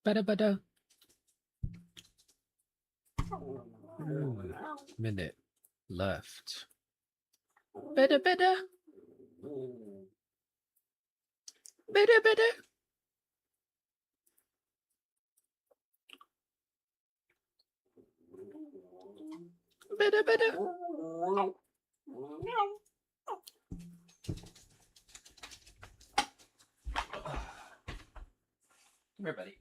Bada. Minute left. Bada. Bada. Bada. Come here, buddy.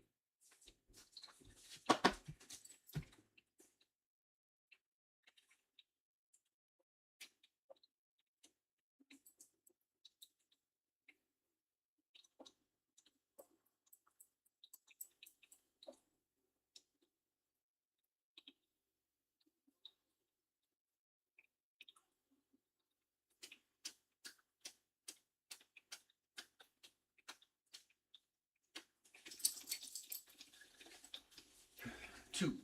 Two,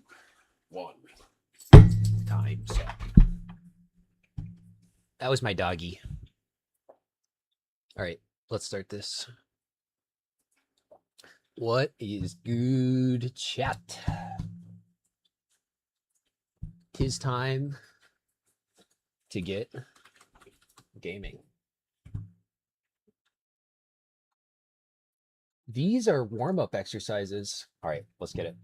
one. Times. That was my doggy. All right, let's start this. What is good, chat? 'Tis time to get gaming. These are warm-up exercises. All right, let's get it.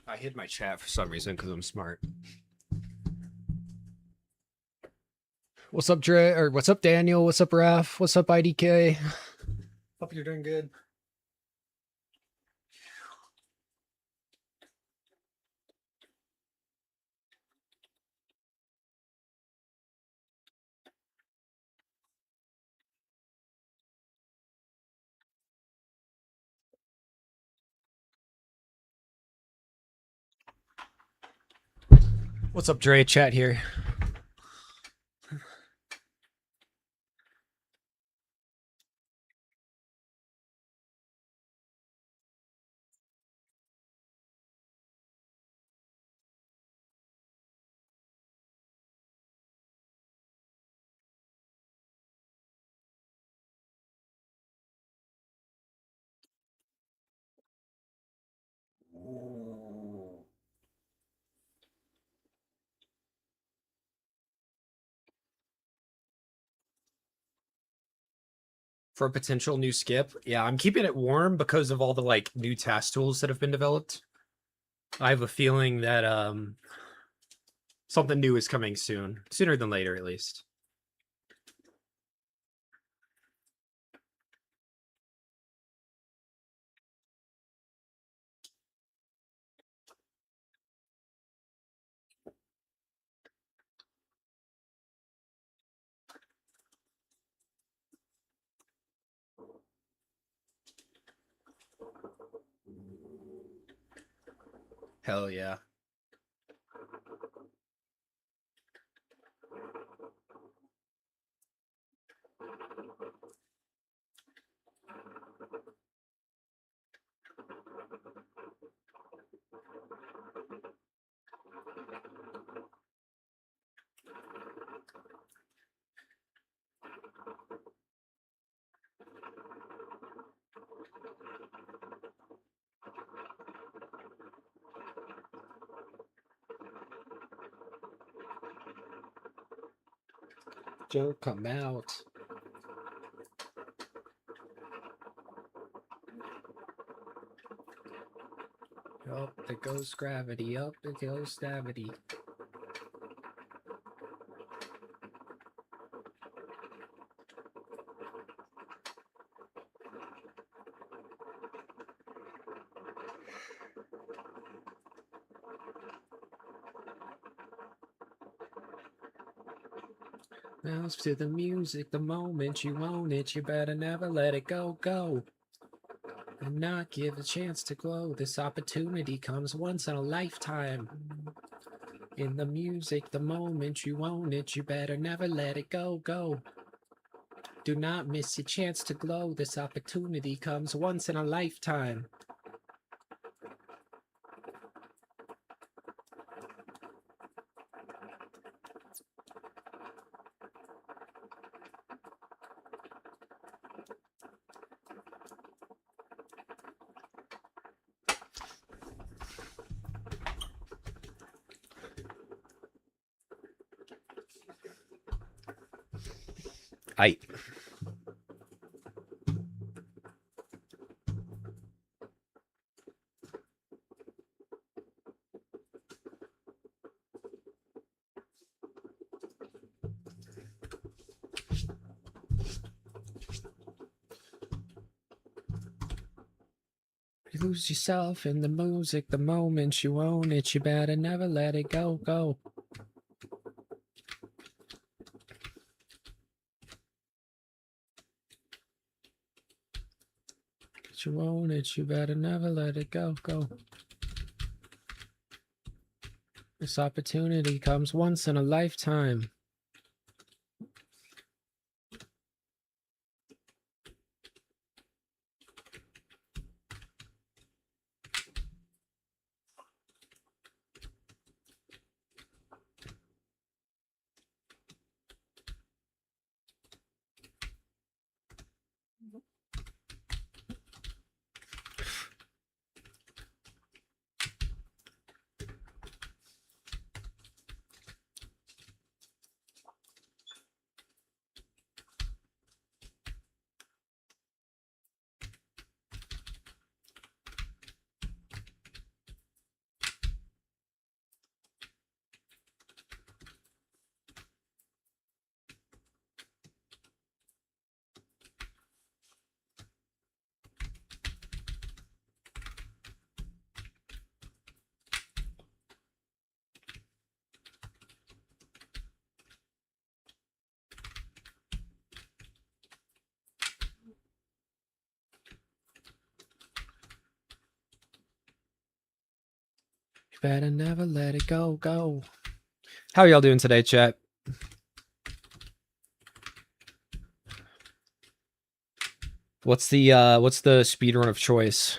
I hid my chat for some reason because I'm smart. What's up, Dre? Or what's up, Daniel? What's up, Raph? What's up, IDK? Hope you're doing good. What's up, Dre? Chat here. For a potential new skip, yeah, I'm keeping it warm because of all the like new task tools that have been developed. I have a feeling that something new is coming soon, sooner than later, at least. Hell yeah. Joe, come out. Up there goes gravity, up there goes gravity. Bounce to the music, the moment you own it, you better never let it go, go. And not give a chance to glow. This opportunity comes once in a lifetime. In the music, the moment you own it, you better never let it go, go. Do not miss your chance to glow. This opportunity comes once in a lifetime. Aight. You lose yourself in the music, the moment you own it, you better never let it go, go. You own it, you better never let it go, go. This opportunity comes once in a lifetime. You better never let it go, go. How are y'all doing today, chat? What's the speed run of choice?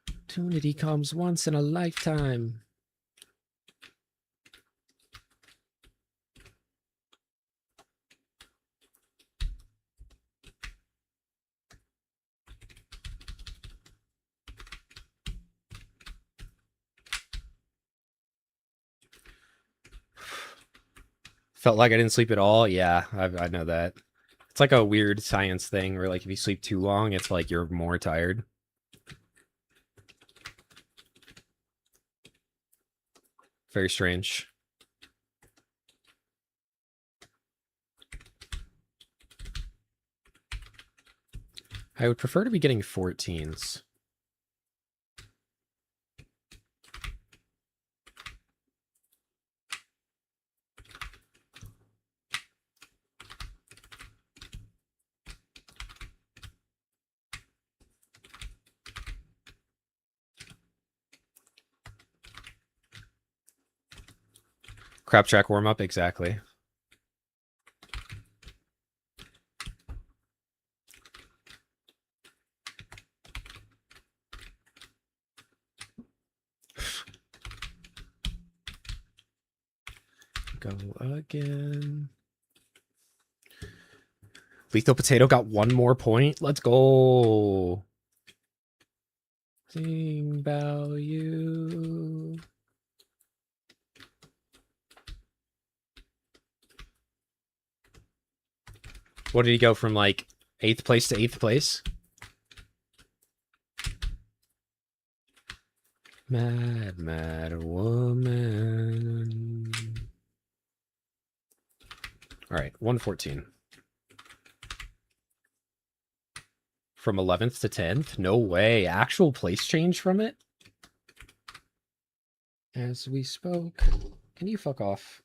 Opportunity comes once in a lifetime. Felt like I didn't sleep at all. Yeah, I know that. It's like a weird science thing where, like, if you sleep too long, it's like you're more tired. Very strange. I would prefer to be getting 14s. Crap track warm up, exactly. Go again. Lethal Potato got one more point. Let's go. Think about you. What did he go from like 8th place to 8th place? Mad, mad woman. All right, 114. From 11th to 10th? No way. Actual place change from it? As we spoke. Can you fuck off?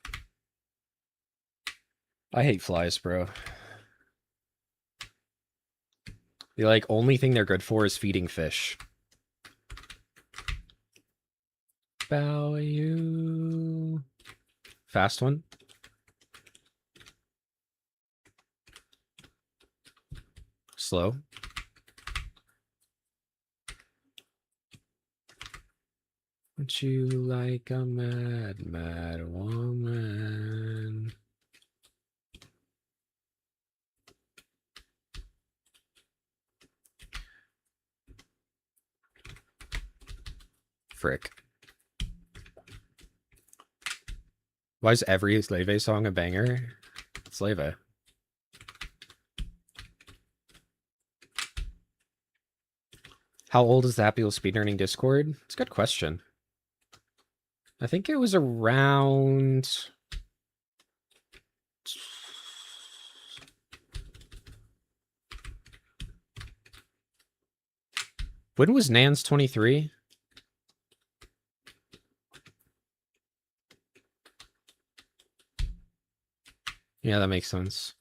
I hate flies, bro. The like only thing they're good for is feeding fish. Bow you. Fast one. Slow. Would you like a mad, mad woman? Frick. Why is every Slave song a banger? Slave. How old is the Happy Wheel speedrunning Discord? It's a good question. I think it was around... When was Nan's 23? Yeah, that makes sense.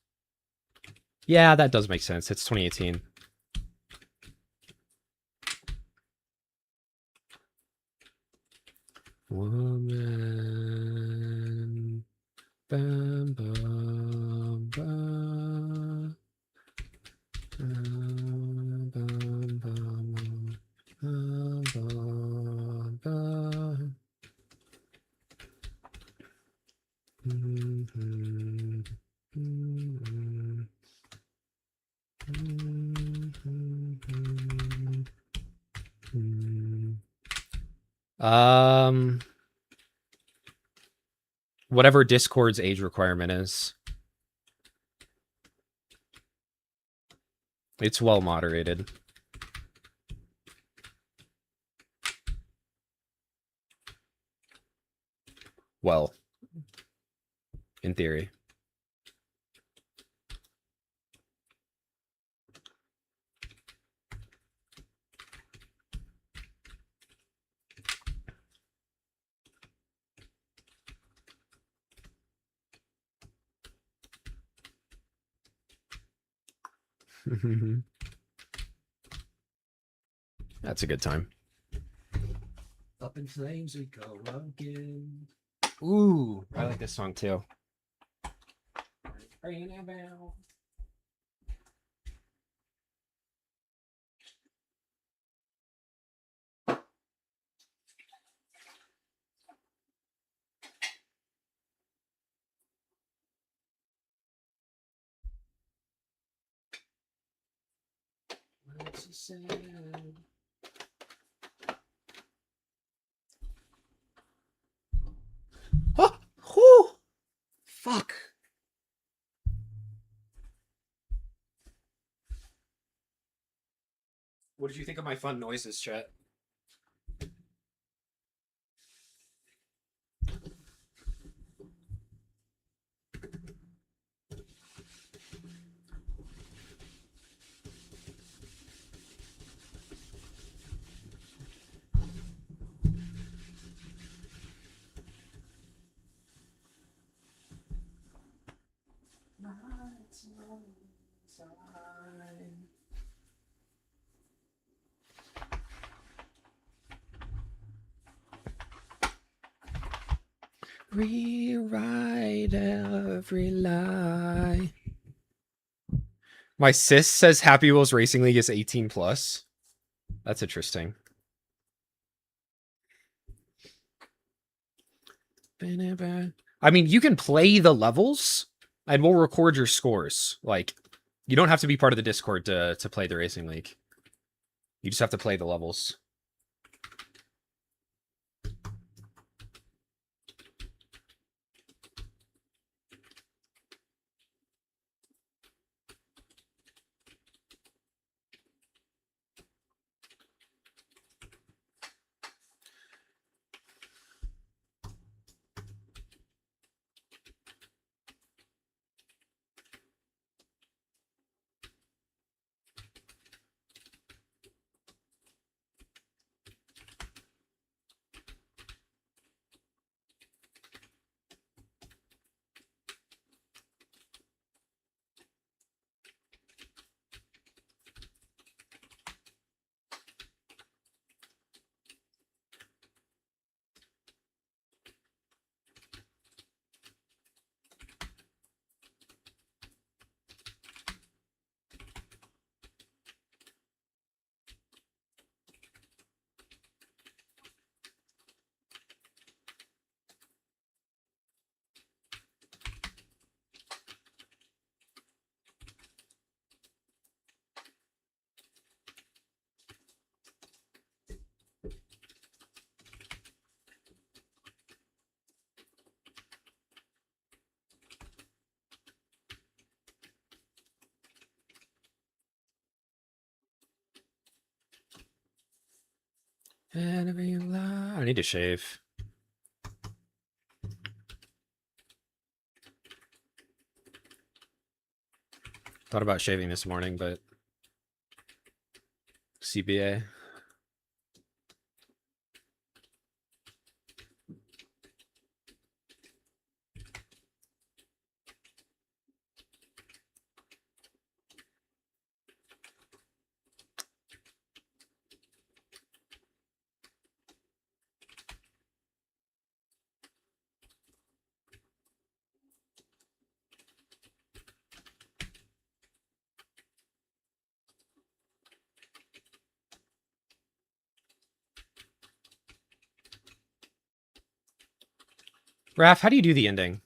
Yeah, that does make sense. It's 2018. Woman. Bam, bam, bam. Bam, bam, bam, bam, bam, bam. Whatever Discord's age requirement is. It's well moderated. Well, in theory. That's a good time. Up in flames we go again. Ooh, I like this song too. What's he said? Oh, whew. Fuck. What did you think of my fun noises, chat? Rewrite every lie. My sis says Happy Wheels Racing League is 18 plus. That's interesting. I mean, you can play the levels and we'll record your scores. Like, you don't have to be part of the Discord to play the Racing League. You just have to play the levels. I need to shave. Thought about shaving this morning, but CBA. Raph, how do you do the ending?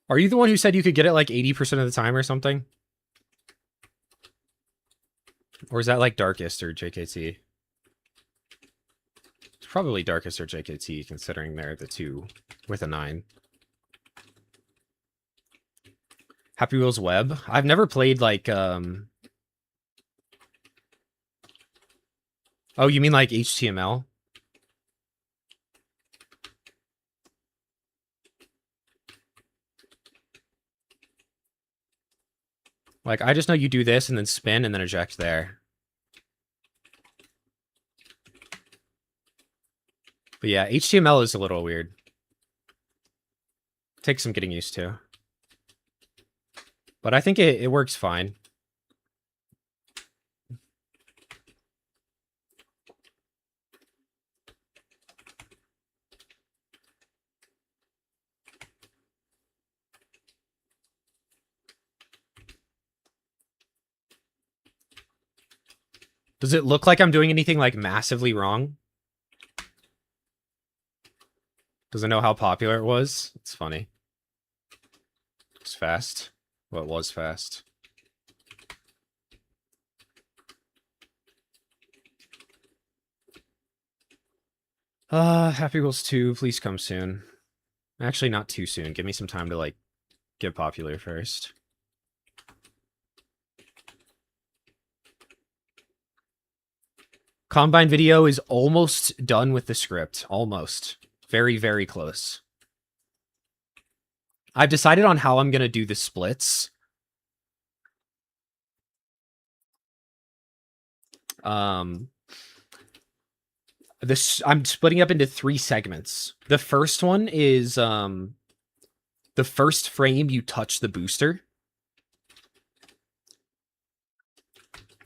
Are you the one who said you could get it like 80% of the time or something? Or is that like Darkest or JKT? It's probably Darkest or JKT, considering they're the two with a 9. Happy Wheels Web. I've never played like oh, you mean like HTML? Like, I just know you do this and then spin and then eject there. But yeah, HTML is a little weird. Takes some getting used to. But I think it works fine. Does it look like I'm doing anything like massively wrong? Does it know how popular it was? It's funny. It's fast. Well, it was fast. Happy Wheels 2, please come soon. Actually, not too soon. Give me some time to, like, get popular first. Combine video is almost done with the script. Almost. Very, very close. I've decided on how I'm going to do the splits. I'm splitting up into 3 segments. The first one is the first frame you touch the booster.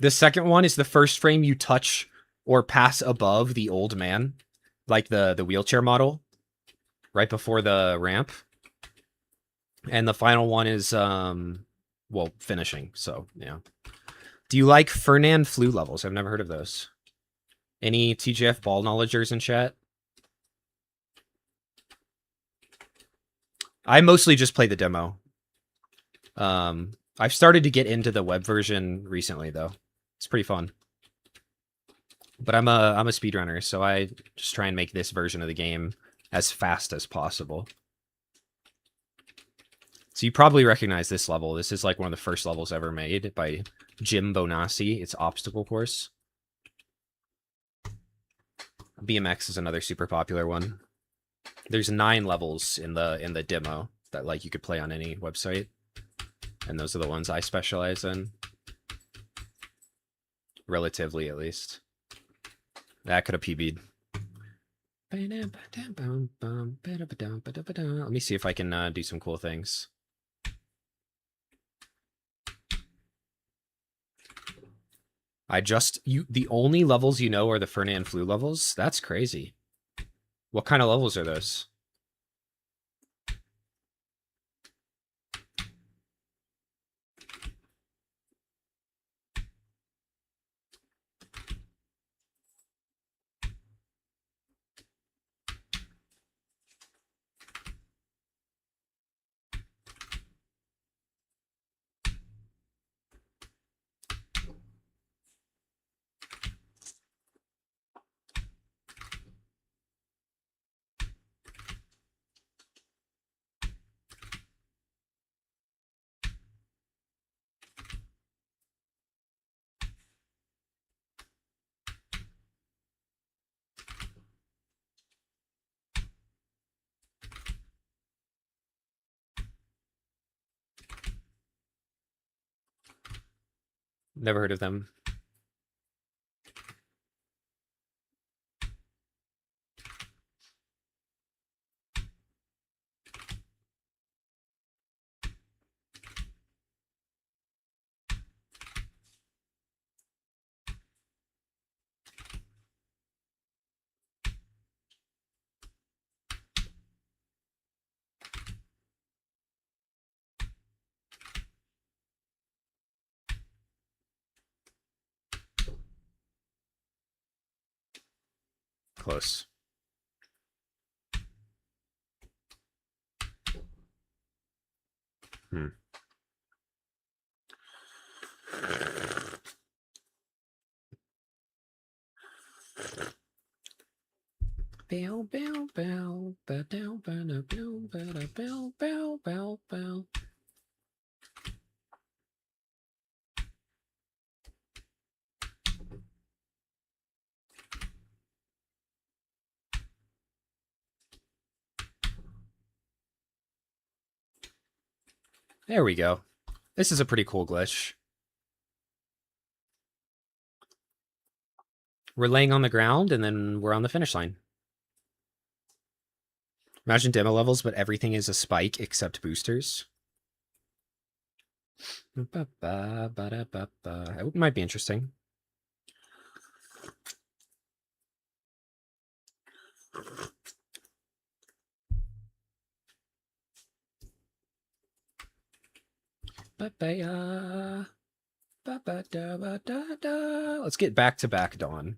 The second one is the first frame you touch or pass above the old man. like the wheelchair model right before the ramp. And the final one is well, finishing. So yeah. Do you like Fernand Flu levels? I've never heard of those. Any TGF ball knowledgers in chat? I mostly just play the demo. I've started to get into the web version recently though. It's pretty fun. But I'm a speedrunner, so I just try and make this version of the game as fast as possible. So you probably recognize this level. This is like one of the first levels ever made by Jim Bonassi. It's obstacle course. BMX is another super popular one. There's 9 levels in the demo that like you could play on any website. And those are the ones I specialize in. Relatively, at least. That could have PB'd. Let me see if I can do some cool things. The only levels you know are the Fernand Flu levels? That's crazy. What kind of levels are those? Never heard of them. Close. Bow, bow, bow, bow, down, bow, bow, bow, bow, bow, bow, bow. There we go. This is a pretty cool glitch. We're laying on the ground, and then we're on the finish line. Imagine demo levels, but everything is a spike except boosters. It might be interesting. Let's get back to back, Dawn.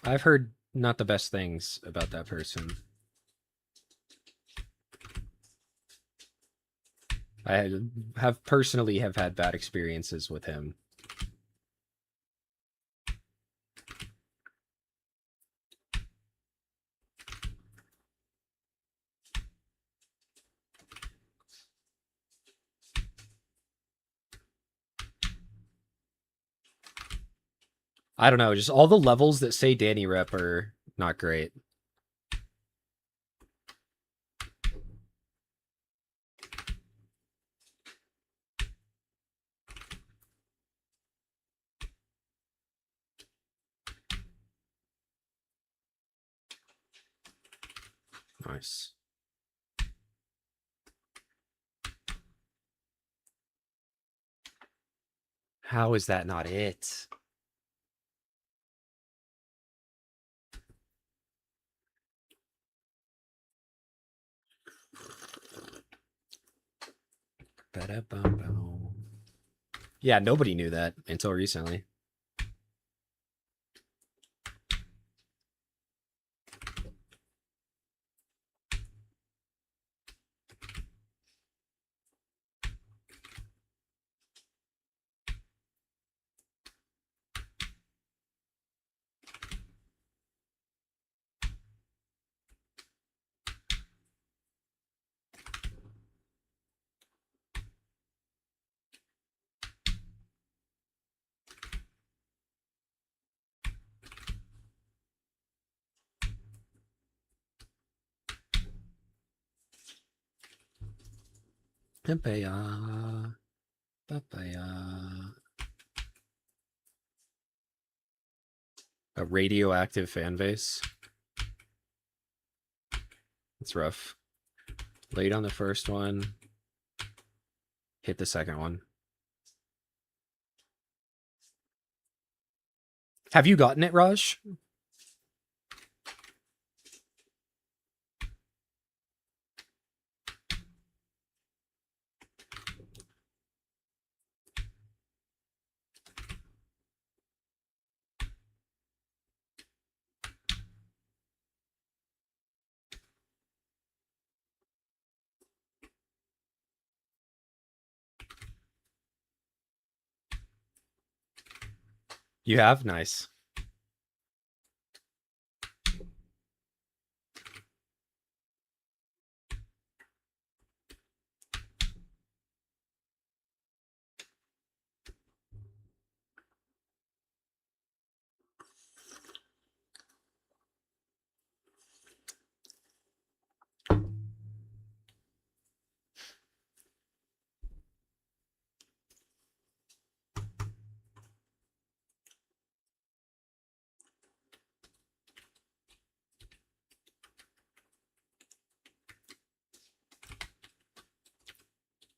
I've heard not the best things about that person. I have personally had bad experiences with him. I don't know, just all the levels that say Danny Rep are not great. Nice. How is that not it? Ba-da-bum-bum. Yeah, nobody knew that until recently. Papaya. Papaya. A radioactive fan base. It's rough. Late on the first one. Hit the second one. Have you gotten it, Raj? You have? Nice.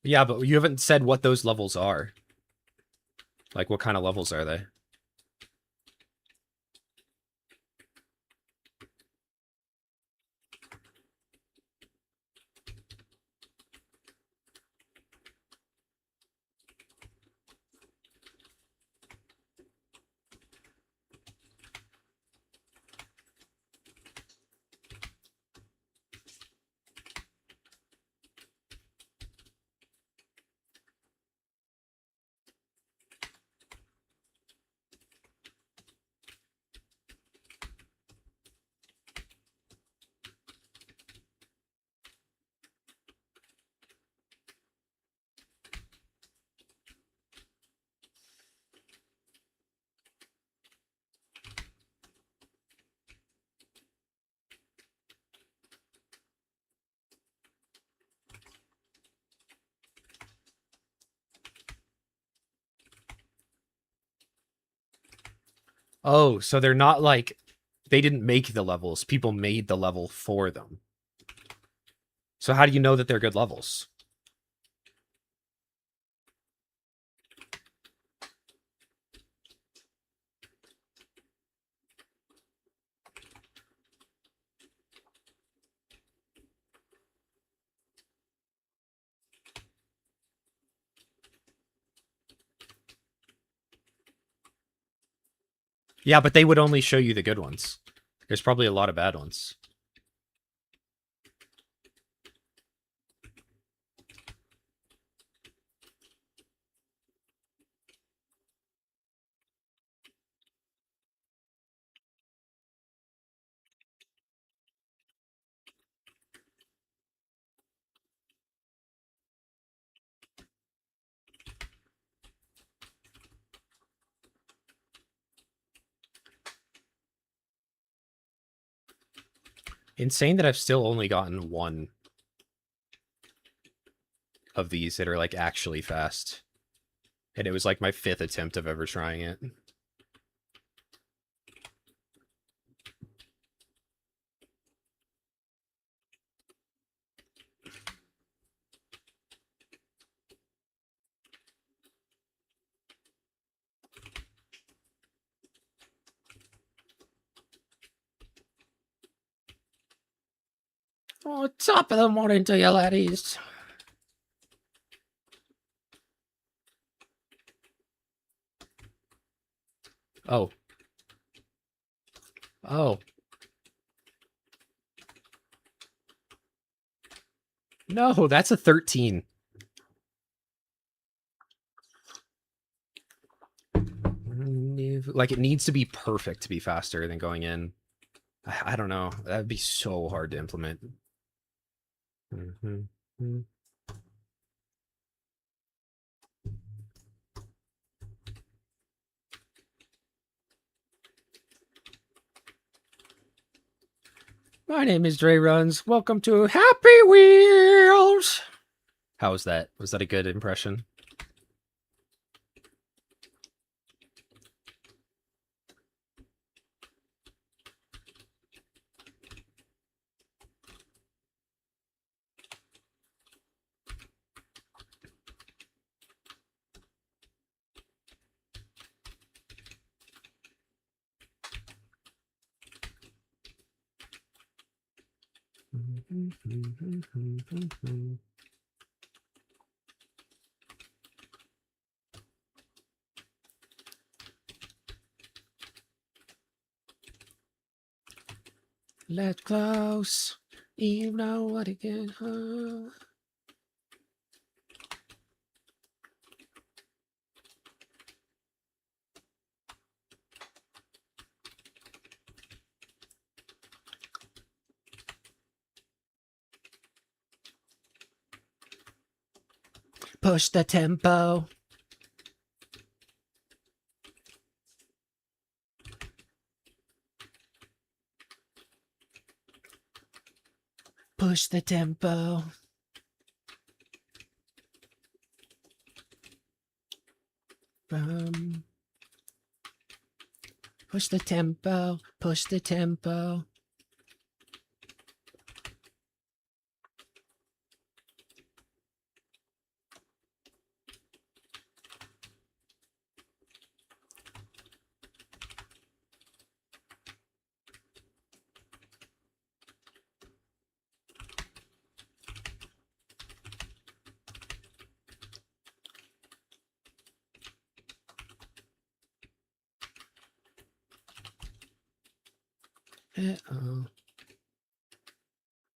Yeah, but you haven't said what those levels are. Like, what kind of levels are they? Oh, so they're not like... They didn't make the levels. People made the level for them. So how do you know that they're good levels? Yeah, but they would only show you the good ones. There's probably a lot of bad ones. Insane that I've still only gotten one of these that are like actually fast. And it was like my 5th attempt of ever trying it. Oh, top of the morning to you, laddies. Oh. Oh. No, that's a 13. Like, it needs to be perfect to be faster than going in. I don't know. That'd be so hard to implement. My name is Dre Runs. Welcome to Happy Wheels. How was that? Was that a good impression? Let close, you know what again, huh? Push the tempo. Push the tempo. Push the tempo. Push the tempo. Uh-oh.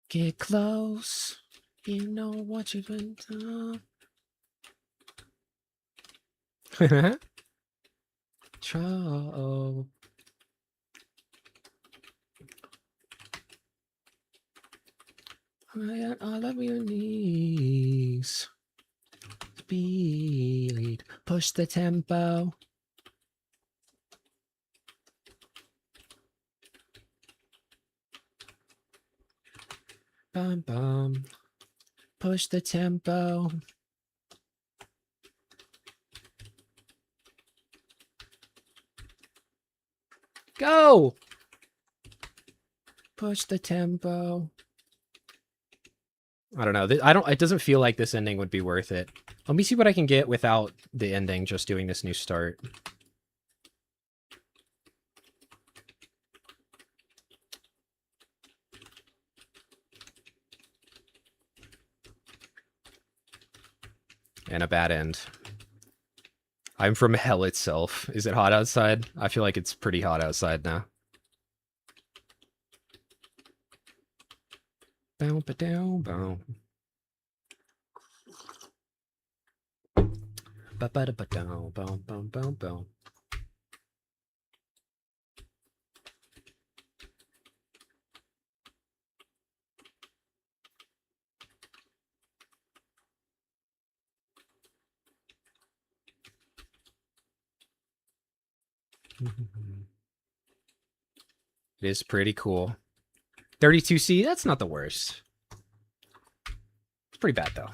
Get close. You know what you've been done. Trouble. I got all of your knees. Speed. Push the tempo. Bum bum. Push the tempo. Go! Push the tempo. I don't know. It doesn't feel like this ending would be worth it. Let me see what I can get without the ending, just doing this new start. And a bad end. I'm from hell itself. Is it hot outside? I feel like it's pretty hot outside now. Bow, ba down, bow. Ba ba da ba down, bow, bow, bow, bow. It is pretty cool. 32C, that's not the worst. It's pretty bad though.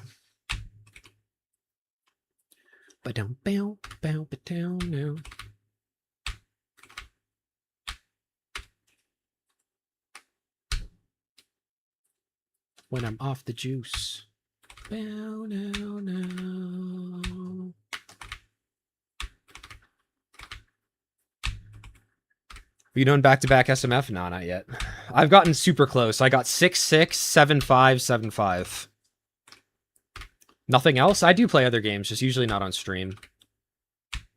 Ba-dum, bow, bow, ba-down now. When I'm off the juice. Bow now, now. Have you done back-to-back SMF? No, not yet. I've gotten super close. I got 6-6, 7-5, 7-5. Nothing else? I do play other games, just usually not on stream.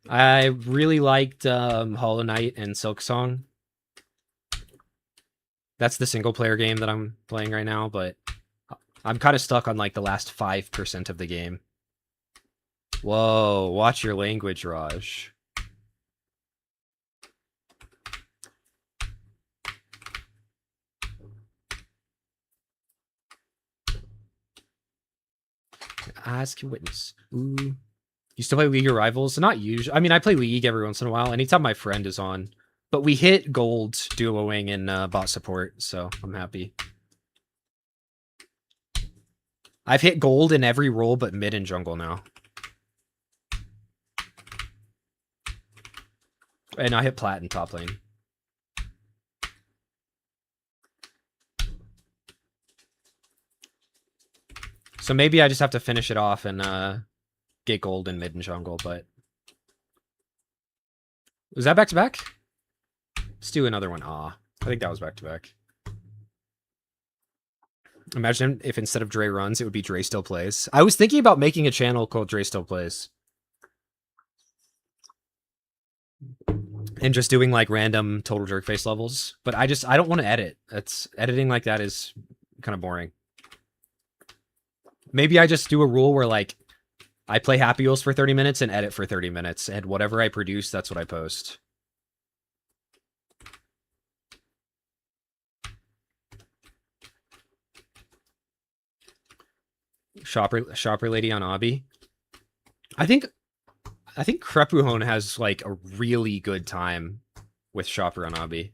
I really liked Hollow Knight and Silksong. That's the single player game that I'm playing right now, but I'm kind of stuck on like the last 5% of the game. Whoa, watch your language, Raj. Eyes can witness. Ooh. You still play League of Rivals? Not usually. I mean, I play League every once in a while, anytime my friend is on. But we hit gold duoing in bot support, so I'm happy. I've hit gold in every role but mid and jungle now. And I hit plat in top lane. So maybe I just have to finish it off and get gold in mid and jungle, but... Was that back-to-back? Let's do another one. I think that was back-to-back. Imagine if instead of Dre runs, it would be Dre still plays. I was thinking about making a channel called Dre still plays. And just doing like random total jerk face levels. But I don't want to edit. Editing like that is kind of boring. Maybe I just do a rule where like I play Happy Wheels for 30 minutes and edit for 30 minutes. And whatever I produce, that's what I post. Shopper lady on Obby. I think Crepuhon has like a really good time with Shopper on Obby.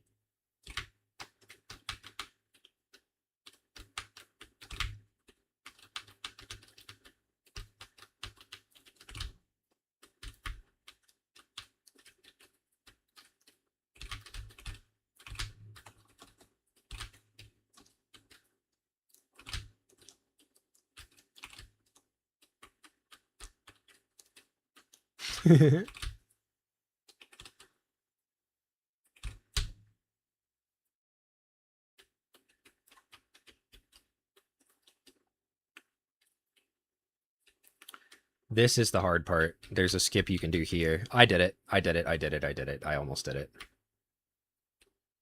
This is the hard part. There's a skip you can do here. I did it. I almost did it.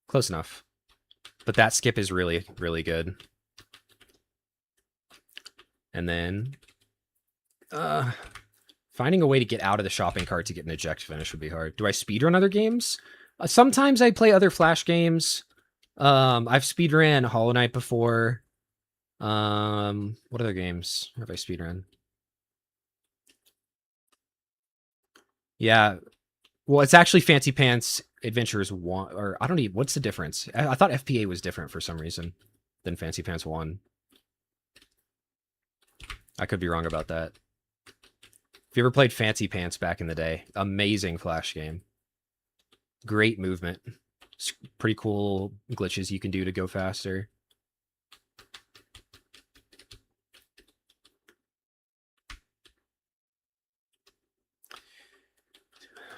Close enough. But that skip is really, really good. And then... finding a way to get out of the shopping cart to get an eject finish would be hard. Do I speedrun other games? Sometimes I play other Flash games. I've speedrun Hollow Knight before. What other games have I speedrun? Yeah. Well, it's actually Fancy Pants Adventures 1. Or I don't even... What's the difference? I thought FPA was different for some reason than Fancy Pants 1. I could be wrong about that. If you ever played Fancy Pants back in the day, amazing Flash game. Great movement. Pretty cool glitches you can do to go faster.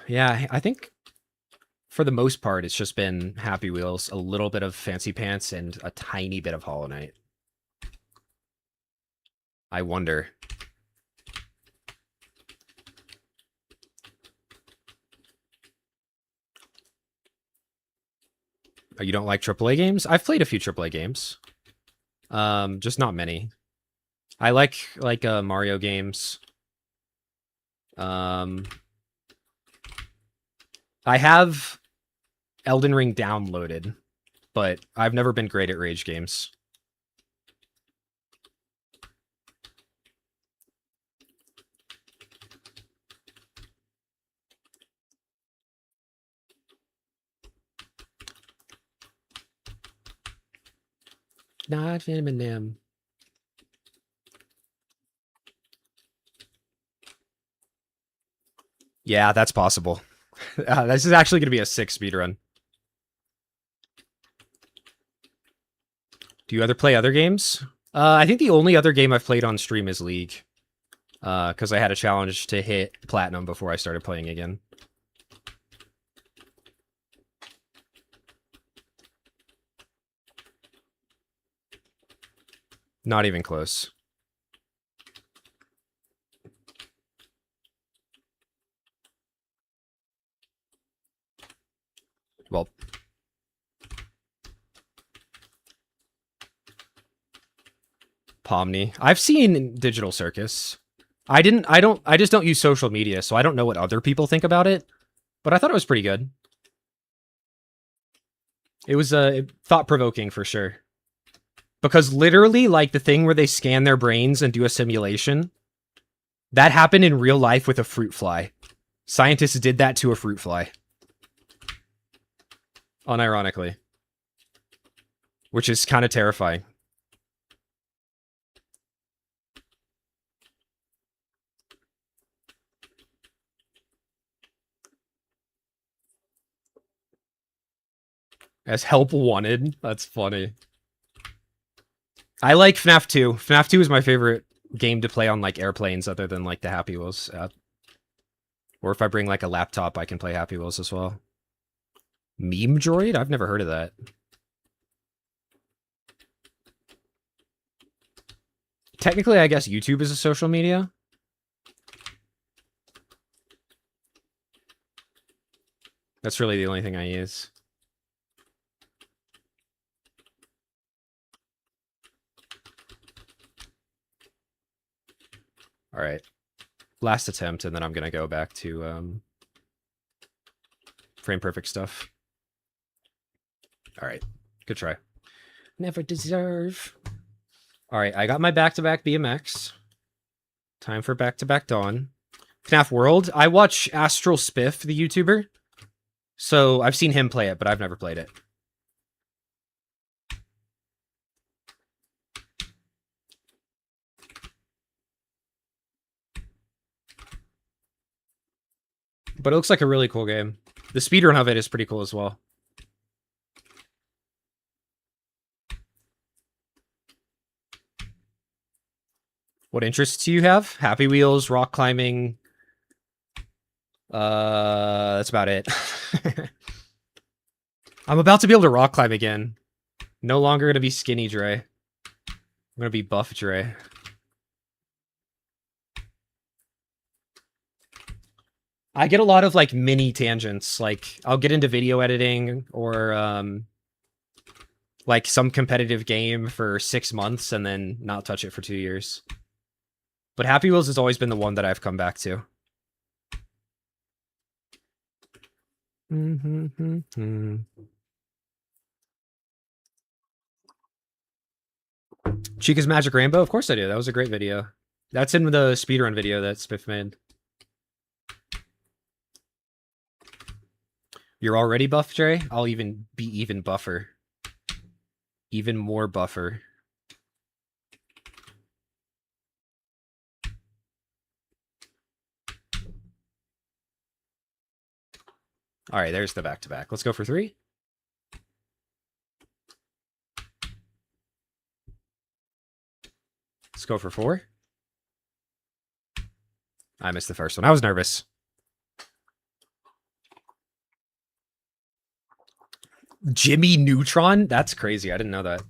Yeah, I think for the most part, it's just been Happy Wheels, a little bit of Fancy Pants, and a tiny bit of Hollow Knight. I wonder. You don't like AAA games? I've played a few AAA games. Just not many. I like Mario games. I have Elden Ring downloaded, but I've never been great at rage games. Not Eminem. Yeah, that's possible. This is actually going to be a 6 speedrun. Do you play other games? I think the only other game I've played on stream is League. Because I had a challenge to hit Platinum before I started playing again. Not even close. Well, Pomni. I've seen Digital Circus. I just don't use social media, so I don't know what other people think about it. But I thought it was pretty good. It was thought-provoking for sure. Because literally, like, the thing where they scan their brains and do a simulation, that happened in real life with a fruit fly. Scientists did that to a fruit fly. Unironically. Which is kind of terrifying. As help wanted. That's funny. I like FNAF 2. FNAF 2 is my favorite game to play on, like, airplanes other than, like, the Happy Wheels app. Or if I bring, like, a laptop, I can play Happy Wheels as well. Meme Droid? I've never heard of that. Technically, I guess YouTube is a social media. That's really the only thing I use. All right. Last attempt, and then I'm going to go back to frame perfect stuff. All right. Good try. Never deserve. All right. I got my back-to-back BMX. Time for back-to-back Dawn. FNAF World. I watch Astral Spiff, the YouTuber. So I've seen him play it, but I've never played it. But it looks like a really cool game. The speedrun of it is pretty cool as well. What interests do you have? Happy Wheels, rock climbing. That's about it. I'm about to be able to rock climb again. No longer gonna be skinny Dre. I'm gonna be buff Dre. I get a lot of, like, mini tangents. Like, I'll get into video editing or, like, some competitive game for 6 months and then not touch it for 2 years. But Happy Wheels has always been the one that I've come back to. Chica's Magic Rainbow? Of course I do. That was a great video. That's in the speedrun video that Spiff made. You're already buff, Dre? I'll even be even buffer. Even more buffer. All right, there's the back-to-back. Let's go for 3. Let's go for 4. I missed the first one. I was nervous. Jimmy Neutron? That's crazy. I didn't know that.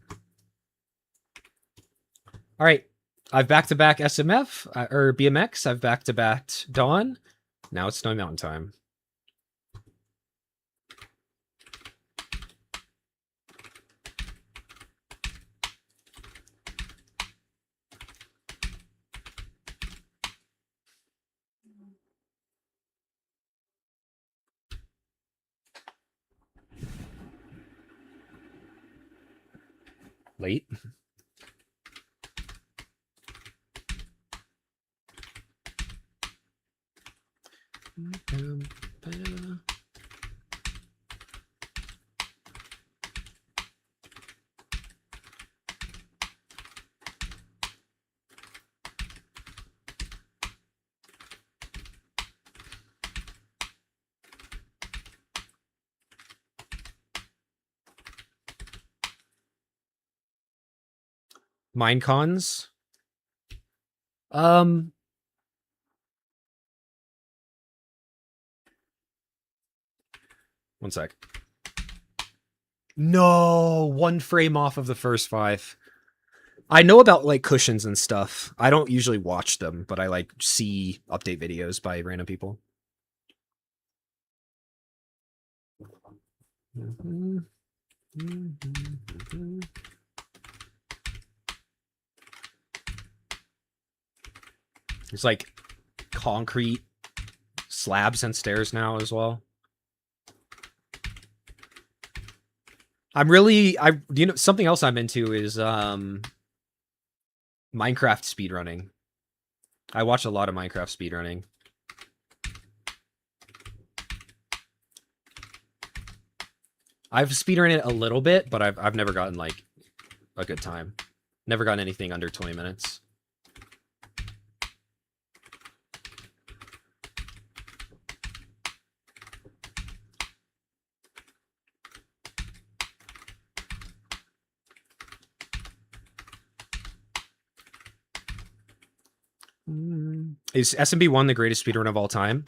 All right. I've back-to-back SMF, or BMX. I've back-to-backed Dawn. Now it's Snowy Mountain time. Late. Minecons. One sec. No, 1 frame off of the first 5. I know about like cushions and stuff. I don't usually watch them, but I like see update videos by random people. There's like concrete slabs and stairs now as well. Something else I'm into is Minecraft speedrunning. I watch a lot of Minecraft speedrunning. I've speedrun it a little bit, but I've never gotten like a good time. Never gotten anything under 20 minutes. Is SMB1 the greatest speedrun of all time?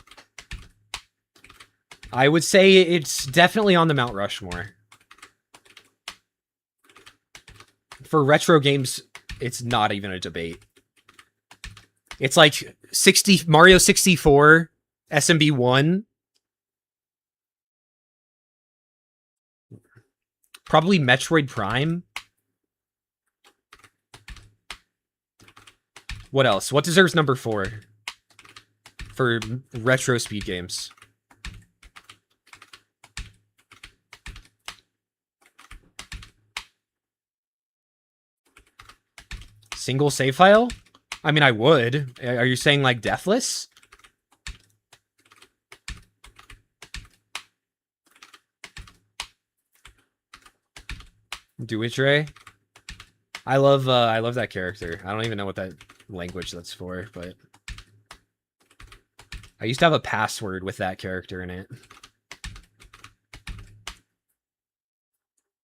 I would say it's definitely on the Mount Rushmore. For retro games, it's not even a debate. It's like Mario 64, SMB1. Probably Metroid Prime. What else? What deserves number 4 for retro speed games? Single save file? I mean, I would. Are you saying like Deathless? Do it, Ray. I love that character. I don't even know what that language that's for, but I used to have a password with that character in it.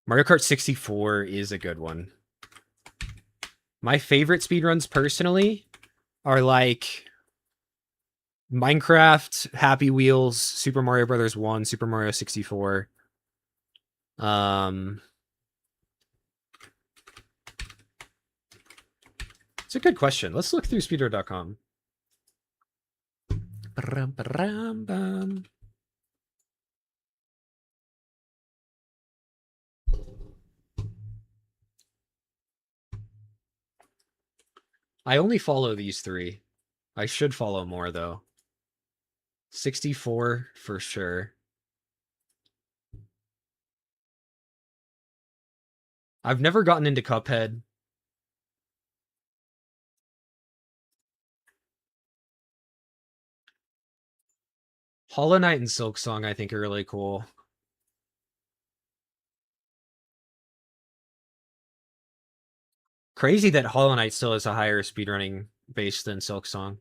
Mario Kart 64 is a good one. My favorite speedruns personally are like Minecraft, Happy Wheels, Super Mario Brothers 1, Super Mario 64. It's a good question. Let's look through speedrun.com. I only follow these 3. I should follow more, though. 64 for sure. I've never gotten into Cuphead. Hollow Knight and Silk Song, I think, are really cool. Crazy that Hollow Knight still has a higher speedrunning base than Silk Song.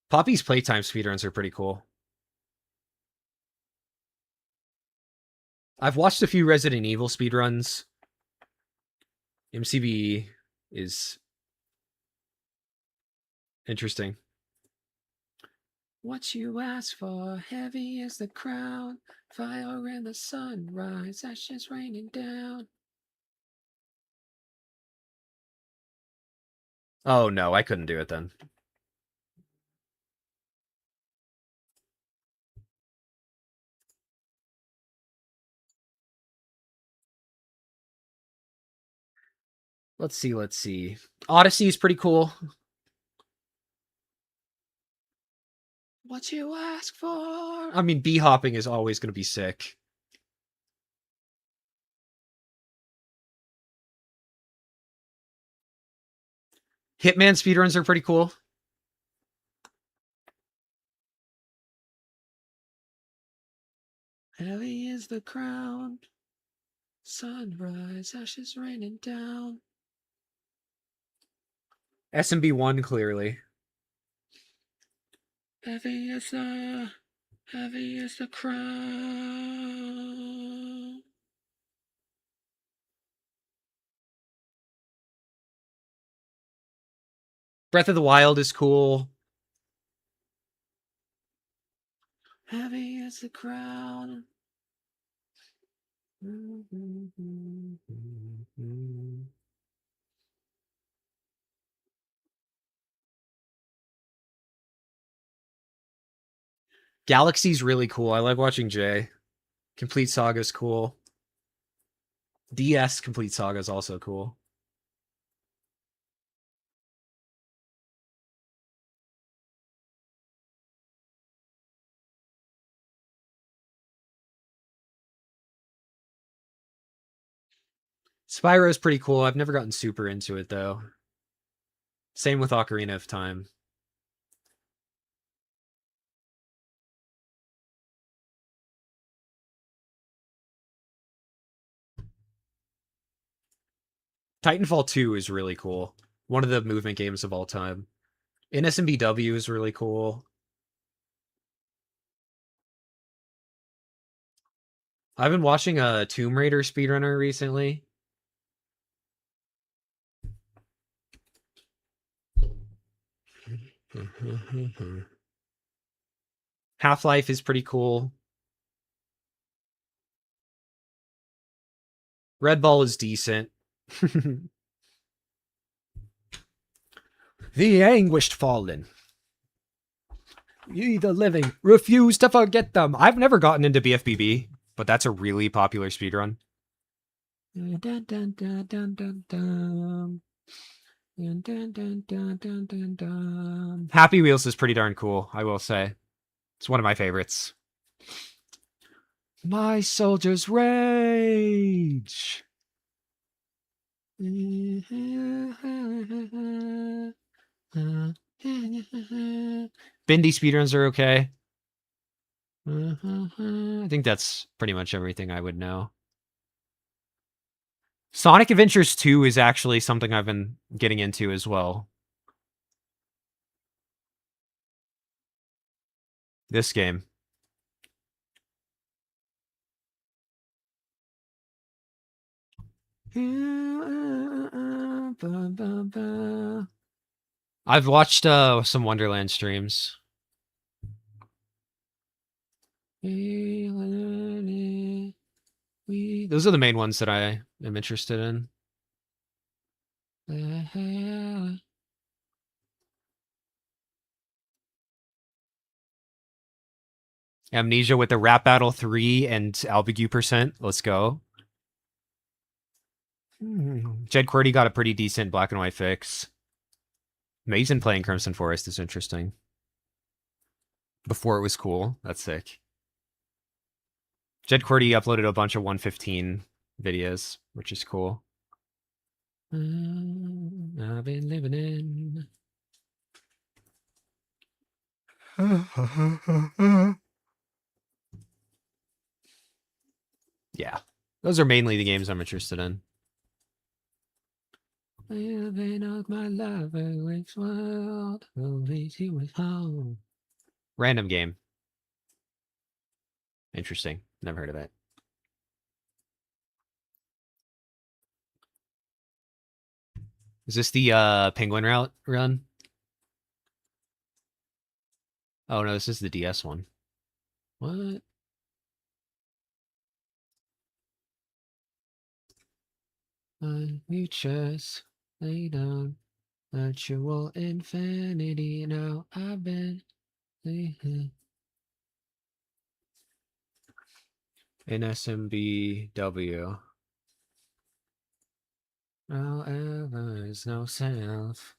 Poppy's Playtime speedruns are pretty cool. I've watched a few Resident Evil speedruns. MCB is interesting. What you ask for, heavy is the crown, fire in the sunrise, ashes raining down. Oh no, I couldn't do it then. Let's see. Odyssey is pretty cool. What you ask for? I mean, bee-hopping is always going to be sick. Hitman speedruns are pretty cool. Heavy is the crown. Sunrise, ashes raining down. SMB1, clearly. Heavy is the crown. Breath of the Wild is cool. Heavy is the crown. Galaxy's really cool. I like watching Jay. Complete Saga's cool. DS Complete Saga is also cool. Spyro's pretty cool. I've never gotten super into it though. Same with Ocarina of Time. Titanfall 2 is really cool. One of the movement games of all time. NSMBW is really cool. I've been watching a Tomb Raider speedrunner recently. Half-Life is pretty cool. Red Ball is decent. The anguished fallen. Ye the living refuse to forget them. I've never gotten into BFBB, but that's a really popular speedrun. Dun, dun, dun, dun, dun, dun. Dun, dun, dun, dun, dun, dun, dun. Happy Wheels is pretty darn cool, I will say. It's one of my favorites. My soldiers rage. Bindi speedruns are okay. I think that's pretty much everything I would know. Sonic Adventures 2 is actually something I've been getting into as well. This game. I've watched some Wonderland streams. Those are the main ones that I am interested in. Amnesia with the Rap Battle 3 and Albigu %. Let's go. Jed QWERTY got a pretty decent black and white fix. Mason playing Crimson Forest is interesting. Before it was cool. That's sick. Jed QWERTY uploaded a bunch of 115 videos, which is cool. I've been living in. Yeah. Those are mainly the games I'm interested in. Random game. Interesting. Never heard of it. Is this the penguin route run? Oh no, this is the DS one. What? You just lay down virtual infinity. Now I've been NSMBW. However, is no self.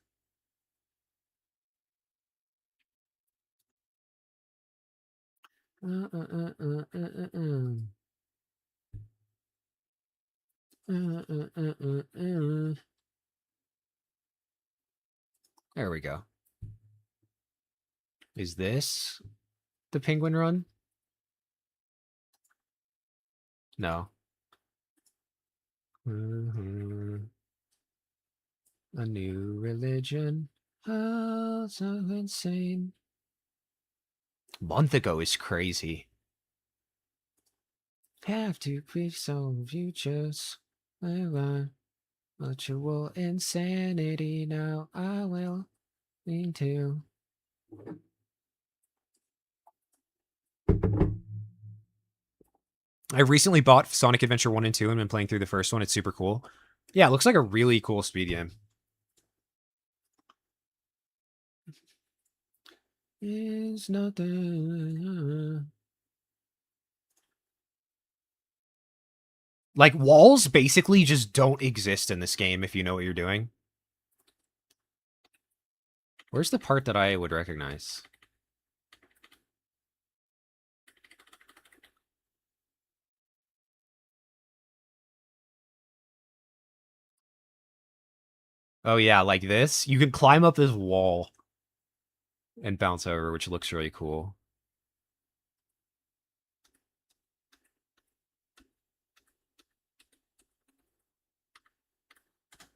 There we go. Is this the penguin run? No. A new religion. Oh, so insane. Month ago is crazy. Have to be so futures. Virtual insanity. Now I will need to. I recently bought Sonic Adventure 1 and 2 and been playing through the first one. It's super cool. Yeah, it looks like a really cool speed game. Is nothing. Like, walls basically just don't exist in this game if you know what you're doing. Where's the part that I would recognize? Oh yeah, like this. You can climb up this wall and bounce over, which looks really cool.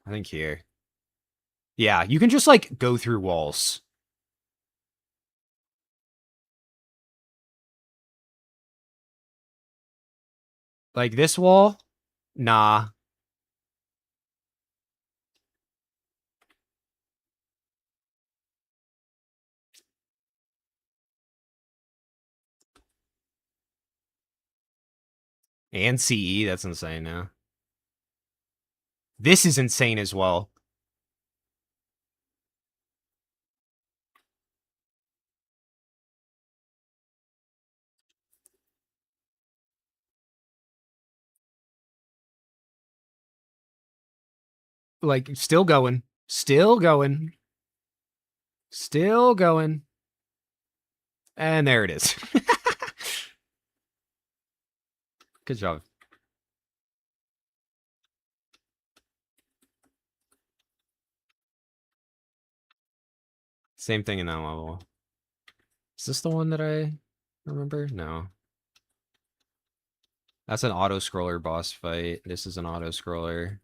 I think here. Yeah, you can just, like, go through walls. Like, this wall? Nah. And CE, that's insane now. This is insane as well. Like, still going. Still going. Still going. And there it is. Good job. Same thing in that level. Is this the one that I remember? No. That's an auto-scroller boss fight. This is an auto-scroller.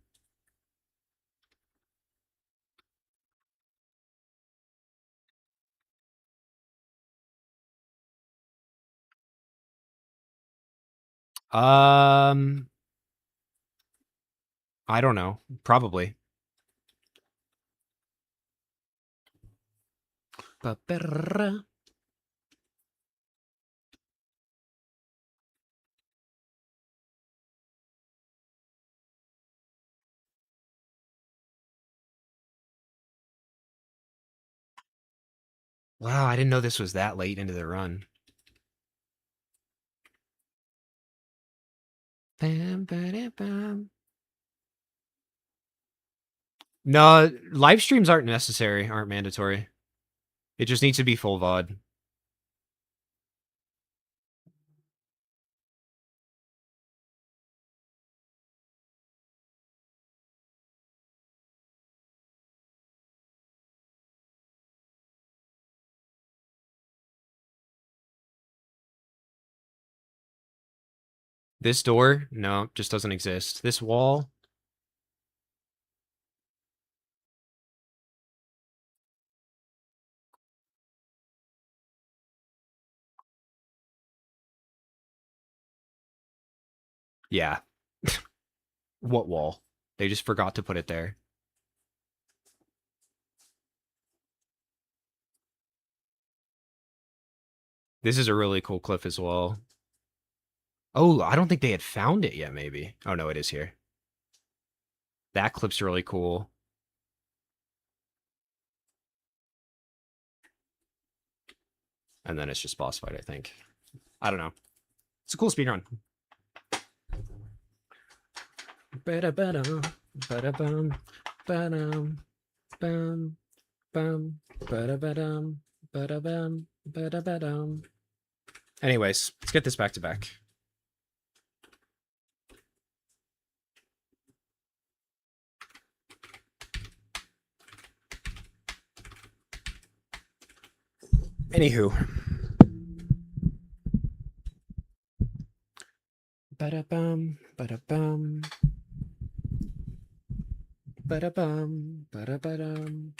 I don't know. Probably. Wow, I didn't know this was that late into the run. No, live streams aren't necessary, aren't mandatory. It just needs to be full VOD. This door? No, just doesn't exist. This wall? Yeah. What wall? They just forgot to put it there. This is a really cool cliff as well. Oh, I don't think they had found it yet, maybe. Oh, no, it is here. That clip's really cool. And then it's just boss fight, I think. I don't know. It's a cool speedrun. Anyways, let's get this back to back. Anywho. Ba-da-bum, ba-da-bum. Ba-da-bum, ba-da-ba-dum.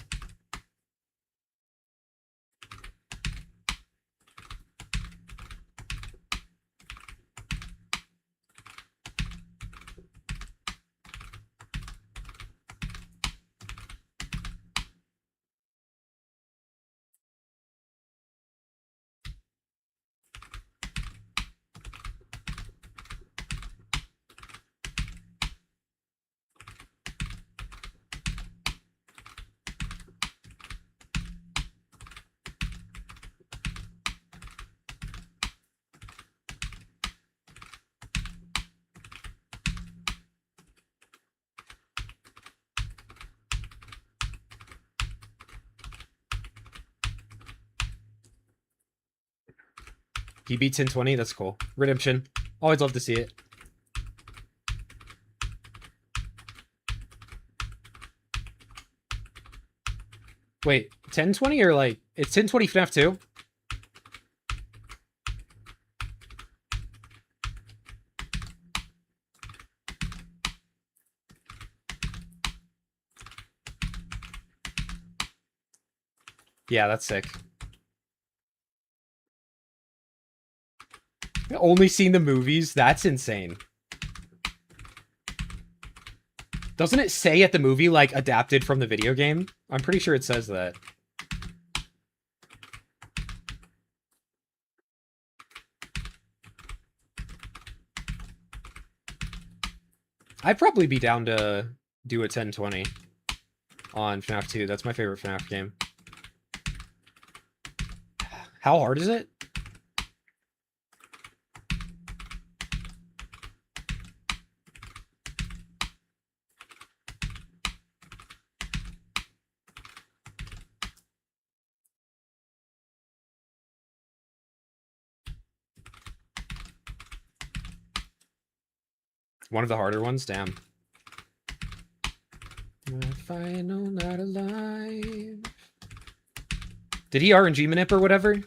He beat 1020. That's cool. Redemption. Always love to see it. Wait, 1020 or like it's 1020 FNAF 2? Yeah, that's sick. Only seen the movies? That's insane. Doesn't it say at the movie, like, adapted from the video game? I'm pretty sure it says that. I'd probably be down to do a 1020 on FNAF 2. That's my favorite FNAF game. How hard is it? One of the harder ones? Damn. My final night alive. Did he RNG manip or whatever?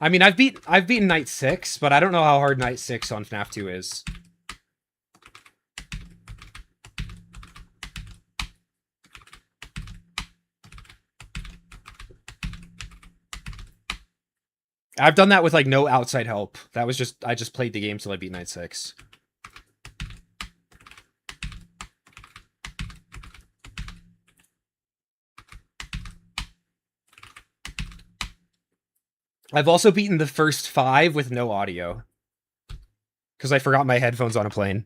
I mean, I've beaten Night 6, but I don't know how hard Night 6 on FNAF 2 is. I've done that with like no outside help. That was just I just played the game till I beat Night 6. I've also beaten the first 5 with no audio. Because I forgot my headphones on a plane.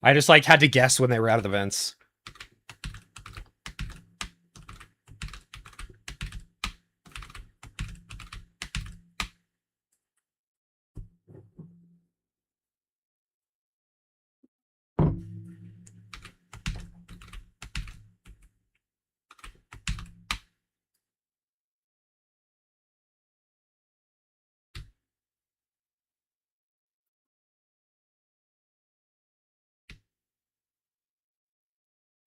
I just like had to guess when they were out of the vents.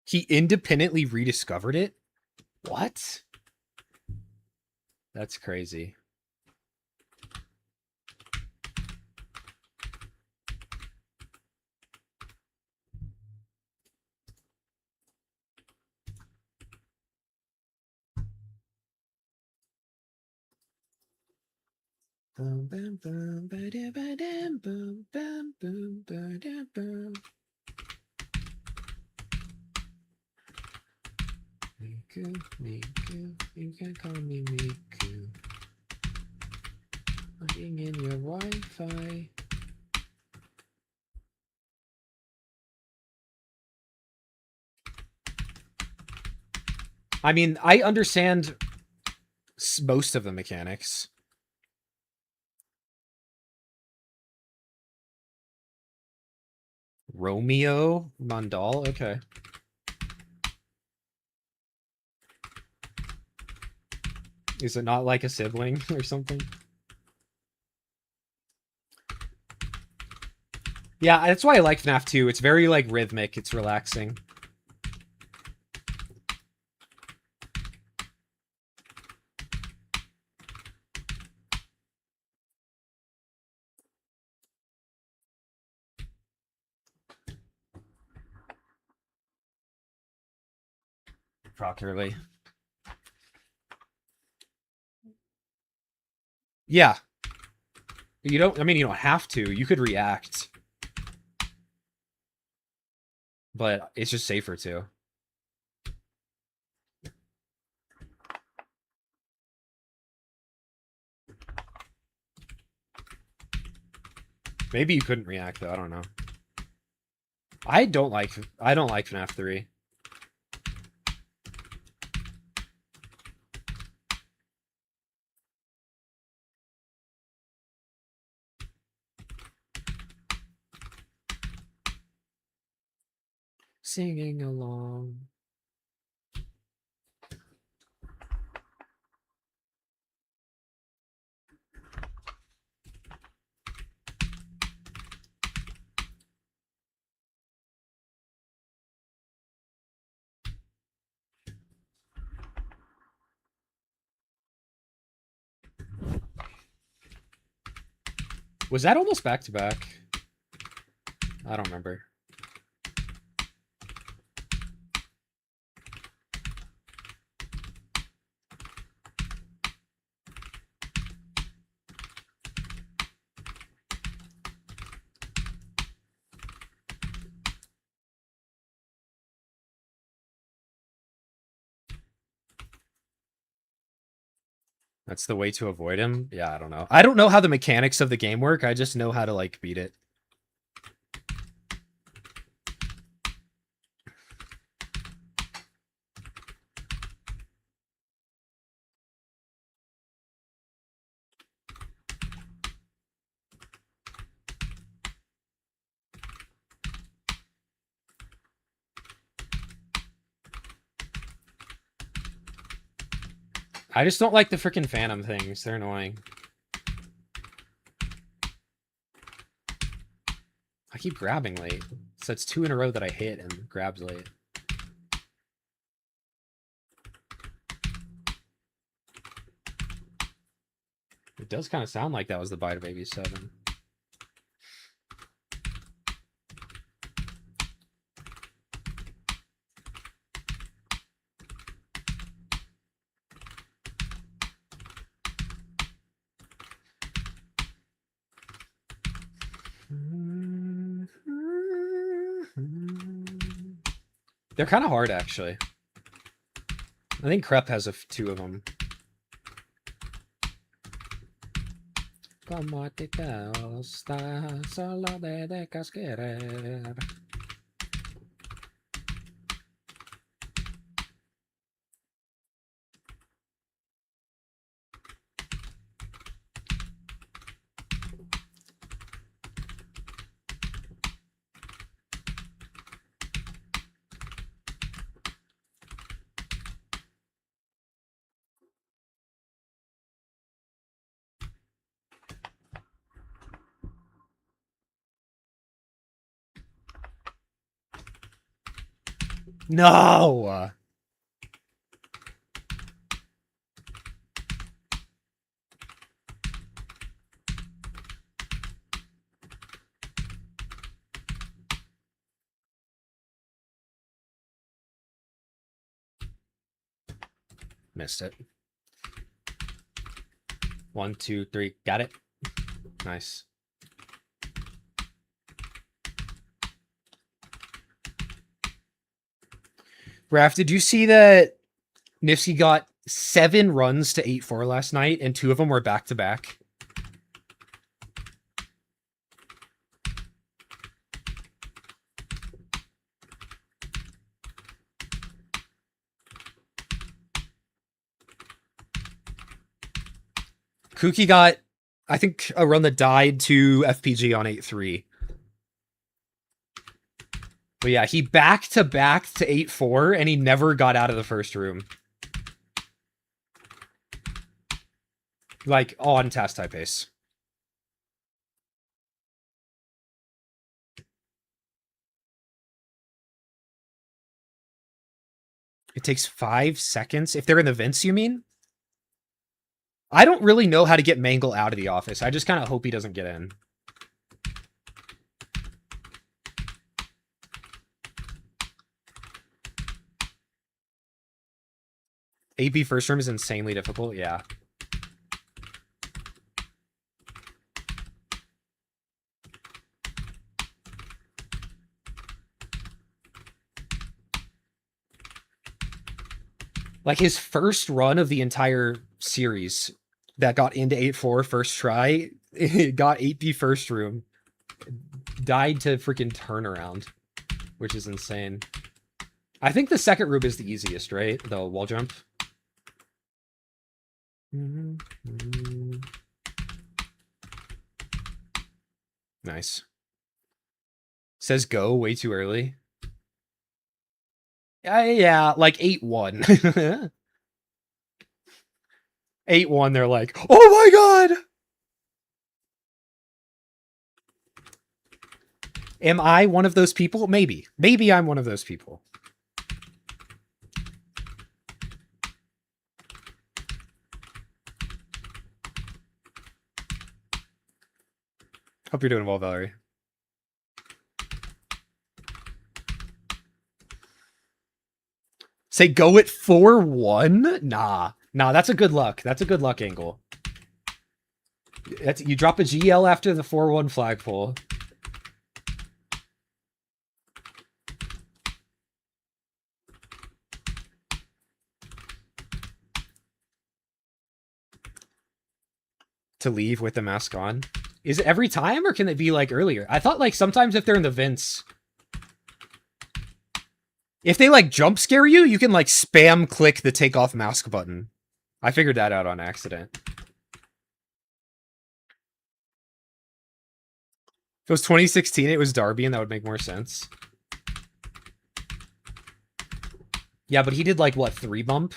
He independently rediscovered it? What? That's crazy. Boom, boom, boom, ba-da-ba-dam, boom, bam, boom, ba-da-boom. Miku, Miku, you can call me Miku. Plugging in your Wi-Fi. I mean, I understand most of the mechanics. Romeo Mondal? Okay. Is it not like a sibling or something? Yeah, that's why I like FNAF 2. It's very, like, rhythmic. It's relaxing. Properly. Yeah. You don't, I mean, you don't have to. You could react. But it's just safer to. Maybe you couldn't react though, I don't know. I don't like FNAF 3. Singing along. Was that almost back to back? I don't remember. That's the way to avoid him? Yeah, I don't know. I don't know how the mechanics of the game work. I just know how to, like, beat it. I just don't like the freaking phantom things. They're annoying. I keep grabbing late. So it's 2 in a row that I hit and grabs late. It does kind of sound like that was the Bite of Baby 7. They're kind of hard, actually. I think Crep has 2 of them. Como te gusta, solo me dejas querer. No! Missed it. 1, 2, 3. Got it. Nice. Raph, did you see that Nifsy got 7 runs to 8-4 last night, and 2 of them were back-to-back? Kuki got, I think, a run that died to FPG on 8-3. But yeah, he back-to-back to 8-4, and he never got out of the first room. Like, on task type pace. It takes 5 seconds? If they're in the vents, you mean? I don't really know how to get Mangle out of the office. I just kind of hope he doesn't get in. AP first room is insanely difficult, yeah. Like, his first run of the entire series that got into 8-4 first try, it got 8B first room, died to freaking turnaround, which is insane. I think the second room is the easiest, right? The wall jump. Nice. Says go way too early. Yeah, like 8-1. 8-1, they're like, oh my god! Am I one of those people? Maybe. Maybe I'm one of those people. Hope you're doing well, Valerie. Say go at 4-1? Nah. Nah, that's a good luck. That's a good luck angle. You drop a GL after the 4-1 flagpole. To leave with the mask on. Is it every time, or can it be like earlier? I thought like sometimes if they're in the vents, if they like jump scare you, you can like spam click the take off mask button. I figured that out on accident. If it was 2016, it was Darby, and that would make more sense. Yeah, but he did like what, 3 bump?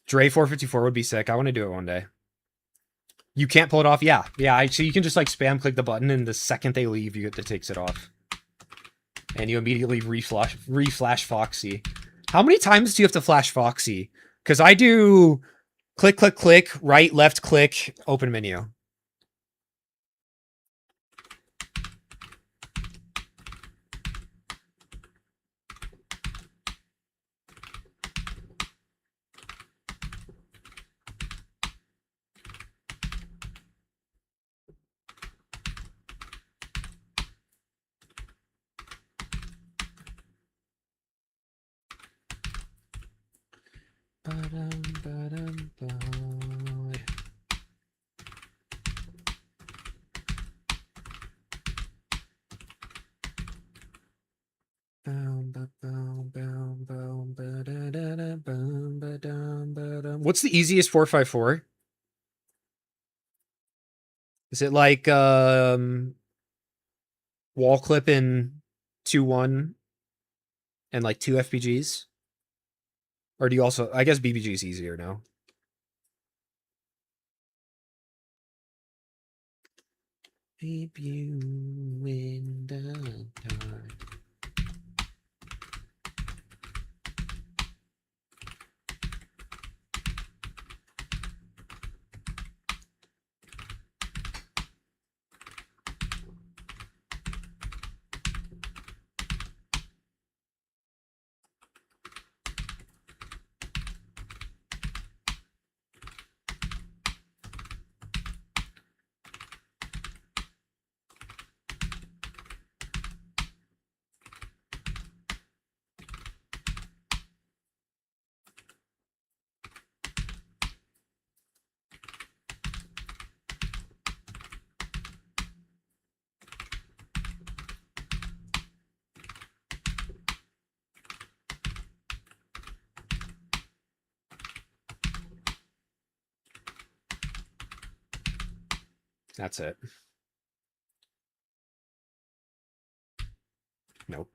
Dre 454 would be sick. I want to do it one day. You can't pull it off? Yeah. Yeah, so you can just like spam click the button, and the second they leave, you get the takes it off. And you immediately reflash Foxy. How many times do you have to flash Foxy? Because I do click, click, click, right, left, click, open menu. What's the easiest 454? Is it like wall clip in 2-1 and like 2 FPGs? Or do you also, I guess BBG is easier now. Keep you in the dark. That's it. Nope.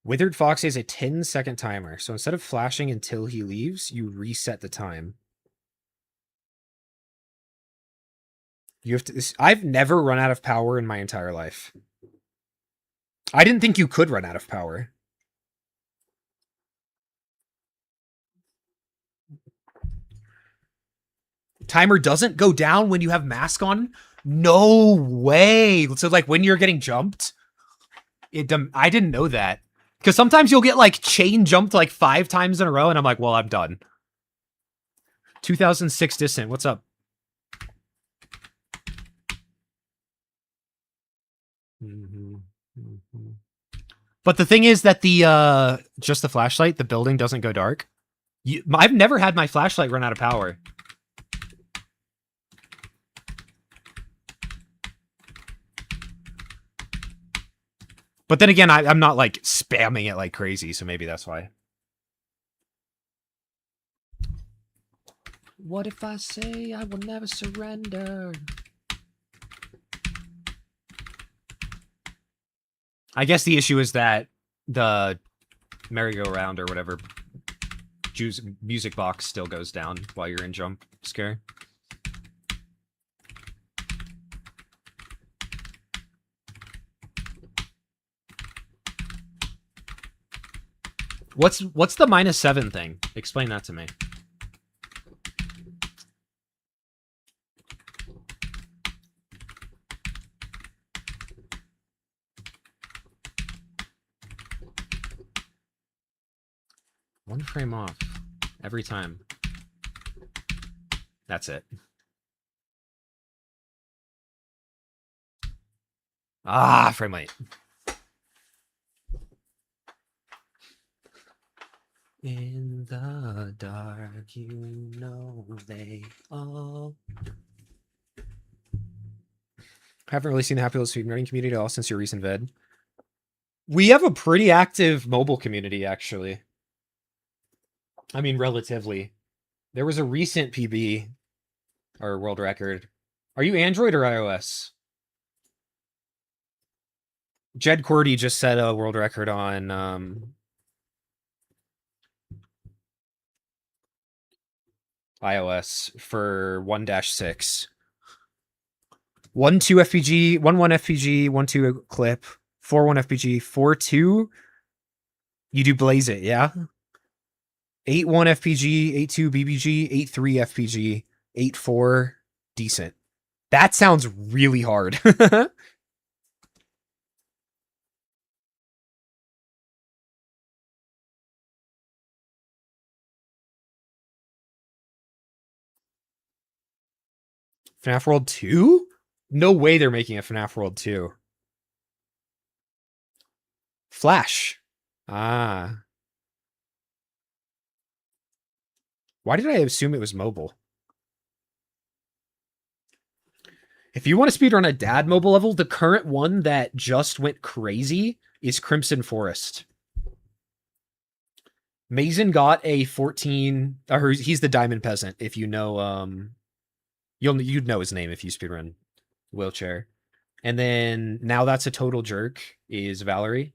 Withered Fox has a 10-second timer, so instead of flashing until he leaves, you reset the time. You have to. I've never run out of power in my entire life. I didn't think you could run out of power. Timer doesn't go down when you have mask on? No way. So like when you're getting jumped, I didn't know that. Because sometimes you'll get like chain jumped like 5 times in a row, and I'm like, well, I'm done. 2006 Distant, what's up? But the thing is that the just the flashlight, the building doesn't go dark. I've never had my flashlight run out of power. But then again, I'm not like spamming it like crazy, so maybe that's why. What if I say I will never surrender? I guess the issue is that the merry-go-round or whatever music box still goes down while you're in jump scare. What's the -7 thing? Explain that to me. One frame off every time. That's it. Ah, frame rate. In the dark, you know they all. Haven't really seen the Happy Little speedrunning community at all since your recent vid. We have a pretty active mobile community, actually. I mean, relatively. There was a recent PB, or world record. Are you Android or iOS? Jed Cordy just set a world record on iOS for 1-6. 1-2 FPG, 1-1 FPG, 1-2 clip, 4-1 FPG, 4-2. You do blaze it, yeah? 8-1 FPG, 8-2 BBG, 8-3 FPG, 8-4 decent. That sounds really hard. FNAF World 2? No way they're making a FNAF World 2. Flash. Ah. Why did I assume it was mobile? If you want to speedrun a dad mobile level, the current one that just went crazy is Crimson Forest. Mason got a 14, or he's the Diamond Peasant. If you know, you'd know his name if you speedrun Wheelchair. And then now that's a total jerk is Valerie.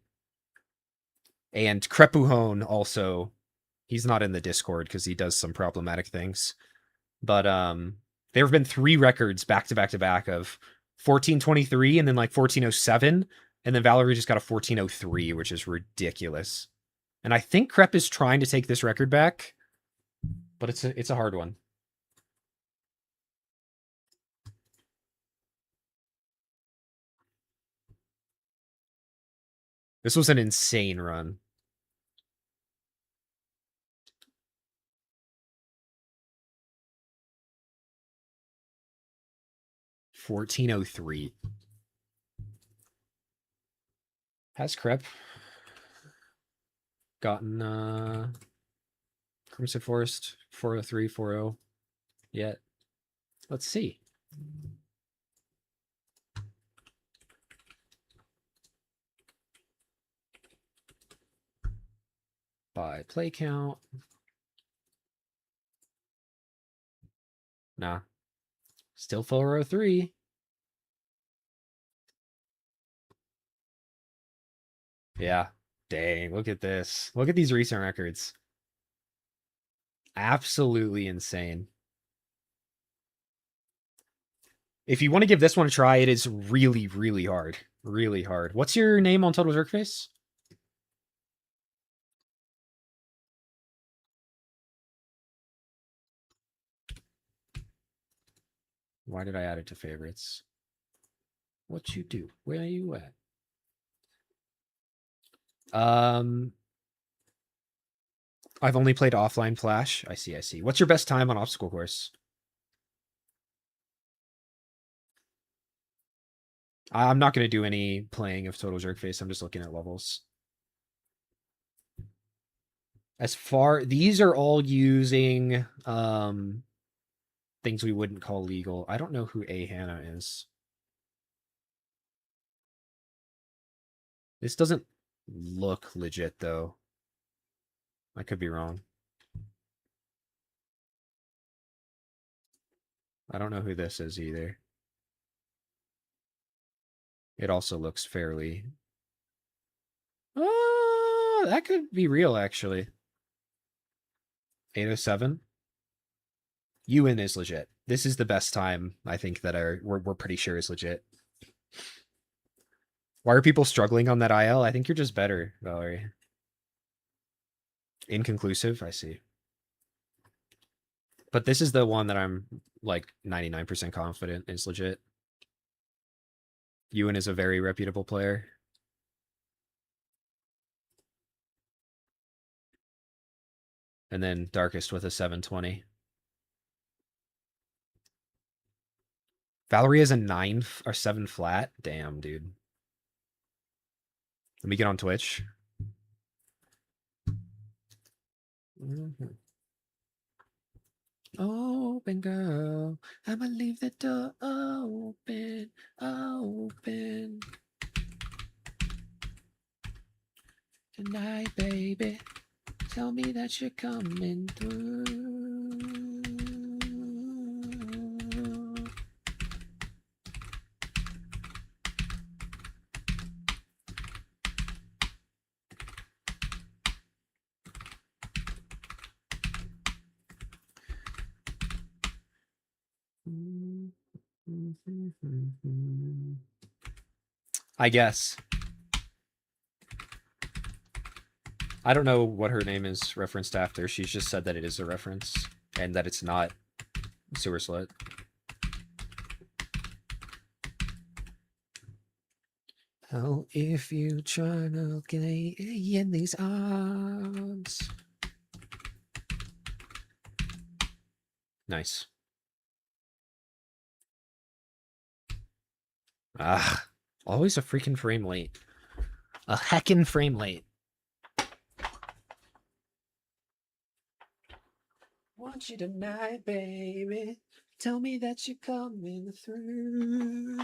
And Crepuhone also, he's not in the Discord because he does some problematic things. But there have been 3 records back to back to back of 1423 and then like 1407. And then Valerie just got a 1403, which is ridiculous. And I think Crep is trying to take this record back, but it's a hard one. This was an insane run. $14.03. Has Crep gotten Crimson Forest 403, 40 yet? Let's see. By play count. Nah. Still 403. Yeah. Dang, look at this. Look at these recent records. Absolutely insane. If you want to give this one a try, it is really, really hard. Really hard. What's your name on Total Jerkface? Why did I add it to favorites? What you do? Where are you at? I've only played offline Flash. I see, I see. What's your best time on obstacle course? I'm not going to do any playing of Total Jerkface. I'm just looking at levels. These are all using things we wouldn't call legal. I don't know who A Hannah is. This doesn't look legit though. I could be wrong. I don't know who this is either. It also looks fairly That could be real, actually. 807. Ewan is legit. This is the best time, I think, that we're pretty sure is legit. Why are people struggling on that IL? I think you're just better, Valerie. Inconclusive, I see. But this is the one that I'm like 99% confident is legit. Ewan is a very reputable player. And then Darkest with a 720. Valerie is a 9 or 7 flat. Damn, dude. Let me get on Twitch. Mm-hmm. Open, girl. I'ma leave the door open, open. Tonight, baby. Tell me that you're coming through. I guess. I don't know what her name is referenced after. She's just said that it is a reference and that it's not Sewer Slut. Oh, if you try to get in these arms. Nice. Ah, always a freaking frame late. A heckin' frame late. Want you tonight, baby. Tell me that you're coming through.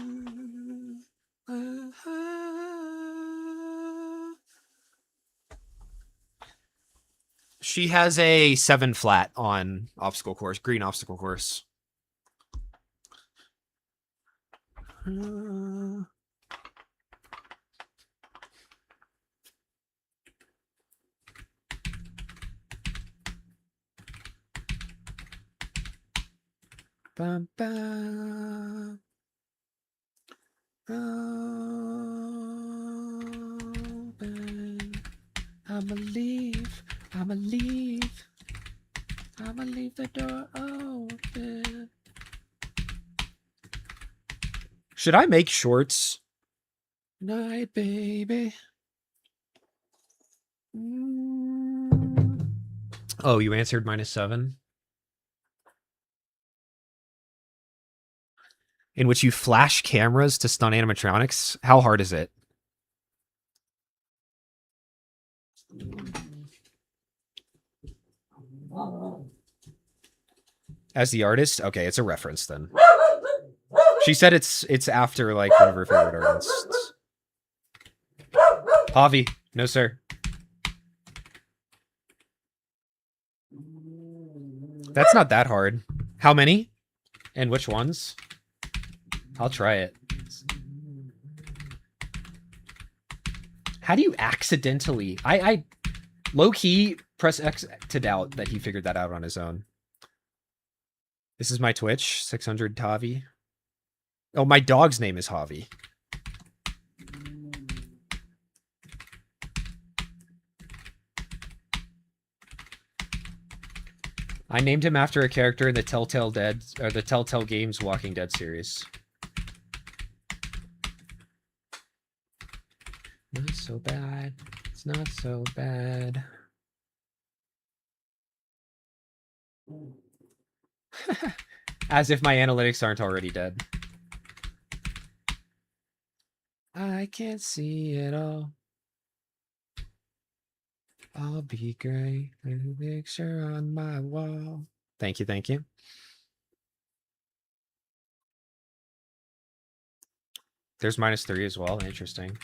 She has a 7 flat on obstacle course, green obstacle course. Bum, bum. Open. I'ma leave. I'ma leave. I'ma leave the door open. Should I make shorts? Night, baby. Oh, you answered -7? In which you flash cameras to stun animatronics? How hard is it? As the artist? Okay, it's a reference then. She said it's after like one of her favorite artists. Javi, no sir. That's not that hard. How many? And which ones? I'll try it. How do you accidentally? I low-key press X to doubt that he figured that out on his own. This is my Twitch, 600 Tavi. Oh, my dog's name is Javi. I named him after a character in the Telltale Games Walking Dead series. Not so bad. It's not so bad. As if my analytics aren't already dead. I can't see it all. I'll be great. A picture on my wall. Thank you, thank you. There's -3 as well. Interesting.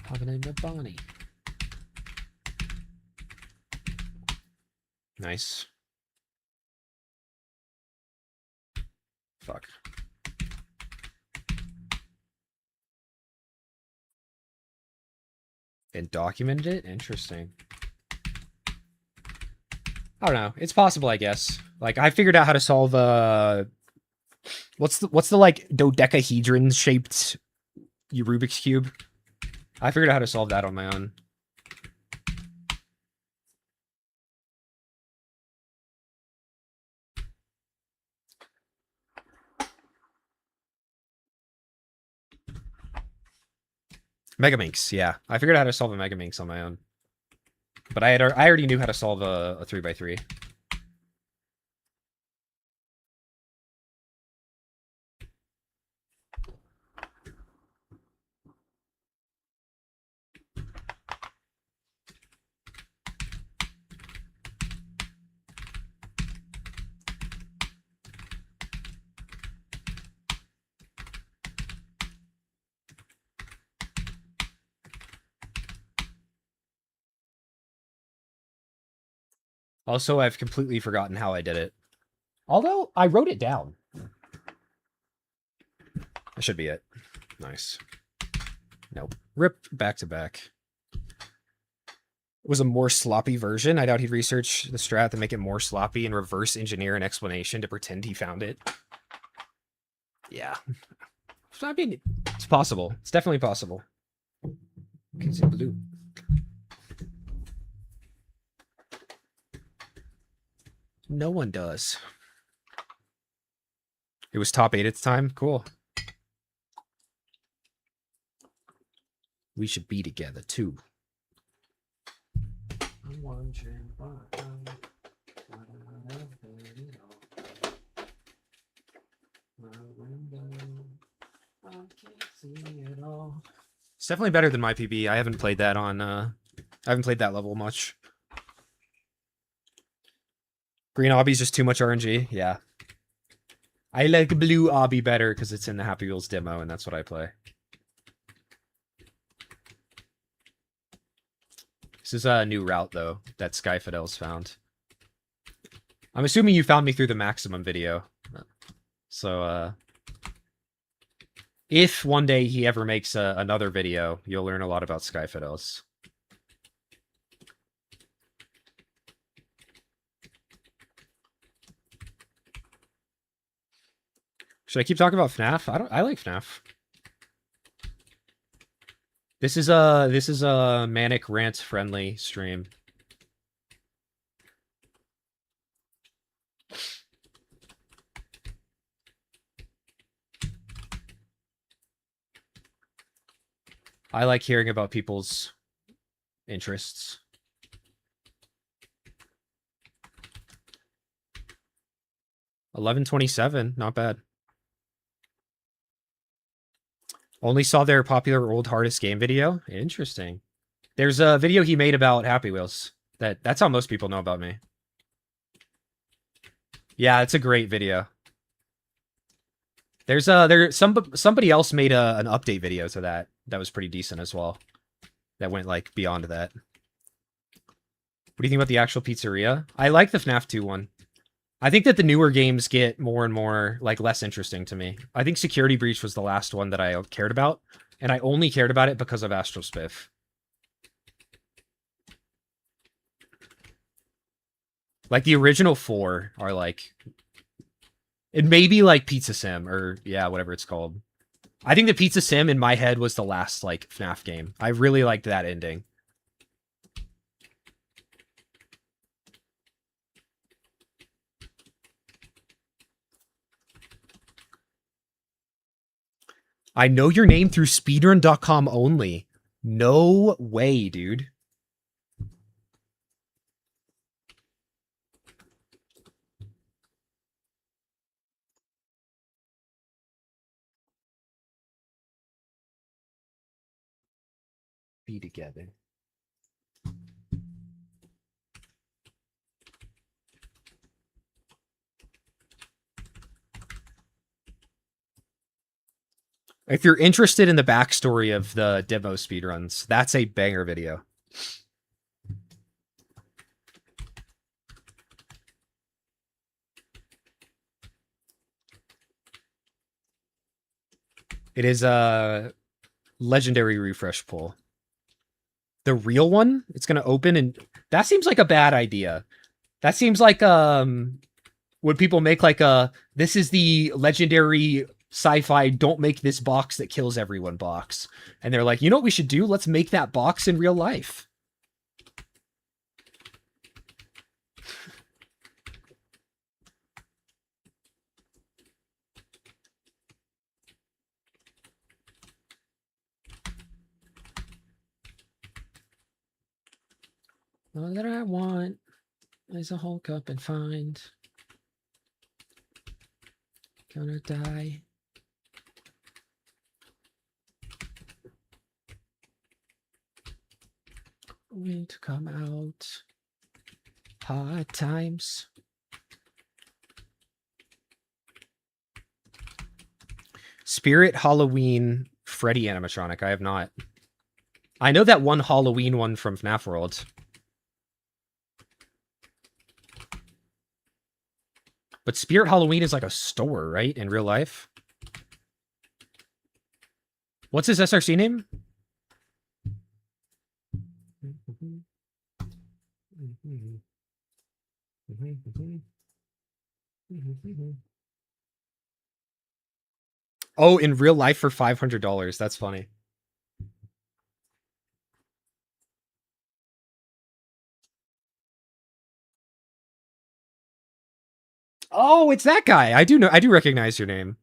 Hopping into Bonnie. Nice. Fuck. And documented it? Interesting. I don't know. It's possible, I guess. Like, I figured out how to solve what's the like dodecahedron shaped Rubik's Cube? I figured out how to solve that on my own. Megaminx, yeah. I figured out how to solve a Megaminx on my own. But I already knew how to solve a 3x3. Also, I've completely forgotten how I did it. Although, I wrote it down. That should be it. Nice. Nope. Rip back to back. It was a more sloppy version. I doubt he'd research the strat to make it more sloppy and reverse engineer an explanation to pretend he found it. Yeah. I mean, it's possible. It's definitely possible. Kids in blue. No one does. It was top 8 at the time? Cool. We should be together, too. It's definitely better than my PB. I haven't played that on, I haven't played that level much. Green Obby's just too much RNG. Yeah. I like blue Obby better because it's in the Happy Wheels demo, and that's what I play. This is a new route, though, that Skyfidel's found. I'm assuming you found me through the Maximum video. So, if one day he ever makes another video, you'll learn a lot about Skyfidel's. Should I keep talking about FNAF? I like FNAF. This is a manic rant friendly stream. I like hearing about people's interests. $11.27, not bad. Only saw their popular old hardest game video. Interesting. There's a video he made about Happy Wheels. That's how most people know about me. Yeah, it's a great video. There's somebody else made an update video to that was pretty decent as well. That went like beyond that. What do you think about the actual pizzeria? I like the FNAF 2 one. I think that the newer games get more and more like less interesting to me. I think Security Breach was the last one that I cared about, and I only cared about it because of Astral Spiff. Like the original 4 are like, it may be like Pizza Sim or yeah, whatever it's called. I think the Pizza Sim in my head was the last like FNAF game. I really liked that ending. I know your name through speedrun.com only. No way, dude. Be together. If you're interested in the backstory of the demo speedruns, that's a banger video. It is a legendary refresh pool. The real one, it's going to open, and that seems like a bad idea. That seems like would people make like a this is the legendary sci-fi don't make this box that kills everyone box, and they're like, you know what we should do? Let's make that box in real life. All that I want is a whole cup and find. Gonna die. Going to come out. Hard times. Spirit Halloween Freddy animatronic. I have not. I know that one Halloween one from FNAF World. But Spirit Halloween is like a store, right? In real life. What's his SRC name? Oh, in real life for $500. That's funny. Oh, it's that guy. I do recognize your name.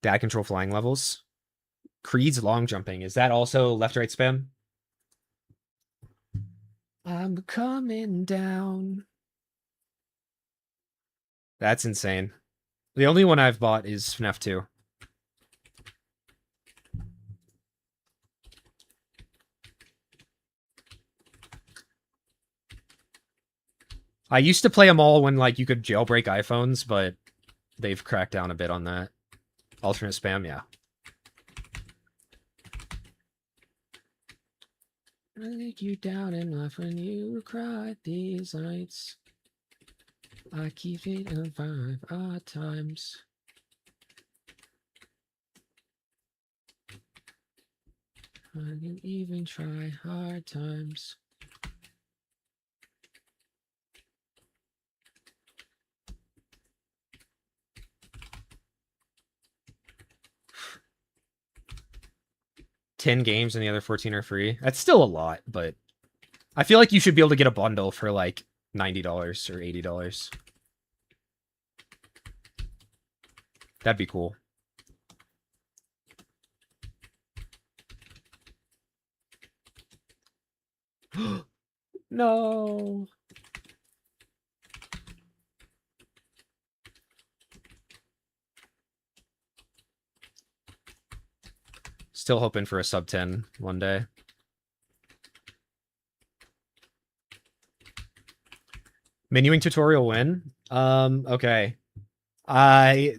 Dad control flying levels. Creed's long jumping. Is that also left right spam? I'm coming down. That's insane. The only one I've bought is FNAF 2. I used to play them all when like you could jailbreak iPhones, but they've cracked down a bit on that. Alternate spam, yeah. I think you down in life when you cry these nights. I keep it on 5 odd times. I can even try hard times. $10 games and the other 14 are free. That's still a lot, but I feel like you should be able to get a bundle for like $90 or $80. That'd be cool. No. Still hoping for a sub 10 one day. Menuing tutorial win? Okay. I...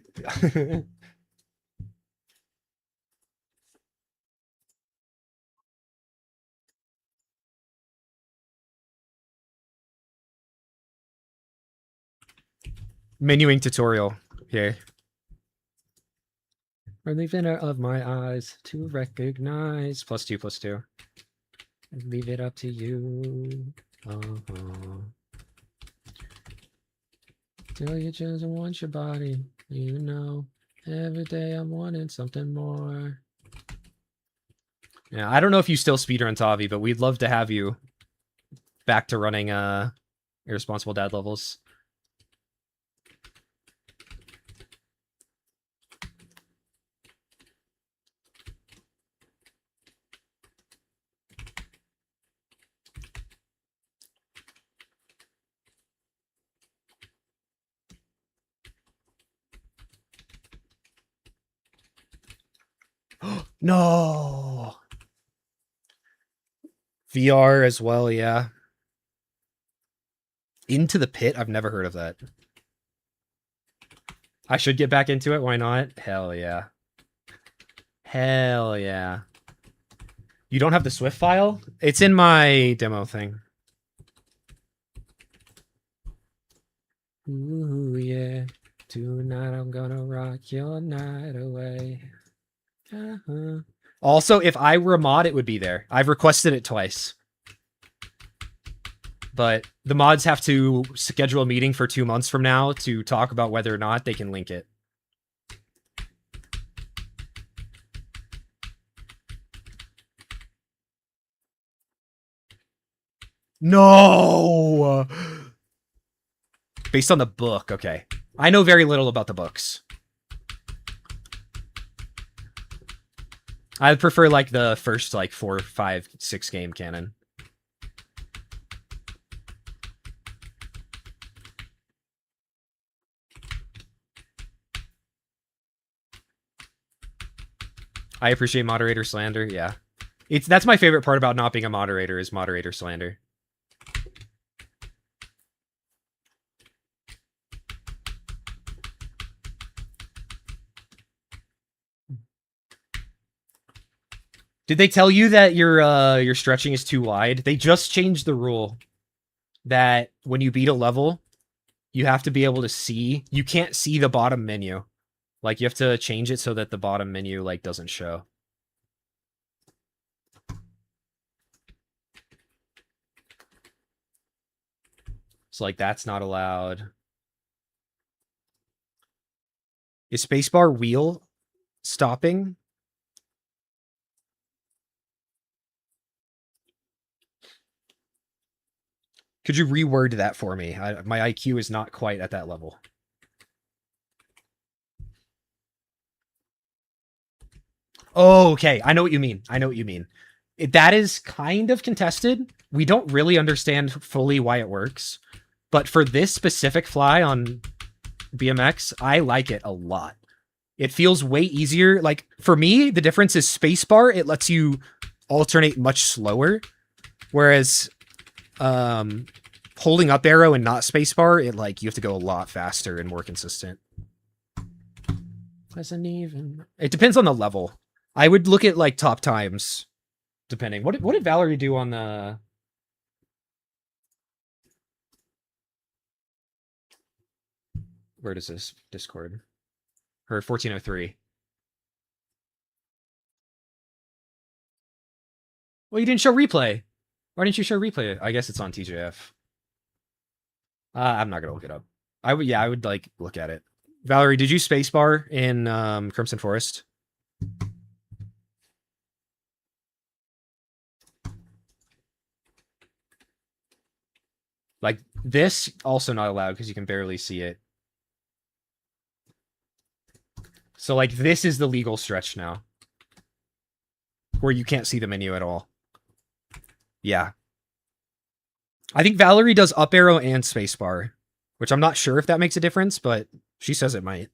Menuing tutorial. Okay. From the inner of my eyes to recognize. +2, +2. Leave it up to you. Till you just want your body, you know. Every day I'm wanting something more. Yeah, I don't know if you still speedrun Tavi, but we'd love to have you back to running Irresponsible Dad levels. No. VR as well, yeah. Into the Pit? I've never heard of that. I should get back into it. Why not? Hell yeah. Hell yeah. You don't have the Swift file? It's in my demo thing. Ooh, yeah. Tonight I'm gonna rock your night away. Also, if I were a mod, it would be there. I've requested it twice. But the mods have to schedule a meeting for 2 months from now to talk about whether or not they can link it. No! Based on the book, okay. I know very little about the books. I prefer like the first like 4, 5, 6 game canon. I appreciate moderator slander, yeah. That's my favorite part about not being a moderator is moderator slander. Did they tell you that your stretching is too wide? They just changed the rule that when you beat a level, you have to be able to see. You can't see the bottom menu. Like you have to change it so that the bottom menu like doesn't show. So like that's not allowed. Is spacebar wheel stopping? Could you reword that for me? My IQ is not quite at that level. Oh, okay. I know what you mean. I know what you mean. That is kind of contested. We don't really understand fully why it works. But for this specific fly on BMX, I like it a lot. It feels way easier. Like, for me, the difference is spacebar. It lets you alternate much slower. Whereas holding up arrow and not spacebar, it like you have to go a lot faster and more consistent. Wasn't even. It depends on the level. I would look at like top times, depending. What did Valerie do on the? Where does this Discord? Her 1403. Well, you didn't show replay. Why didn't you show replay? I guess it's on TJF. I'm not gonna look it up. I would like look at it. Valerie, did you spacebar in Crimson Forest? Like this, also not allowed because you can barely see it. So like this is the legal stretch now. Where you can't see the menu at all. Yeah. I think Valerie does up arrow and spacebar, which I'm not sure if that makes a difference, but she says it might.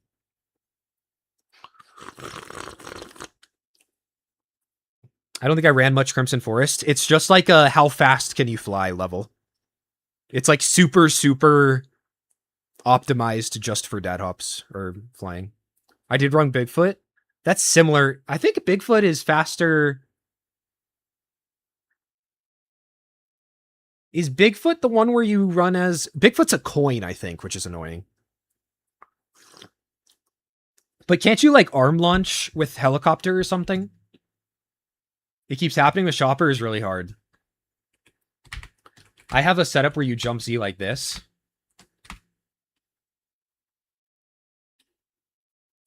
I don't think I ran much Crimson Forest. It's just like a how fast can you fly level. It's like super, super optimized just for dad hops or flying. I did run Bigfoot. That's similar. I think Bigfoot is faster. Is Bigfoot the one where you run as... Bigfoot's a coin, I think, which is annoying. But can't you, like, arm launch with helicopter or something? It keeps happening with Chopper is really hard. I have a setup where you jump Z like this.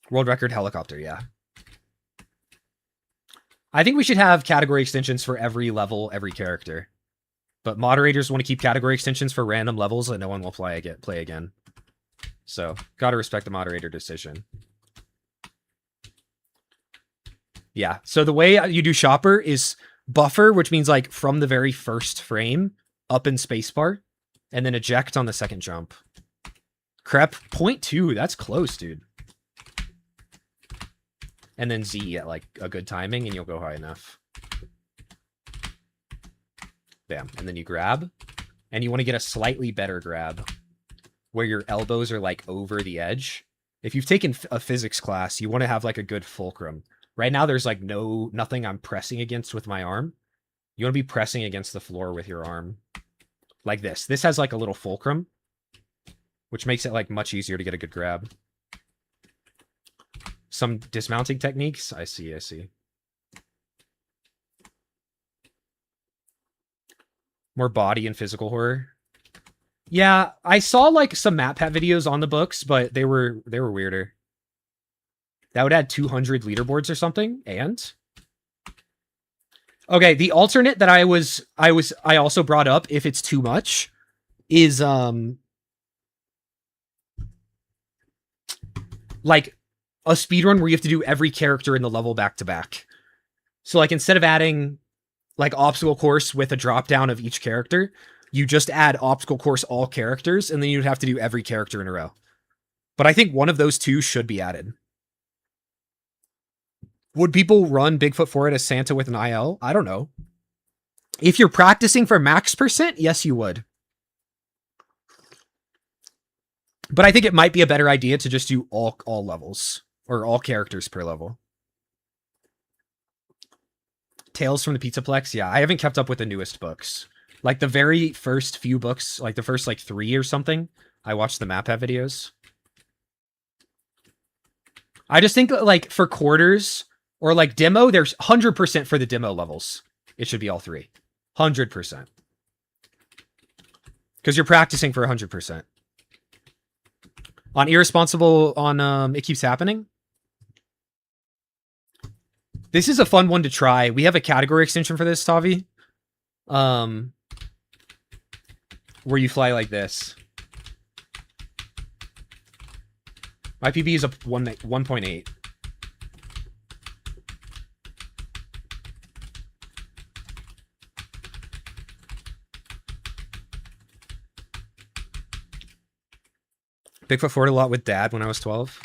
World record helicopter, yeah. I think we should have category extensions for every level, every character. But moderators want to keep category extensions for random levels that no one will play again. So, gotta respect the moderator decision. Yeah, so the way you do Chopper is buffer, which means like from the very first frame, up in spacebar, and then eject on the second jump. Crep, 0.2, that's close, dude. and then Z at like a good timing, and you'll go high enough. Bam. And then you grab, and you want to get a slightly better grab where your elbows are like over the edge. If you've taken a physics class, you want to have like a good fulcrum. Right now, there's like nothing I'm pressing against with my arm. You want to be pressing against the floor with your arm. Like this. This has like a little fulcrum, which makes it like much easier to get a good grab. Some dismounting techniques. I see. More body and physical horror. Yeah, I saw like some map hat videos on the books, but they were weirder. That would add 200 leaderboards or something. And okay, the alternate that I also brought up, if it's too much, is like a speedrun where you have to do every character in the level back to back. So like instead of adding like obstacle course with a drop down of each character, you just add obstacle course all characters, and then you'd have to do every character in a row. But I think one of those two should be added. Would people run Bigfoot 4 as Santa with an IL? I don't know. If you're practicing for max percent, yes, you would. But I think it might be a better idea to just do all levels, or all characters per level. Tales from the Pizzaplex? Yeah, I haven't kept up with the newest books. Like the very first few books, like the first like 3 or something, I watched the map hat videos. I just think like for quarters or like demo, there's 100% for the demo levels. It should be all 3. 100%. Because you're practicing for 100%. On Irresponsible, on It Keeps Happening. This is a fun one to try. We have a category extension for this, Tavi. Where you fly like this. My PB is a 1.8. Bigfoot fought a lot with Dad when I was 12.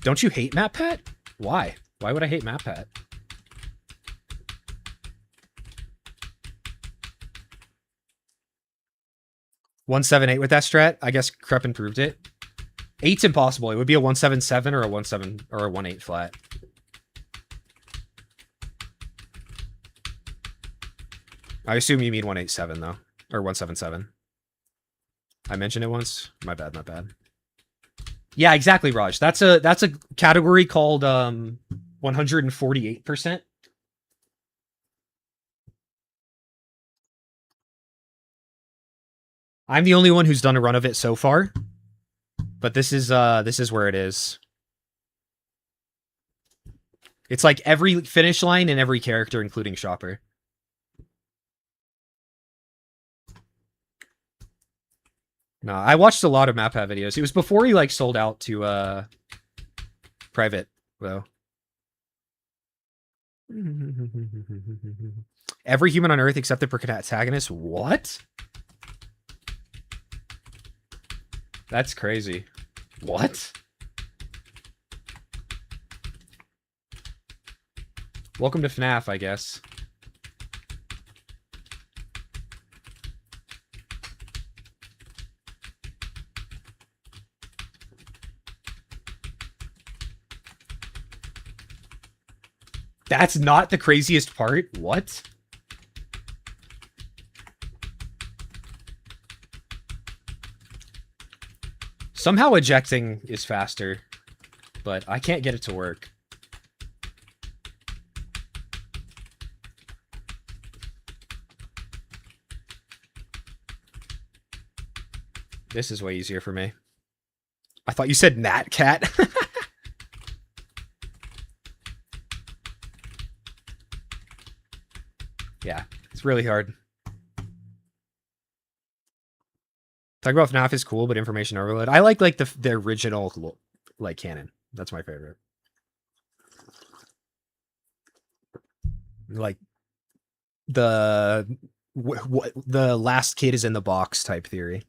Don't you hate Map Pat? Why? Why would I hate Map Pat? $178 with that strat. I guess Crep improved it. 8's impossible. It would be a 177 or a 17 or a 18 flat. I assume you mean 187 though, or 177. I mentioned it once. My bad. Yeah, exactly, Raj. That's a category called 148%. I'm the only one who's done a run of it so far, but this is where it is. It's like every finish line and every character, including Shopper. No, I watched a lot of Map Hat videos. It was before he like sold out to private though. Every human on Earth except the protagonist. What? That's crazy. What? Welcome to FNAF, I guess. That's not the craziest part? What? Somehow ejecting is faster, but I can't get it to work. This is way easier for me. I thought you said Nat Cat. Yeah, it's really hard. Talking about FNAF is cool, but information overload. I like the original like canon. That's my favorite. Like the the last kid is in the box type theory.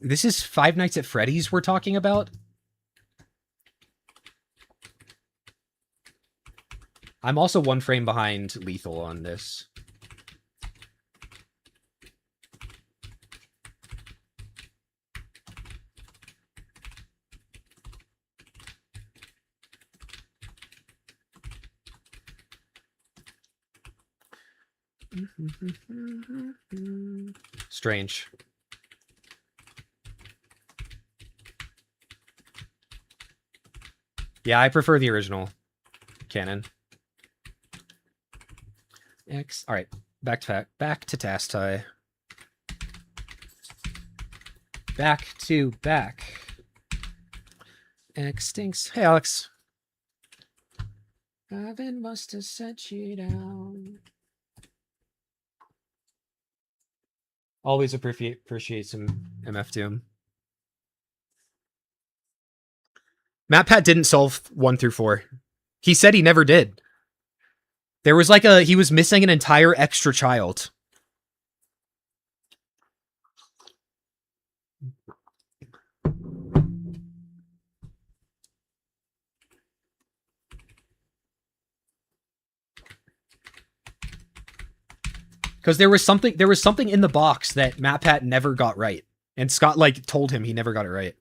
This is Five Nights at Freddy's we're talking about? I'm also 1 frame behind Lethal on this. Strange. Yeah, I prefer the original canon. X. All right, back to Tastai. Back. X stinks. Hey, Alex. Ivan must have sent you down. Always appreciate some MF Doom. MatPat didn't solve 1 through 4. He said he never did. There was like he was missing an entire extra child. Because there was something in the box that MatPat never got right. And Scott like told him he never got it right.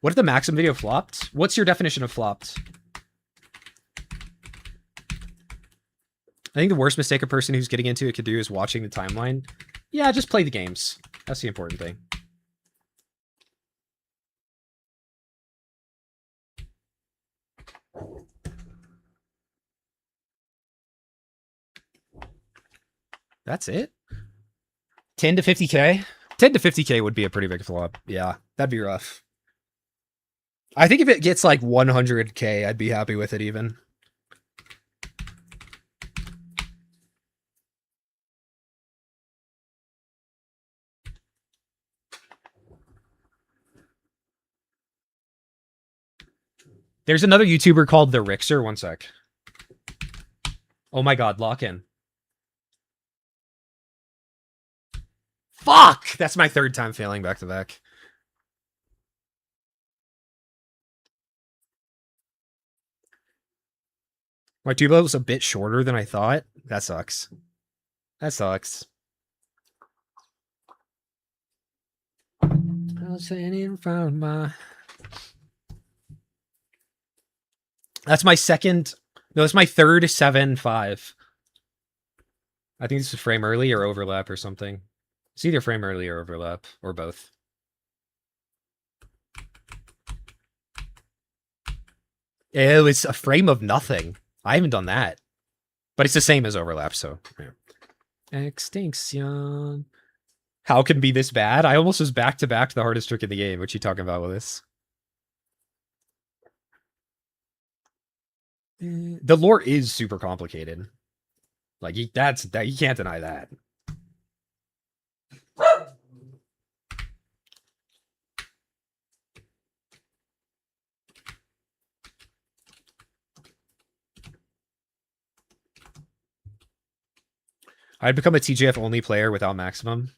What if the Maxim video flopped? What's your definition of flopped? I think the worst mistake a person who's getting into it could do is watching the timeline. Yeah, just play the games. That's the important thing. That's it? 10 to 50K? 10 to 50K would be a pretty big flop. Yeah, that'd be rough. I think if it gets like 100K, I'd be happy with it even. There's another YouTuber called The Rixer. 1 sec. Oh my god, lock in. Fuck! That's my 3rd time failing back to back. My tuba was a bit shorter than I thought. That sucks. That sucks. I was in front of my... That's my second... No, that's my 3rd 7-5. I think this is frame early or overlap or something. It's either frame early or overlap, or both. Ew, it's a frame of nothing. I haven't done that. But it's the same as overlap, so... Yeah. Extinction. How can be this bad? I almost was back-to-back the hardest trick in the game. What you talking about with this? The lore is super complicated. Like, you can't deny that. I'd become a TJF only player without Maximum.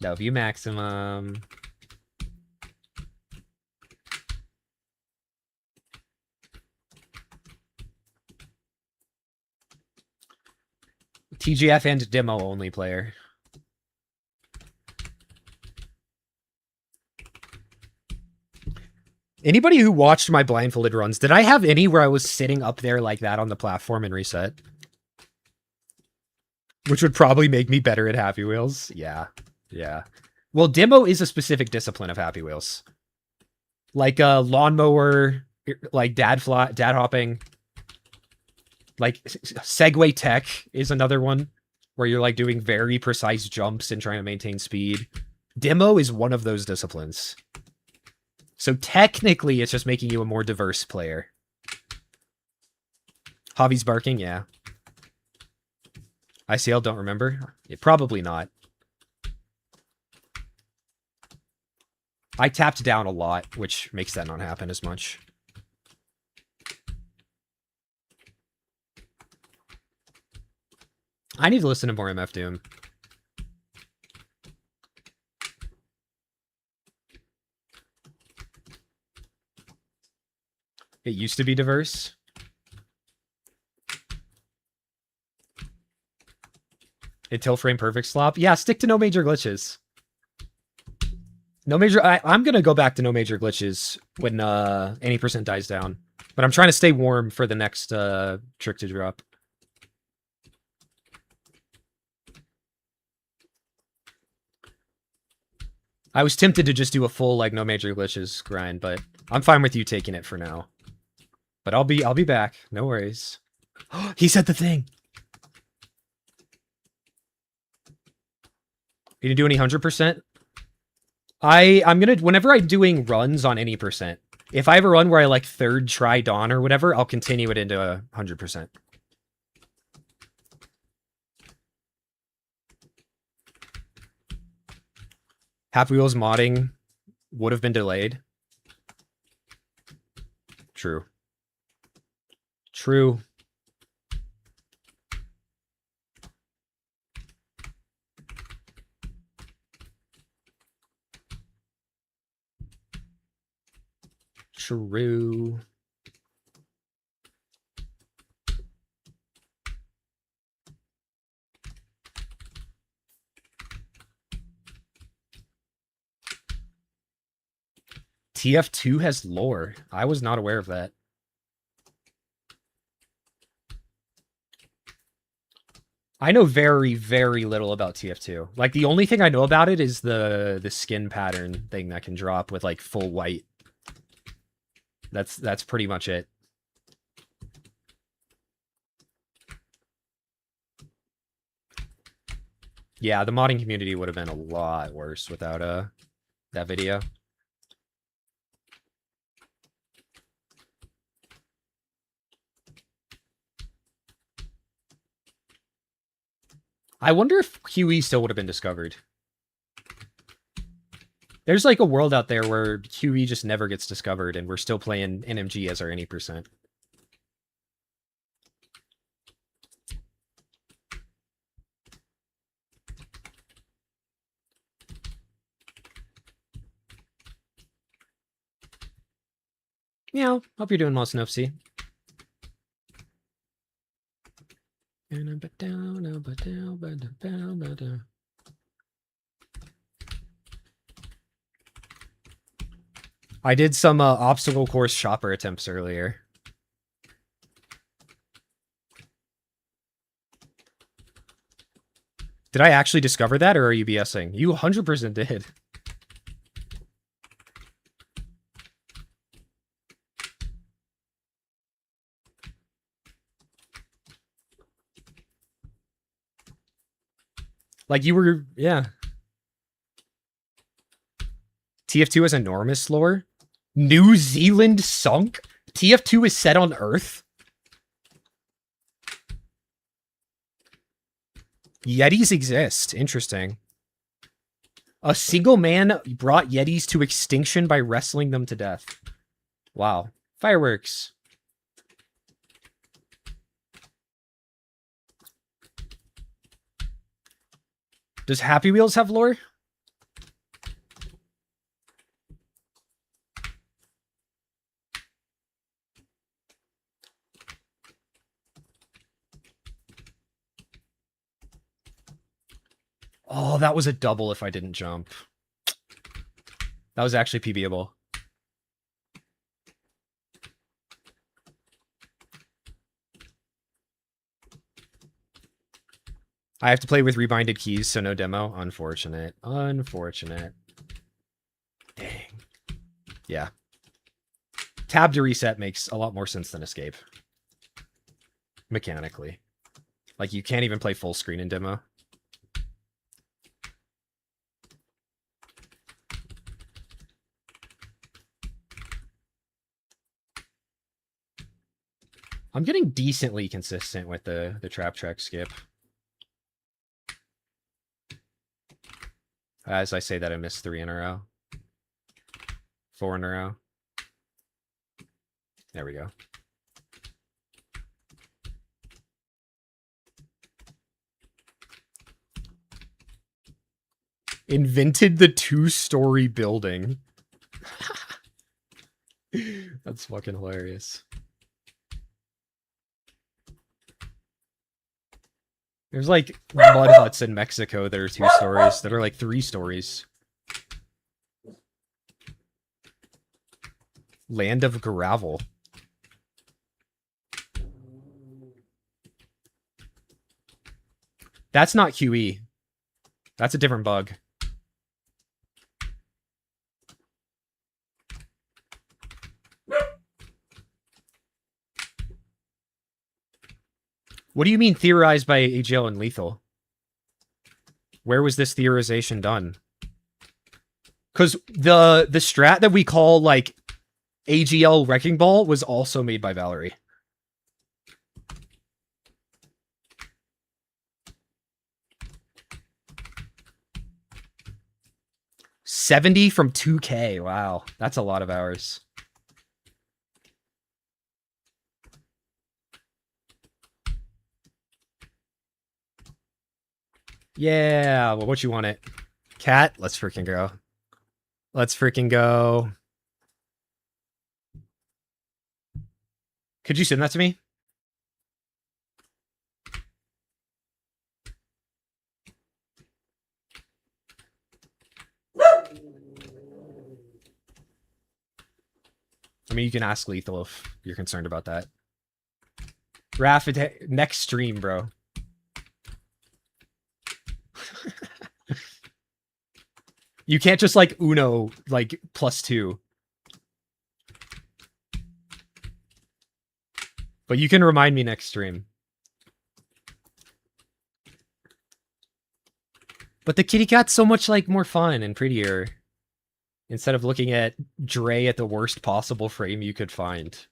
Love you, Maximum. TGF and demo only player. Anybody who watched my blindfolded runs, did I have any where I was sitting up there like that on the platform and reset? Which would probably make me better at Happy Wheels. Yeah. Yeah. Well, demo is a specific discipline of Happy Wheels. Like a lawnmower, like dad hopping. Like Segway Tech is another one where you're like doing very precise jumps and trying to maintain speed. Demo is one of those disciplines. So technically it's just making you a more diverse player. Hobbies barking, yeah. ICL, don't remember? Yeah, probably not. I tapped down a lot, which makes that not happen as much. I need to listen to more MF Doom. It used to be diverse. Until frame perfect slop. Yeah, stick to no major glitches. No major. I'm gonna go back to no major glitches when any percent dies down. But I'm trying to stay warm for the next trick to drop. I was tempted to just do a full like no major glitches grind, but I'm fine with you taking it for now. But I'll be back. No worries. He said the thing. You didn't do any 100%? I'm gonna, whenever I'm doing runs on any percent, if I have a run where I like third try Dawn or whatever, I'll continue it into 100%. Happy Wheels modding would have been delayed. True. True. True. TF2 has lore. I was not aware of that. I know very, very little about TF2. Like, the only thing I know about it is the skin pattern thing that can drop with, like, full white. That's pretty much it. Yeah, the modding community would have been a lot worse without that video. I wonder if QE still would have been discovered. There's like a world out there where QE just never gets discovered and we're still playing NMG as our any percent. Meow. Hope you're doing well, Snowfsy. I did some obstacle course shopper attempts earlier. Did I actually discover that, or are you BSing? You 100% did. Like, you were, yeah. TF2 has enormous lore. New Zealand sunk? TF2 is set on Earth? Yetis exist. Interesting. A single man brought Yetis to extinction by wrestling them to death. Wow. Fireworks. Does Happy Wheels have lore? Oh, that was a double if I didn't jump. That was actually PBable. I have to play with rebinded keys, so no demo. Unfortunate. Unfortunate. Dang. Yeah. Tab to reset makes a lot more sense than escape. Mechanically. Like, you can't even play full screen in demo. I'm getting decently consistent with the trap track skip. As I say that, I missed 3 in a row. 4 in a row. There we go. Invented the 2-story building. That's fucking hilarious. There's like mud huts in Mexico that are 2 stories, that are like 3 stories. Land of gravel. That's not QE. That's a different bug. What do you mean theorized by AGL and Lethal? Where was this theorization done? Because the strat that we call like AGL Wrecking Ball was also made by Valerie. $70 from 2K. Wow, that's a lot of hours. Yeah, well, what you want it? Cat? Let's freaking go. Let's freaking go. Could you send that to me? I mean, you can ask Lethal if you're concerned about that. Raph, next stream, bro. You can't just like Uno, like +2. But you can remind me next stream. But the kitty cat's so much like more fun and prettier. Instead of looking at Dre at the worst possible frame you could find.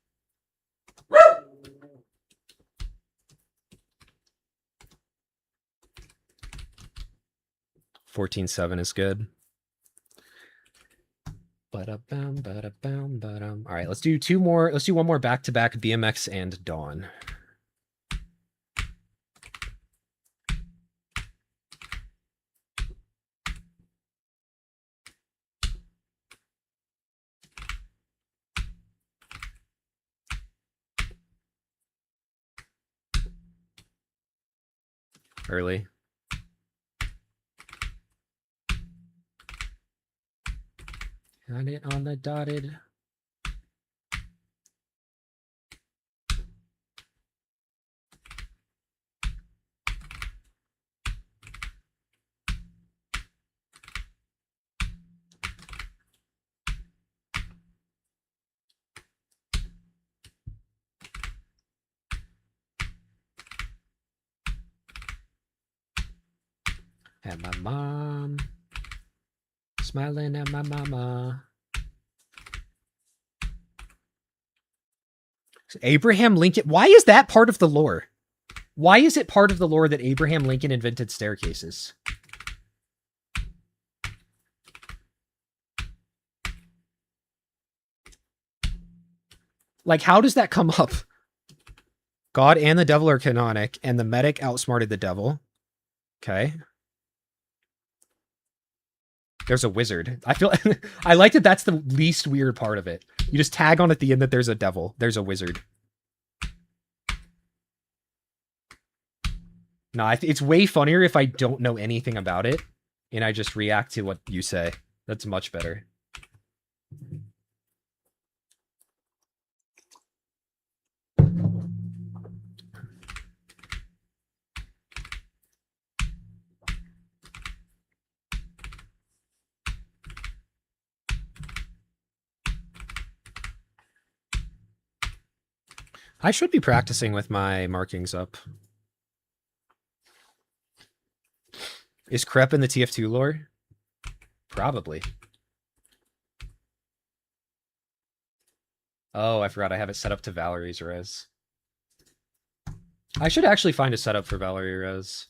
14.7 is good. All right, let's do 2 more. Let's do 1 more back-to-back BMX and Dawn. Early. Got it on the dotted. At my mom. Smiling at my mama. Abraham Lincoln. Why is that part of the lore? Why is it part of the lore that Abraham Lincoln invented staircases? Like, how does that come up? God and the devil are canonic, and the medic outsmarted the devil. Okay. There's a wizard. I feel I like that that's the least weird part of it. You just tag on at the end that there's a devil. There's a wizard. No, it's way funnier if I don't know anything about it and I just react to what you say. That's much better. I should be practicing with my markings up. Is Crep in the TF2 lore? Probably. Oh, I forgot I have it set up to Valerie's res. I should actually find a setup for Valerie res.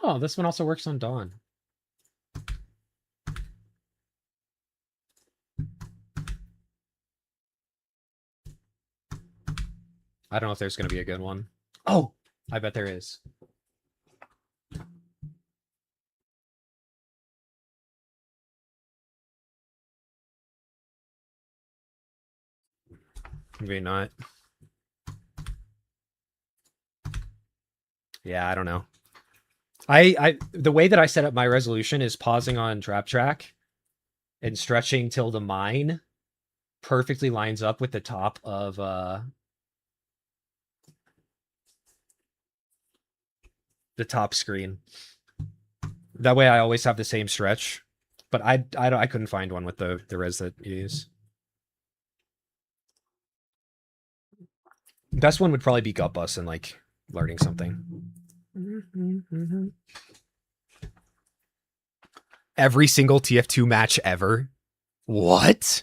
Oh, this one also works on Dawn. I don't know if there's going to be a good one. Oh, I bet there is. Maybe not. Yeah, I don't know. The way that I set up my resolution is pausing on Trap Track and stretching till the mine perfectly lines up with the top of the top screen. That way I always have the same stretch. But I couldn't find one with the res that you use. Best one would probably be Gut Bus and like learning something. Every single TF2 match ever. What?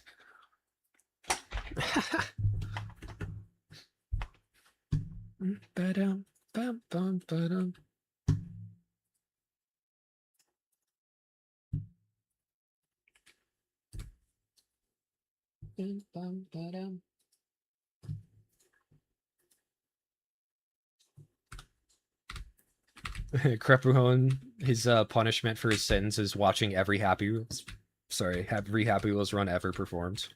Crepuhon, his punishment for his sins is watching every Happy Wheels run ever performed.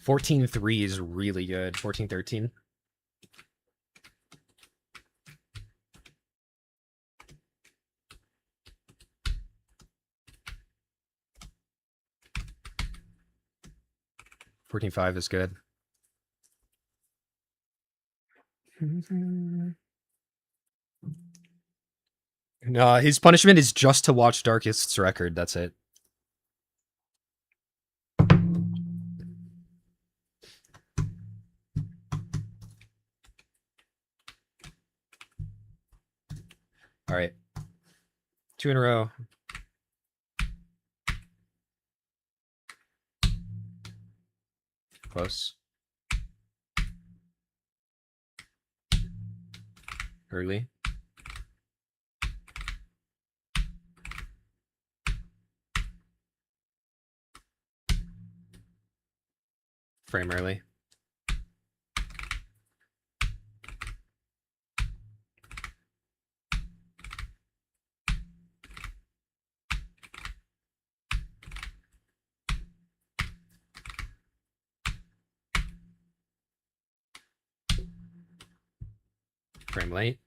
$14.3 is really good. 14.13. $14.5 is good. No, his punishment is just to watch Darkest's record. That's it. All right. 2 in a row. Close. Early. Frame early. Frame late.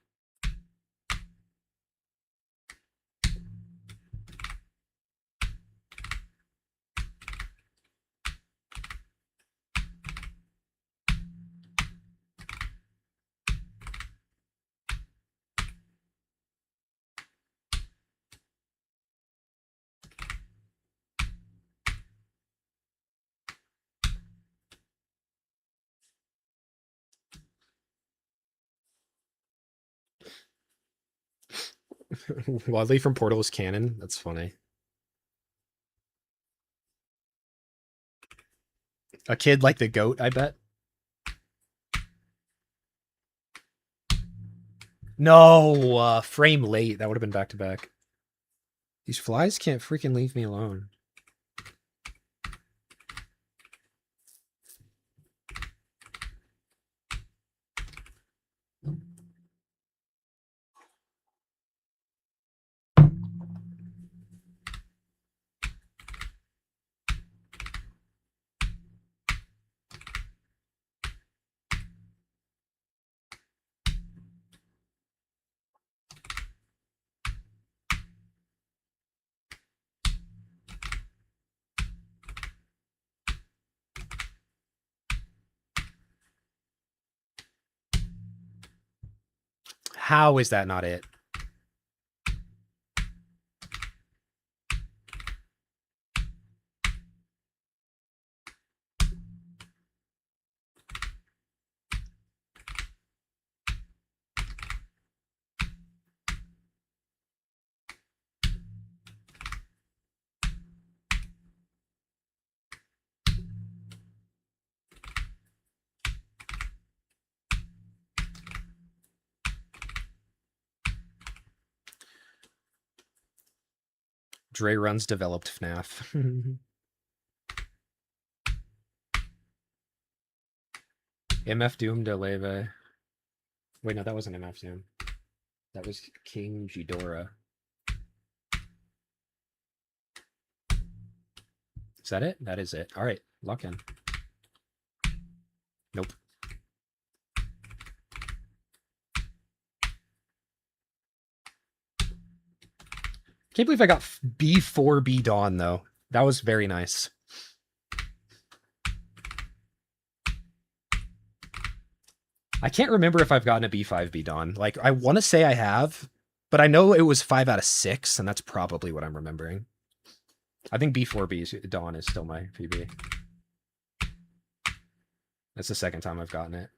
Wadley from Portal is canon. That's funny. A kid like the goat, I bet. No, frame late. That would have been back to back. These flies can't freaking leave me alone. How is that not it? Dre Runs developed FNAF. MF Doom de Leve. Wait, no, that wasn't MF Doom. That was King Ghidorah. Is that it? That is it. All right, lock in. Nope. Can't believe I got B4B Dawn, though. That was very nice. I can't remember if I've gotten a B5B Dawn. Like, I want to say I have, but I know it was 5 out of 6, and that's probably what I'm remembering. I think B4B Dawn is still my PB. That's the second time I've gotten it.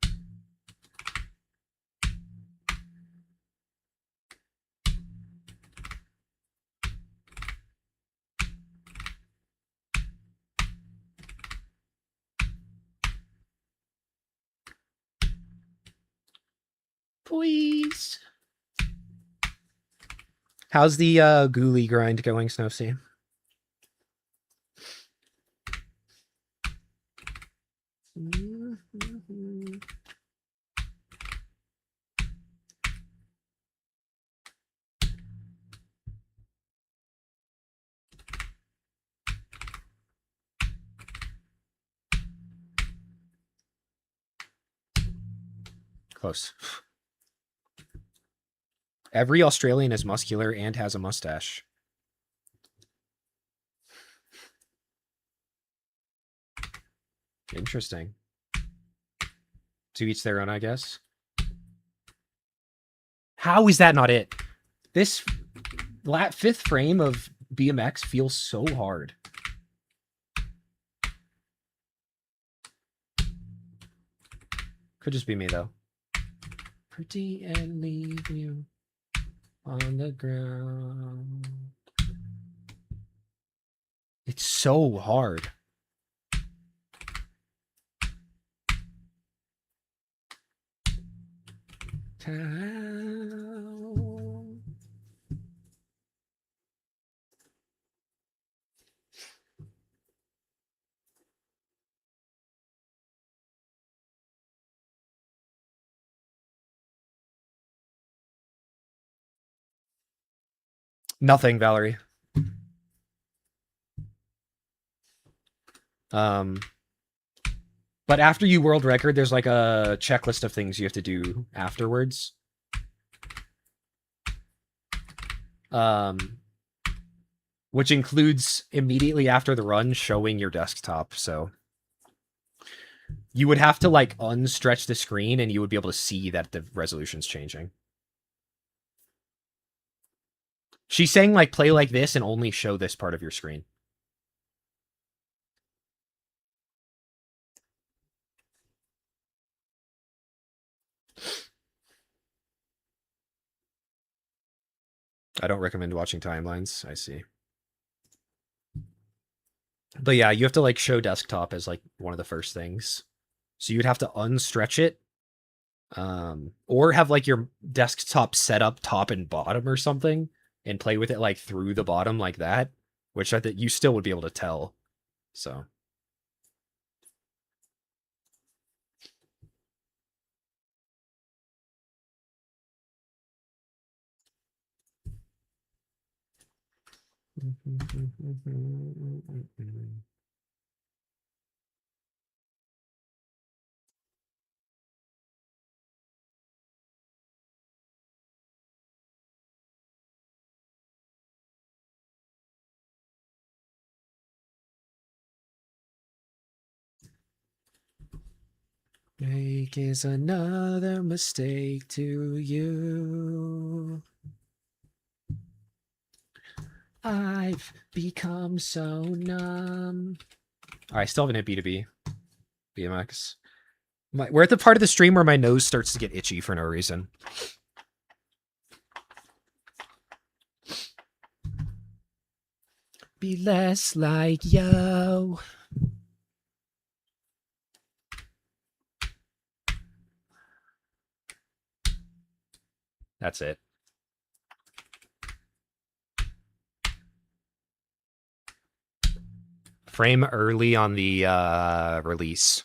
Please. How's the ghoulie grind going, Snowsea? Close. Every Australian is muscular and has a mustache. Interesting. To each their own, I guess. How is that not it? This fifth frame of BMX feels so hard. Could just be me, though. Pretty and leave you on the ground. It's so hard. Nothing, Valerie. But after you world record, there's like a checklist of things you have to do afterwards. Which includes immediately after the run showing your desktop. So you would have to like unstretch the screen and you would be able to see that the resolution's changing. She's saying like play like this and only show this part of your screen. I don't recommend watching timelines. I see. But yeah, you have to like show desktop as like one of the first things. So you'd have to unstretch it. Or have like your desktop set up top and bottom or something and play with it like through the bottom like that, which I think you still would be able to tell. So Make is another mistake to you. I've become so numb. All right, I still haven't hit B2B. BMX. We're at the part of the stream where my nose starts to get itchy for no reason. Be less like yo. That's it. Frame early on the release.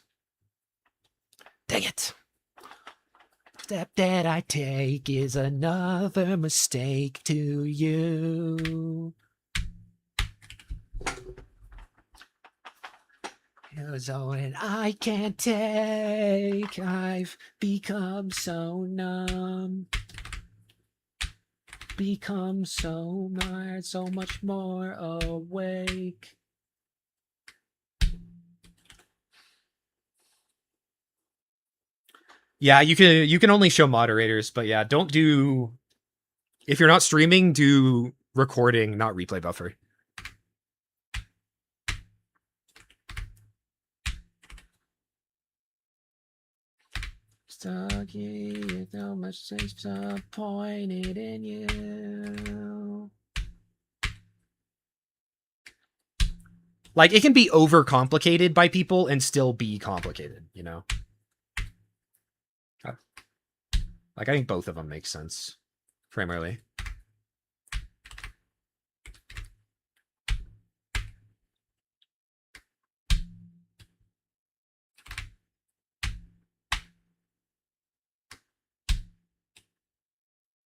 Dang it. Step that I take is another mistake to you. Here's all that I can't take. I've become so numb. Become so much more awake. Yeah, you can only show moderators, but yeah, don't do, if you're not streaming, do recording, not replay buffer. Stuck here, so much disappointed in you. Like, it can be overcomplicated by people and still be complicated, you know? Like, I think both of them make sense. Frame early.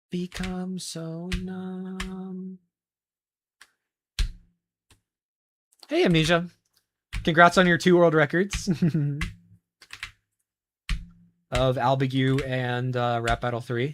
Become so numb. Hey, Amnesia. Congrats on your 2 world records. Of Albigu and Rap Battle 3.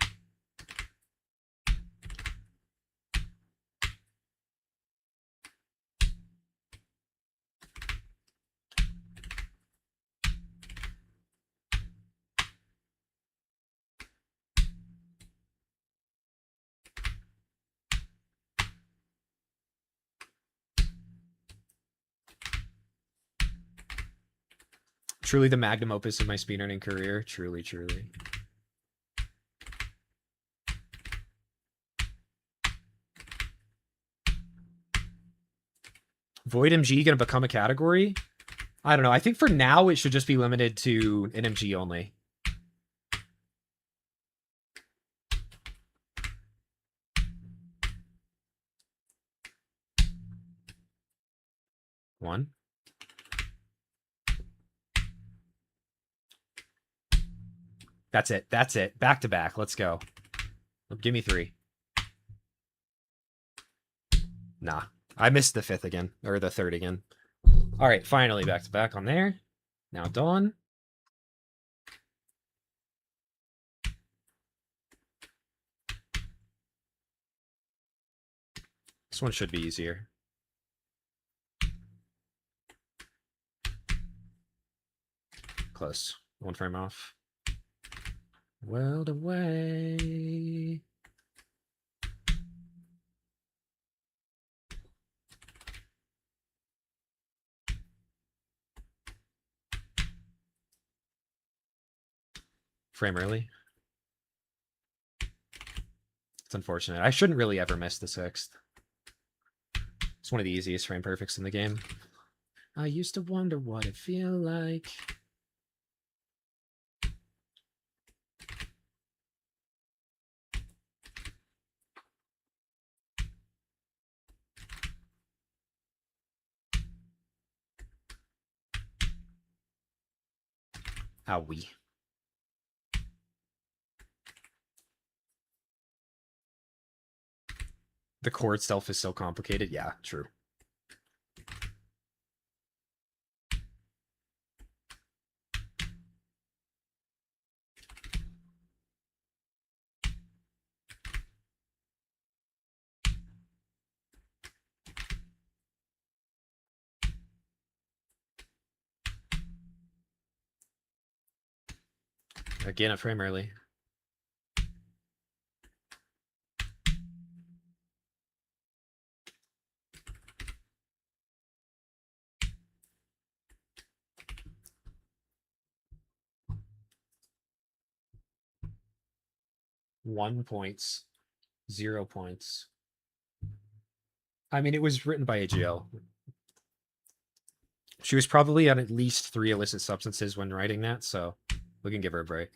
Truly the magnum opus of my speedrunning career. Truly, truly. Void MG gonna become a category? I don't know. I think for now it should just be limited to NMG only. One. That's it. That's it. Back to back. Let's go. Give me 3. Nah. I missed the 5th again. Or the 3rd again. All right. Finally back to back on there. Now Dawn. This one should be easier. Close. 1 frame off. World away. Frame early. It's unfortunate. I shouldn't really ever miss the 6th. It's one of the easiest frame perfects in the game. I used to wonder what it feel like. Owie. The core itself is so complicated. Yeah, true. Again, a frame early. One points. 0 points. I mean, it was written by AGL. She was probably on at least 3 illicit substances when writing that, so we can give her a break.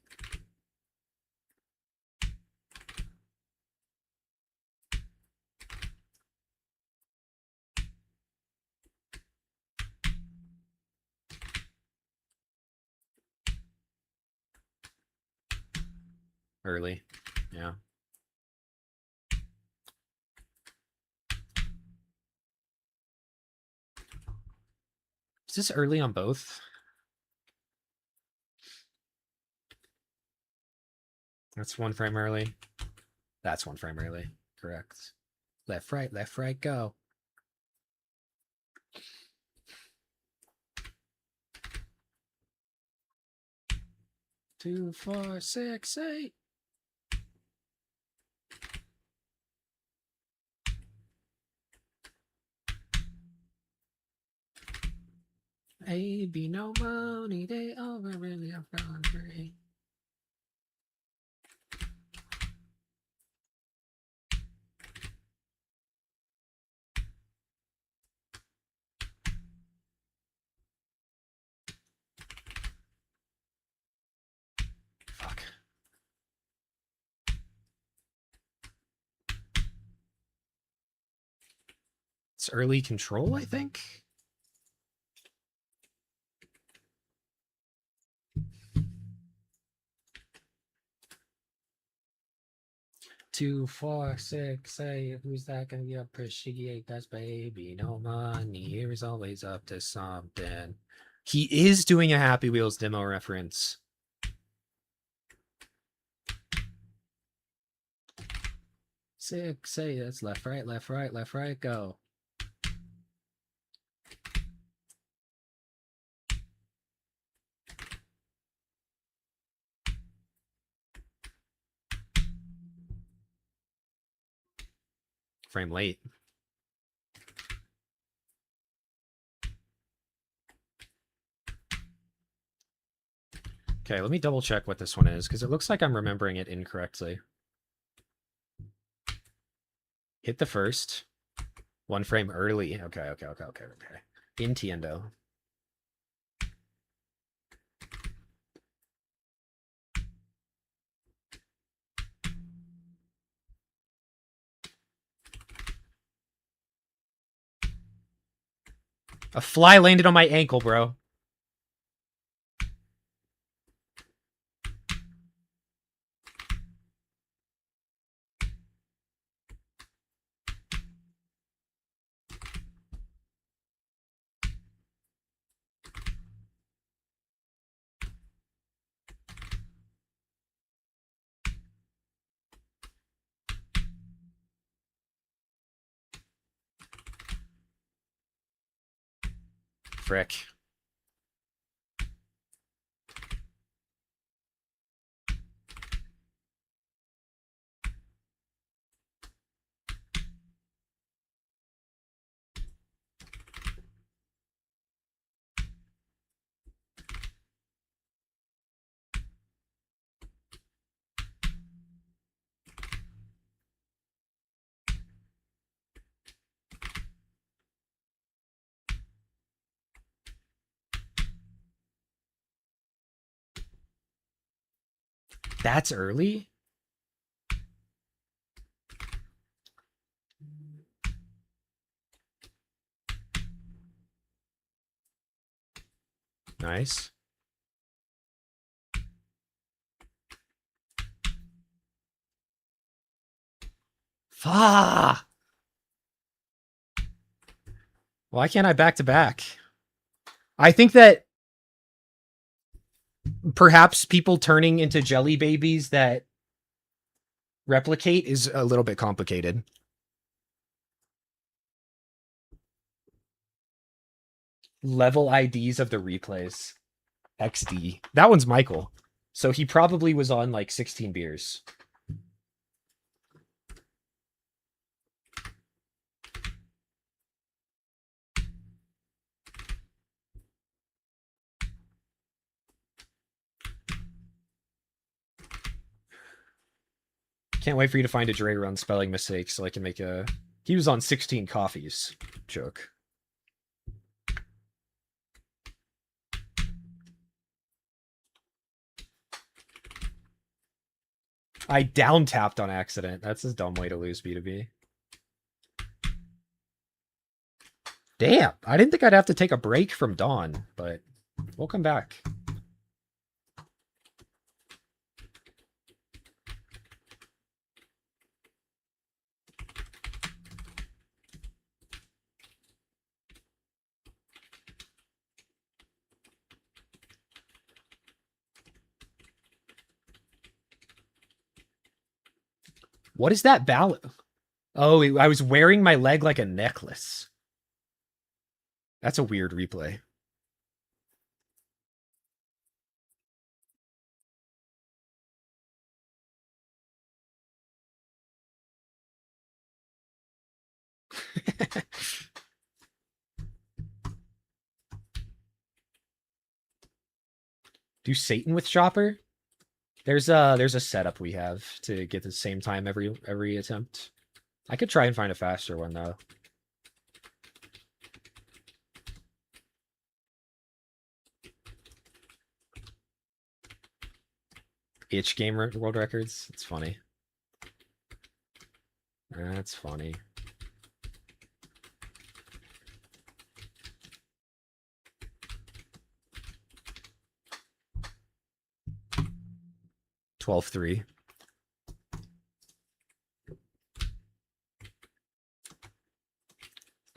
Early. Yeah. Is this early on both? That's 1 frame early. That's 1 frame early. Correct. Left, right, go. 2, 4, 6, 8. A, B, no money, they over really are free. Fuck. It's early control, I think. Two, 4, 6, 8. Who's that gonna be? Appreciate that's baby. No money. Here is always up to something. He is doing a Happy Wheels demo reference. Six, 8. That's left, right, go. Frame late. Okay, let me double check what this one is, because it looks like I'm remembering it incorrectly. Hit the first. 1 frame early. Okay. Intiendo. A fly landed on my ankle, bro. Frick. That's early? Nice. Fuck. Why can't I back to back? I think that perhaps people turning into jelly babies that replicate is a little bit complicated. Level IDs of the replays. XD. That one's Michael. So he probably was on like 16 beers. Can't wait for you to find a Dre Run spelling mistake so I can make a he was on 16 coffees joke. I down tapped on accident. That's a dumb way to lose B2B. Damn, I didn't think I'd have to take a break from Dawn, but we'll come back. What is that ballot? Oh, I was wearing my leg like a necklace. That's a weird replay. Do Satan with Chopper? There's a setup we have to get the same time every attempt. I could try and find a faster one though. Itch game world records. It's funny. That's funny. $12-3.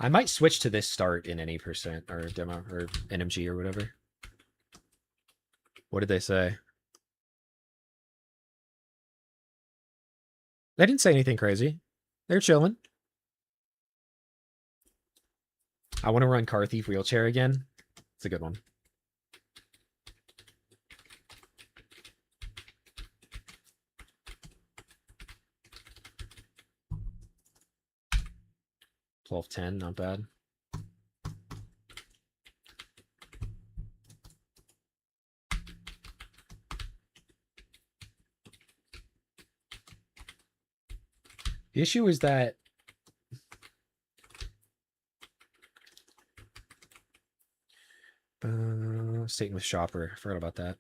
I might switch to this start in any percent or demo or NMG or whatever. What did they say? They didn't say anything crazy. They're chilling. I want to run Car Thief Wheelchair again. It's a good one. $12-10, not bad. The issue is that Satan with Shopper. I forgot about that.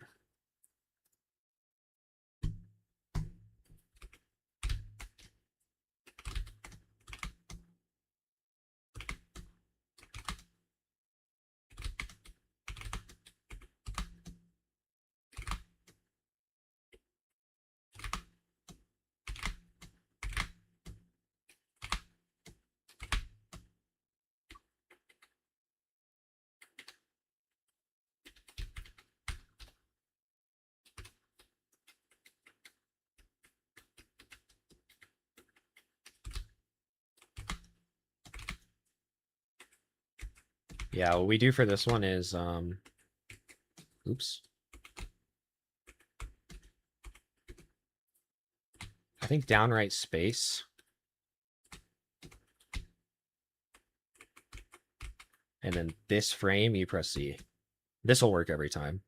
Yeah, what we do for this one is, oops. I think downright space. And then this frame, you press C. This will work every time.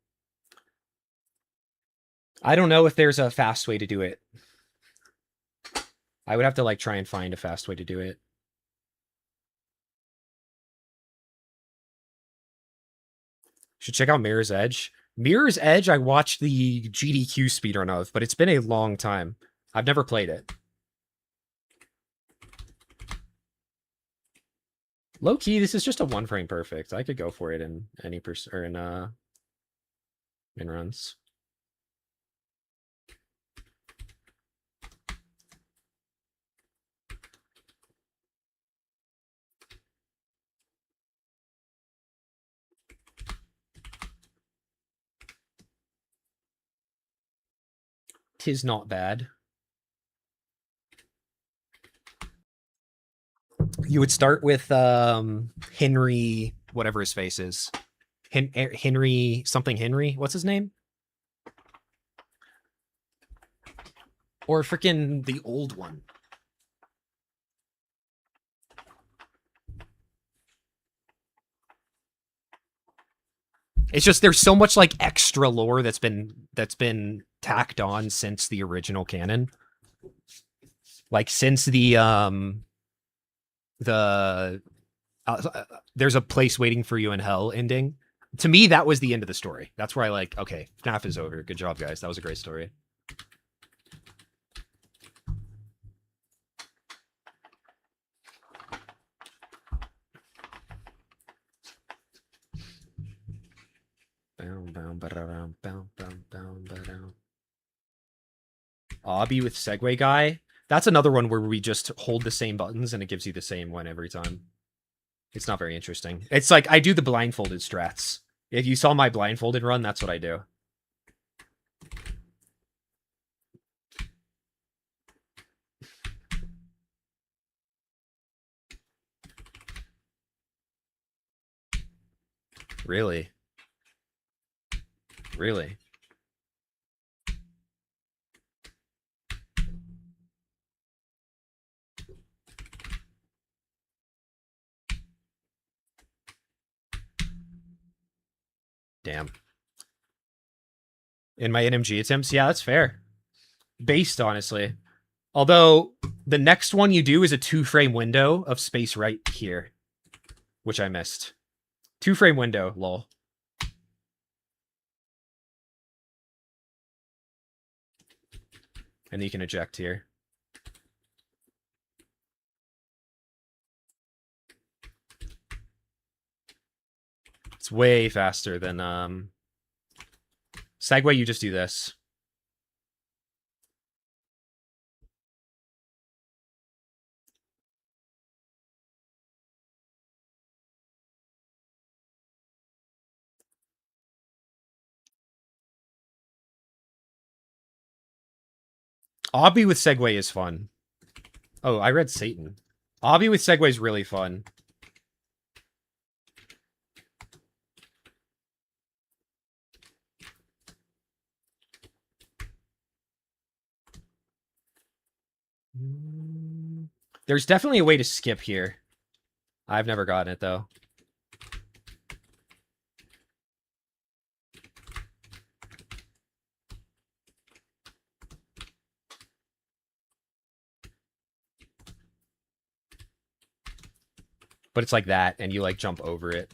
I don't know if there's a fast way to do it. I would have to like try and find a fast way to do it. Should check out Mirror's Edge. Mirror's Edge, I watched the GDQ speedrun of, but it's been a long time. I've never played it. Low key, this is just a one frame perfect. I could go for it in any in runs. Tis not bad. You would start with Henry, whatever his face is. Henry something Henry. What's his name? Or freaking the old one. It's just there's so much like extra lore that's been tacked on since the original canon. Like since the there's a place waiting for you in hell ending. To me, that was the end of the story. That's where I like, okay, FNAF is over. Good job, guys. That was a great story. Obby with Segway Guy. That's another one where we just hold the same buttons and it gives you the same one every time. It's not very interesting. It's like I do the blindfolded strats. If you saw my blindfolded run, that's what I do. Really? Really? Damn. In my NMG attempts, yeah, that's fair. Based, honestly. Although, the next one you do is a 2-frame window of space right here. Which I missed. 2-frame window, lol. And then you can eject here. It's way faster than Segway, you just do this. Obby with Segway is fun. Oh, I read Satan. Obby with Segway is really fun. There's definitely a way to skip here. I've never gotten it, though. But it's like that, and you, like, jump over it.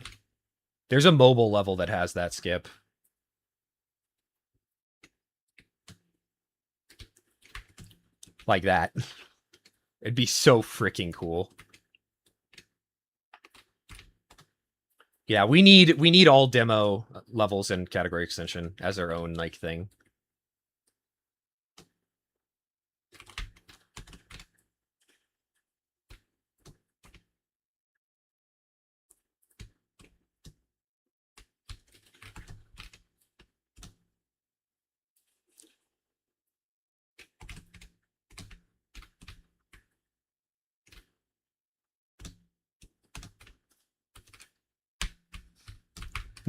There's a mobile level that has that skip. Like that. It'd be so freaking cool. Yeah, we need all demo levels and category extension as our own, like, thing.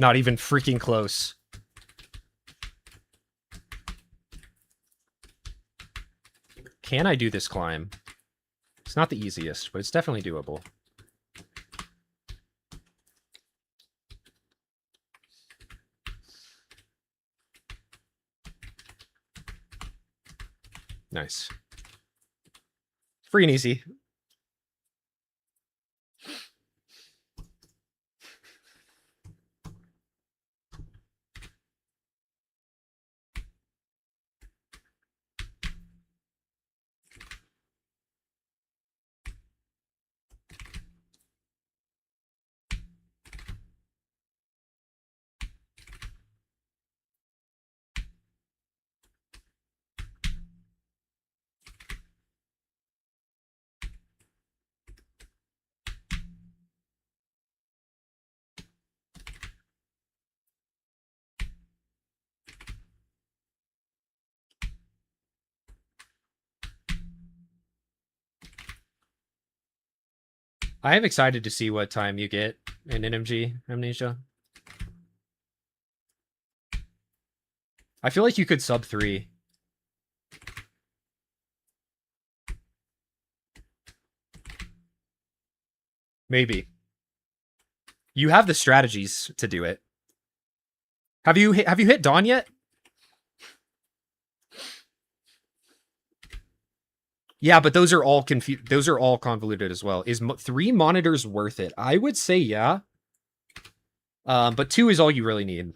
Not even freaking close. Can I do this climb? It's not the easiest, but it's definitely doable. Nice. Free and easy. I am excited to see what time you get in NMG Amnesia. I feel like you could sub 3. Maybe. You have the strategies to do it. Have you hit Dawn yet? Yeah, but those are all those are all convoluted as well. Is 3 monitors worth it? I would say yeah. But 2 is all you really need.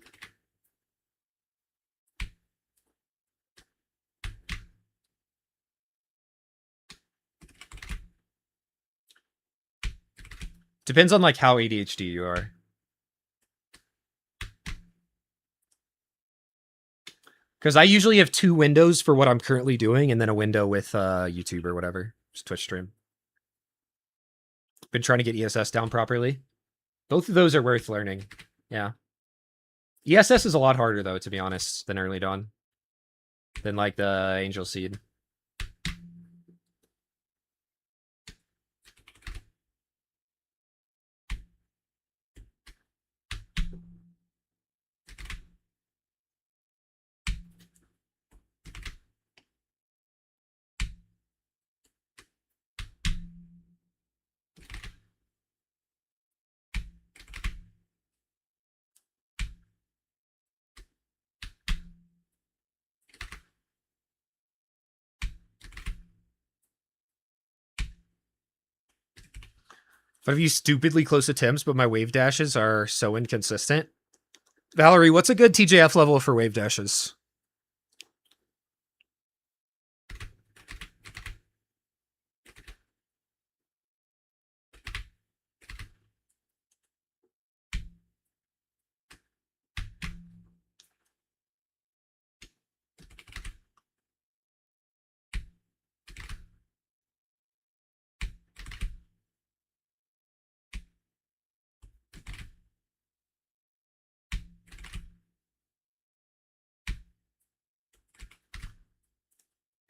Depends on like how ADHD you are. Because I usually have 2 windows for what I'm currently doing, and then a window with YouTube or whatever, just Twitch stream. Been trying to get ESS down properly. Both of those are worth learning. Yeah. ESS is a lot harder though, to be honest, than Early Dawn. Than like the Angel Seed. But have you stupidly close attempts, but my wave dashes are so inconsistent? Valerie, what's a good TJF level for wave dashes?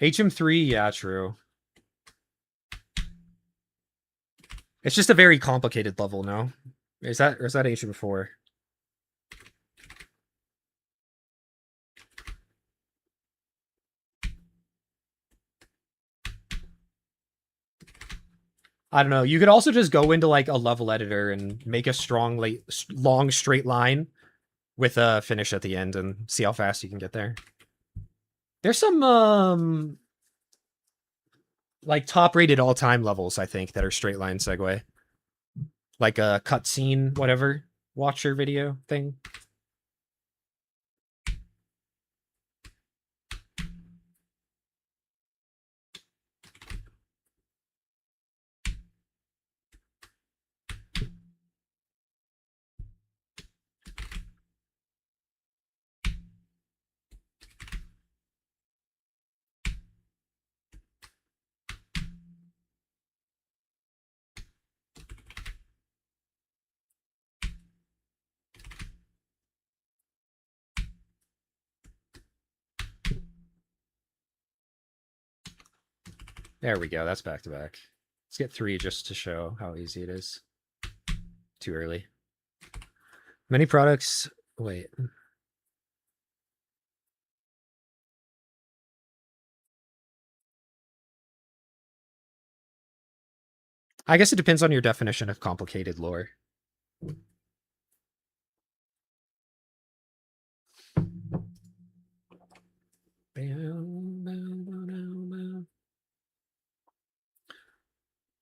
HM3, yeah, true. It's just a very complicated level, no? Is that HM4? I don't know. You could also just go into like a level editor and make a strong, long straight line with a finish at the end and see how fast you can get there. There's some like top rated all time levels, I think, that are straight line segue. Like a cutscene, whatever, watcher video thing. There we go. That's back to back. Let's get 3 just to show how easy it is. Too early. Many products. Wait. I guess it depends on your definition of complicated lore.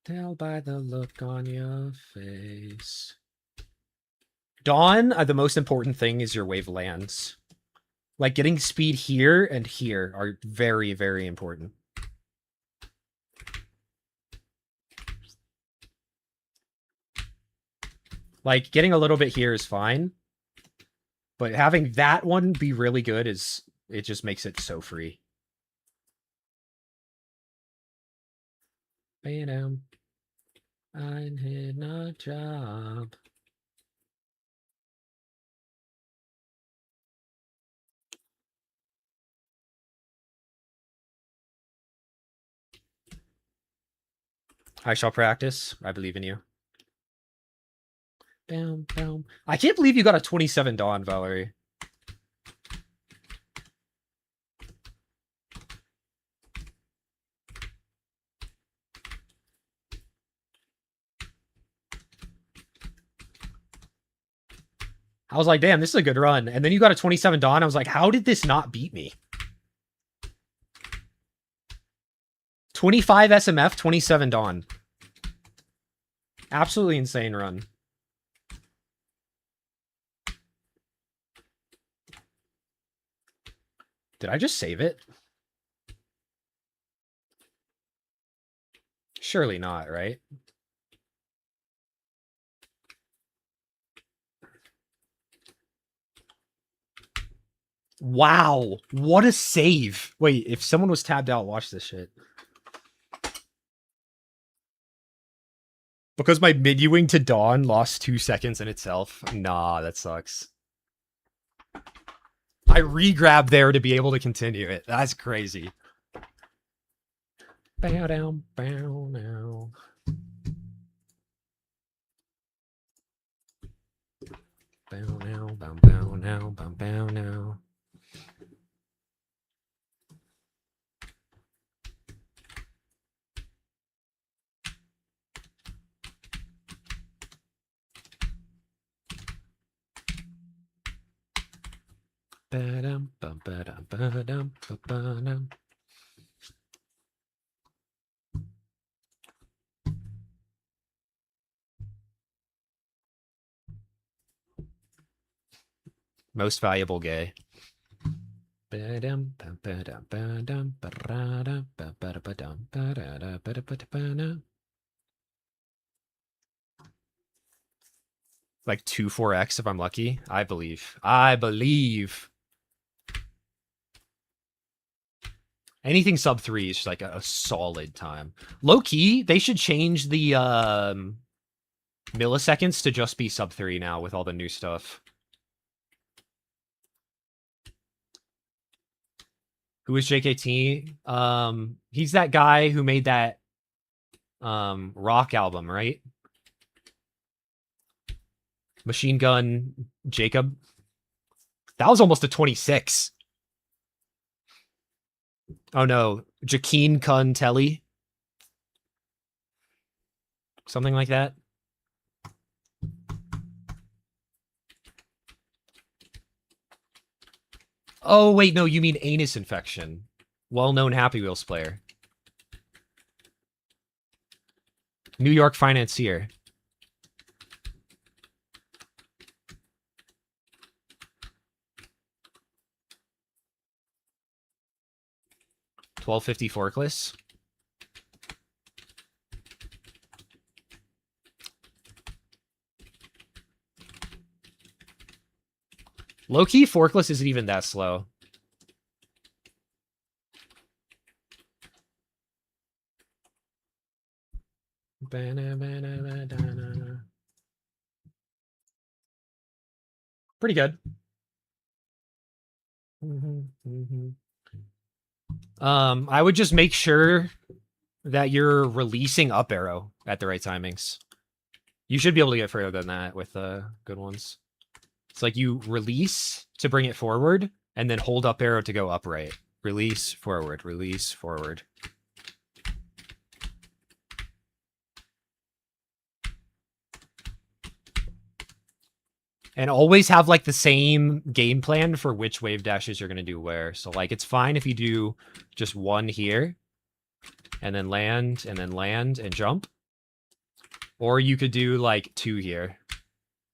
Tell by the look on your face. Dawn, the most important thing is your wave lands. Like getting speed here and here are very, very important. Like getting a little bit here is fine, but having that one be really good it just makes it so free. Bam. I had no job. I shall practice. I believe in you. Bam, bam. I can't believe you got a 27 Dawn, Valerie. I was like, damn, this is a good run. And then you got a 27 Dawn. I was like, how did this not beat me? 25 SMF, 27 Dawn. Absolutely insane run. Did I just save it? Surely not, right? Wow, what a save. Wait, if someone was tabbed out, watch this shit. Because my mid-wing to Dawn lost 2 seconds in itself. Nah, that sucks. I re-grabbed there to be able to continue it. That's crazy. Bow down, bow now. Bow now, bow now, bow now. Ba-dum, ba-dum, ba-dum, ba-dum. Most valuable gay. Like 2-4x if I'm lucky. I believe. I believe. Anything sub 3 is just like a solid time. Low key, they should change the milliseconds to just be sub 3 now with all the new stuff. Who is JKT? He's that guy who made that rock album, right? Machine Gun Jacob. That was almost a 26. Oh no, Jakeen Kun Telly. Something like that. Oh, wait, no, you mean anus infection. Well-known Happy Wheels player. New York financier. $12.50 forkless. Low-key, forkless isn't even that slow. Pretty good. I would just make sure that you're releasing up arrow at the right timings. You should be able to get further than that with good ones. It's like you release to bring it forward and then hold up arrow to go upright. Release, forward, release, forward. And always have like the same game plan for which wave dashes you're going to do where. So like it's fine if you do just one here and then land and jump. Or you could do like 2 here.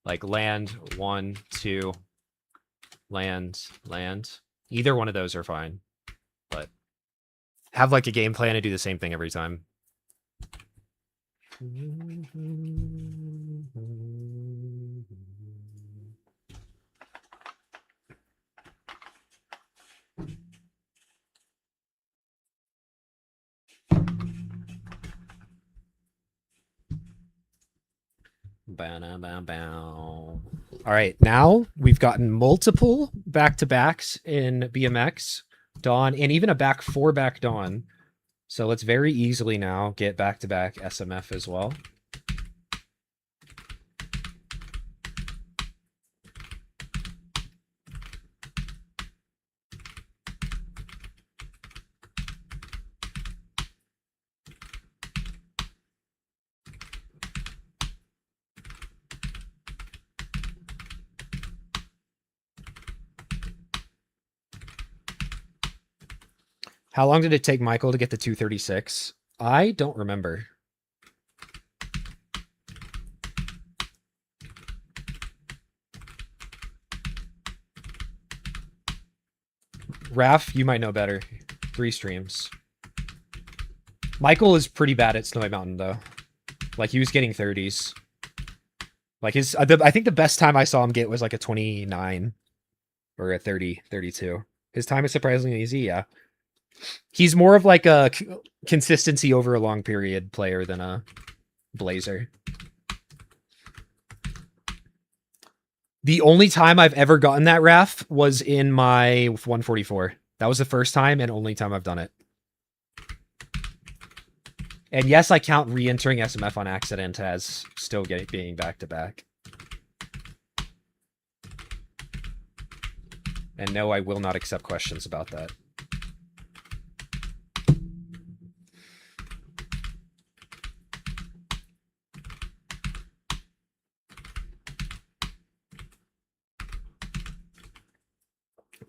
Like land, 1, 2, land, land. Either one of those are fine. But have like a game plan to do the same thing every time. All right, now we've gotten multiple back-to-backs in BMX, Dawn, and even a back 4-back Dawn. So let's very easily now get back-to-back SMF as well. How long did it take Michael to get to 236? I don't remember. Raph, you might know better. 3 streams. Michael is pretty bad at Snowy Mountain, though. Like, he was getting 30s. Like, I think the best time I saw him get was like a 29 or a 30, 32. His time is surprisingly easy, yeah. He's more of like a consistency over a long period player than a Blazer. The only time I've ever gotten that Raph was in my 144. That was the first time and only time I've done it. And yes, I count re-entering SMF on accident as still being back-to-back. And no, I will not accept questions about that.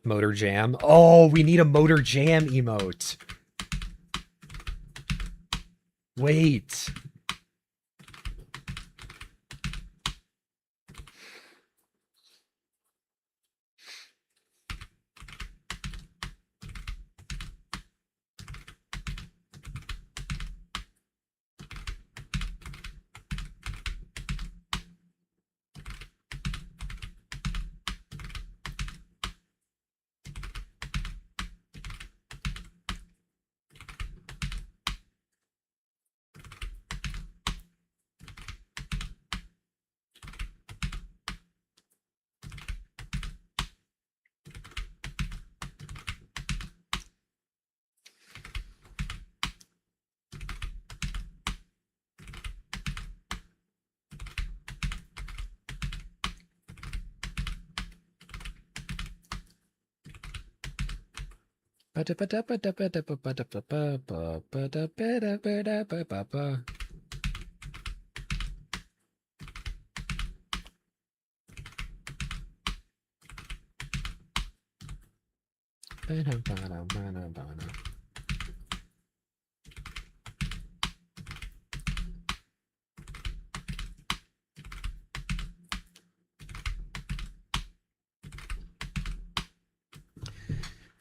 Motor Jam. Oh, we need a Motor Jam emote. Wait.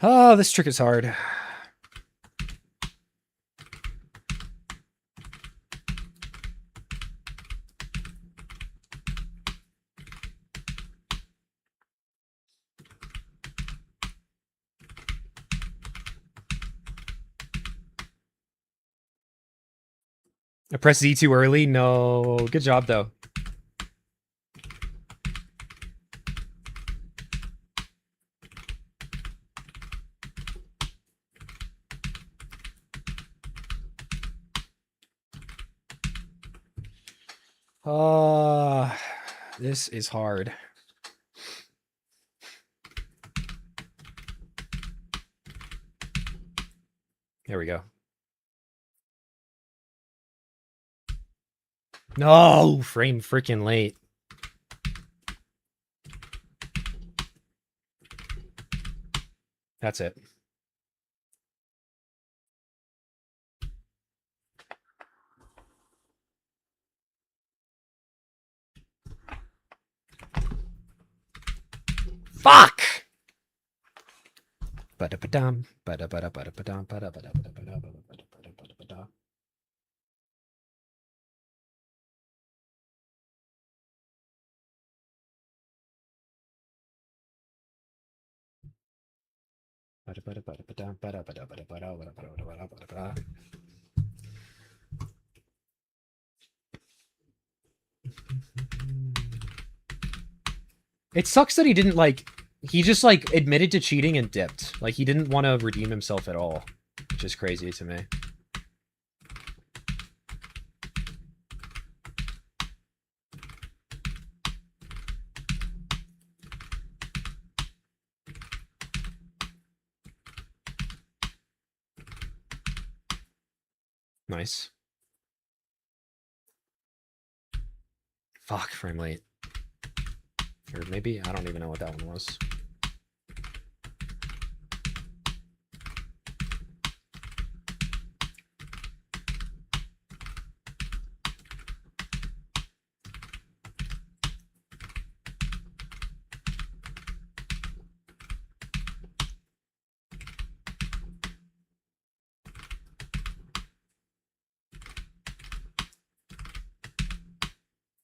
Oh, this trick is hard. I pressed Z too early? No. Good job, though. This is hard. There we go. No, frame freaking late. That's it. Fuck! Ba-da-ba-dum, ba-da-ba-da-ba-da-ba-dum, ba-da-ba-da-ba-da-ba-da-ba-da-ba-da. It sucks that he didn't, like, he just, like, admitted to cheating and dipped. Like, he didn't want to redeem himself at all, which is crazy to me. Nice. Fuck, frame late. Or maybe, I don't even know what that one was.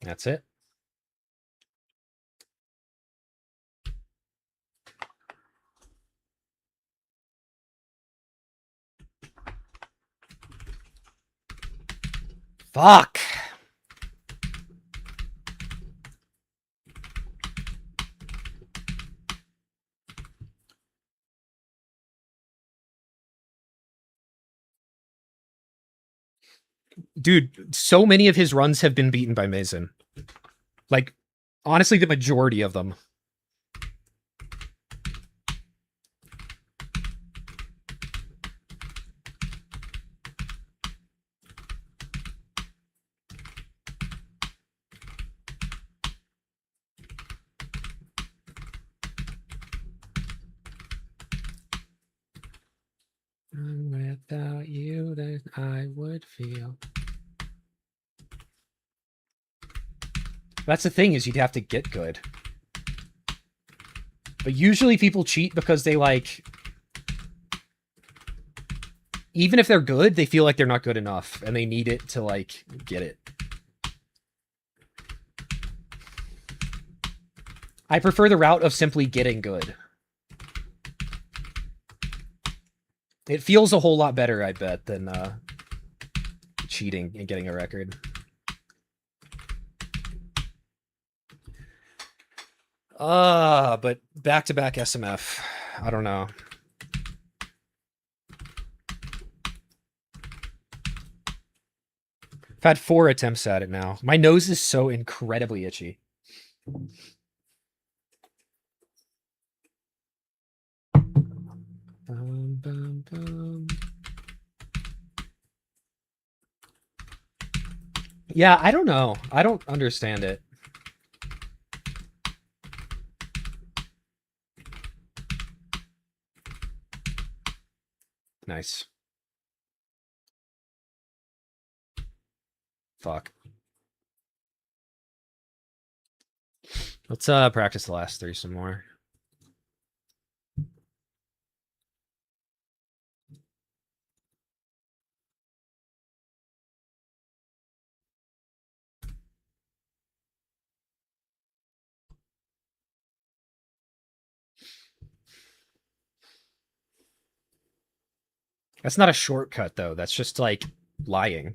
That's it. Fuck. Dude, so many of his runs have been beaten by Mason. Like, honestly, the majority of them. Without you, then I would feel. That's the thing, is you'd have to get good. But usually people cheat because they, like, even if they're good, they feel like they're not good enough, and they need it to, like, get it. I prefer the route of simply getting good. It feels a whole lot better, I bet, than cheating and getting a record. But back-to-back SMF. I don't know. I've had 4 attempts at it now. My nose is so incredibly itchy. Bum, bum, bum. Yeah, I don't know. I don't understand it. Nice. Fuck. Let's practice the last 3 some more. That's not a shortcut, though. That's just, like, lying.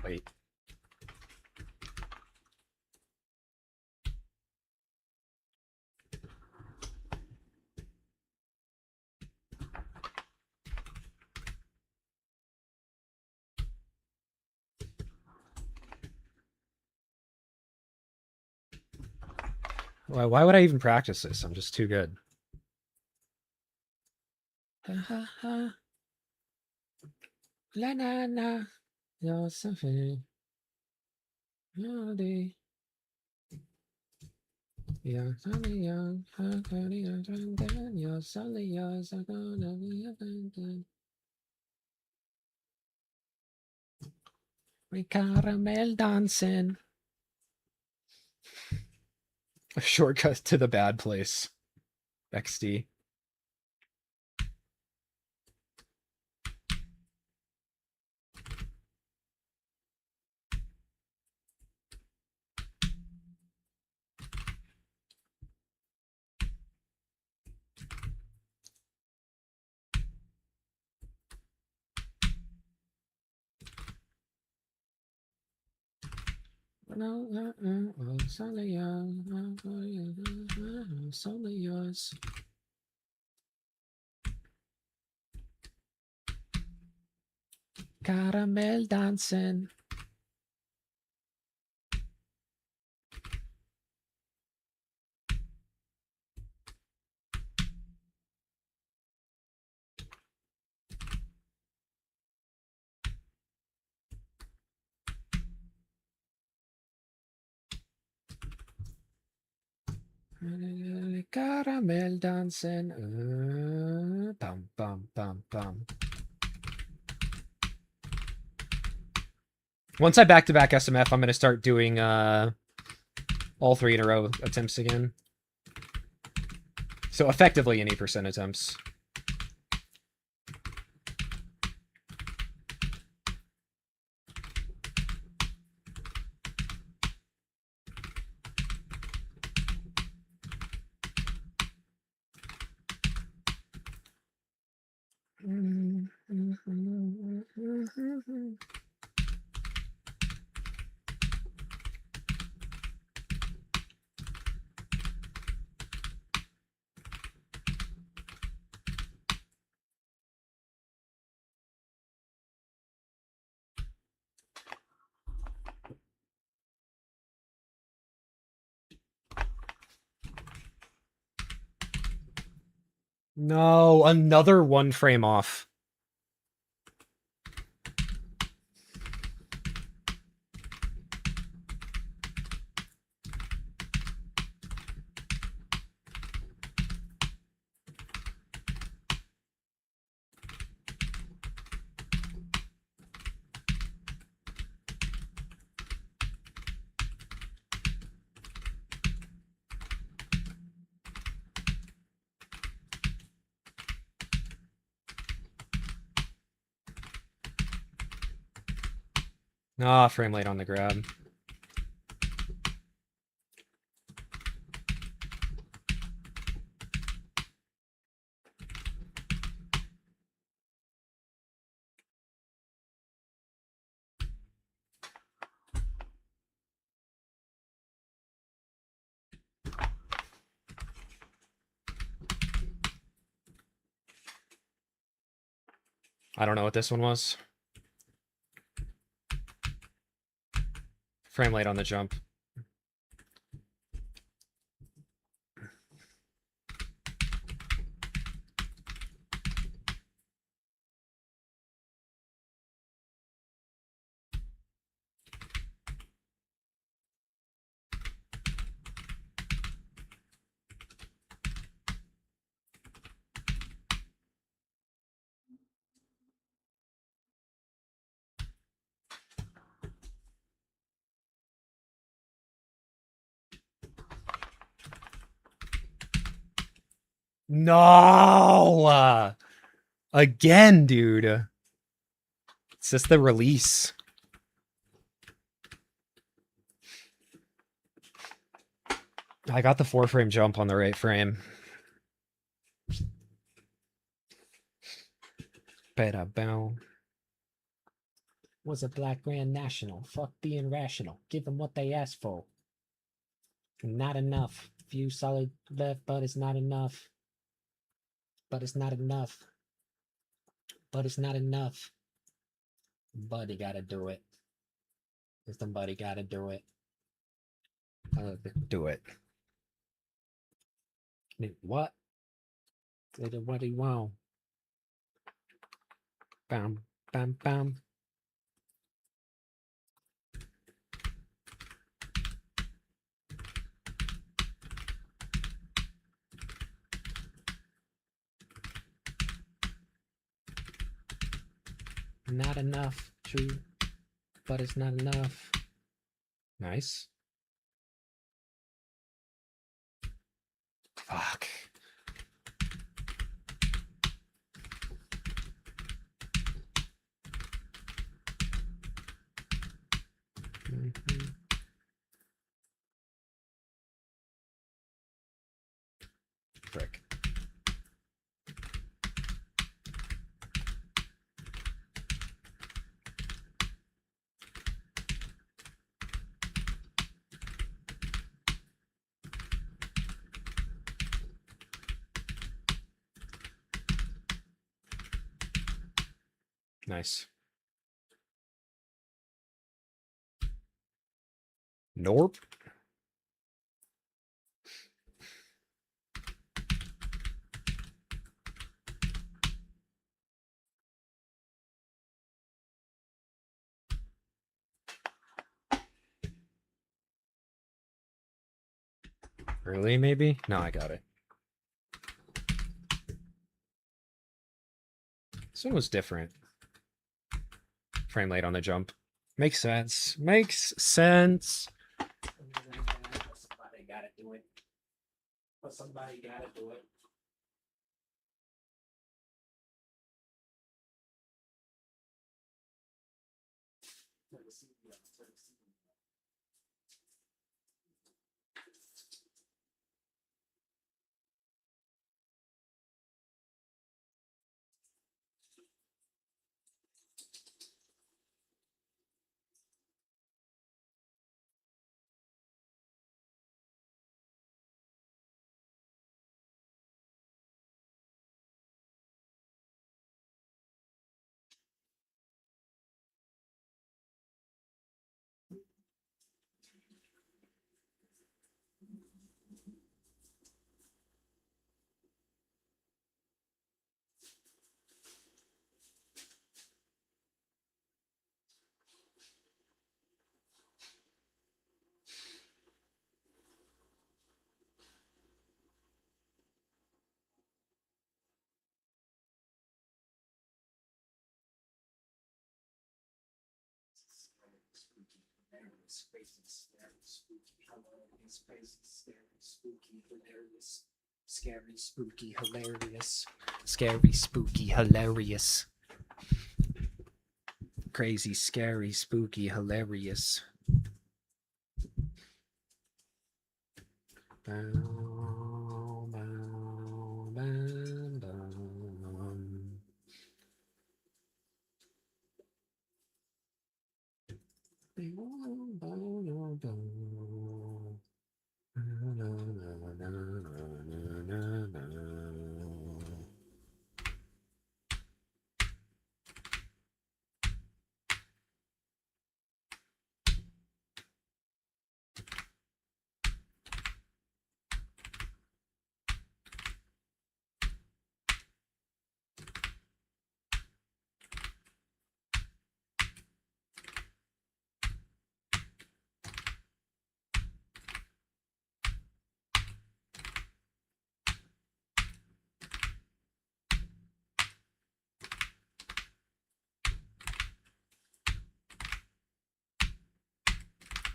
Wait. Why would I even practice this? I'm just too good. La na na. You're something. You're suddenly yours. You're suddenly yours. I'm gonna be abandoned. We caramel dancing. A shortcut to the bad place. XD. Suddenly yours. Caramel dancing. Caramel dancing. Bum, bum, bum, bum. Once I back-to-back SMF, I'm going to start doing all 3 in a row attempts again. So effectively an 8% attempts. No, another 1 frame off. Ah, frame late on the grab. I don't know what this one was. Frame late on the jump. No! Again, dude. It's just the release. I got the 4 frame jump on the right frame. Better bow. Was a black Grand National. Fuck being rational. Give them what they asked for. Not enough. Few solid left, but it's not enough. But it's not enough. But it's not enough. Buddy gotta do it. Somebody gotta do it. Do it. What? What do you want? Bam, bam, bam. Not enough, true. But it's not enough. Nice. Fuck. Frick. Nice. Nope. Really, maybe? No, I got it. This one was different. Frame rate on the jump. Makes sense. Makes sense. Somebody gotta do it. But somebody gotta do it. Scary, spooky, hilarious. Scary, spooky, hilarious. Crazy, scary, spooky, hilarious. Bow, bow, bow, bow.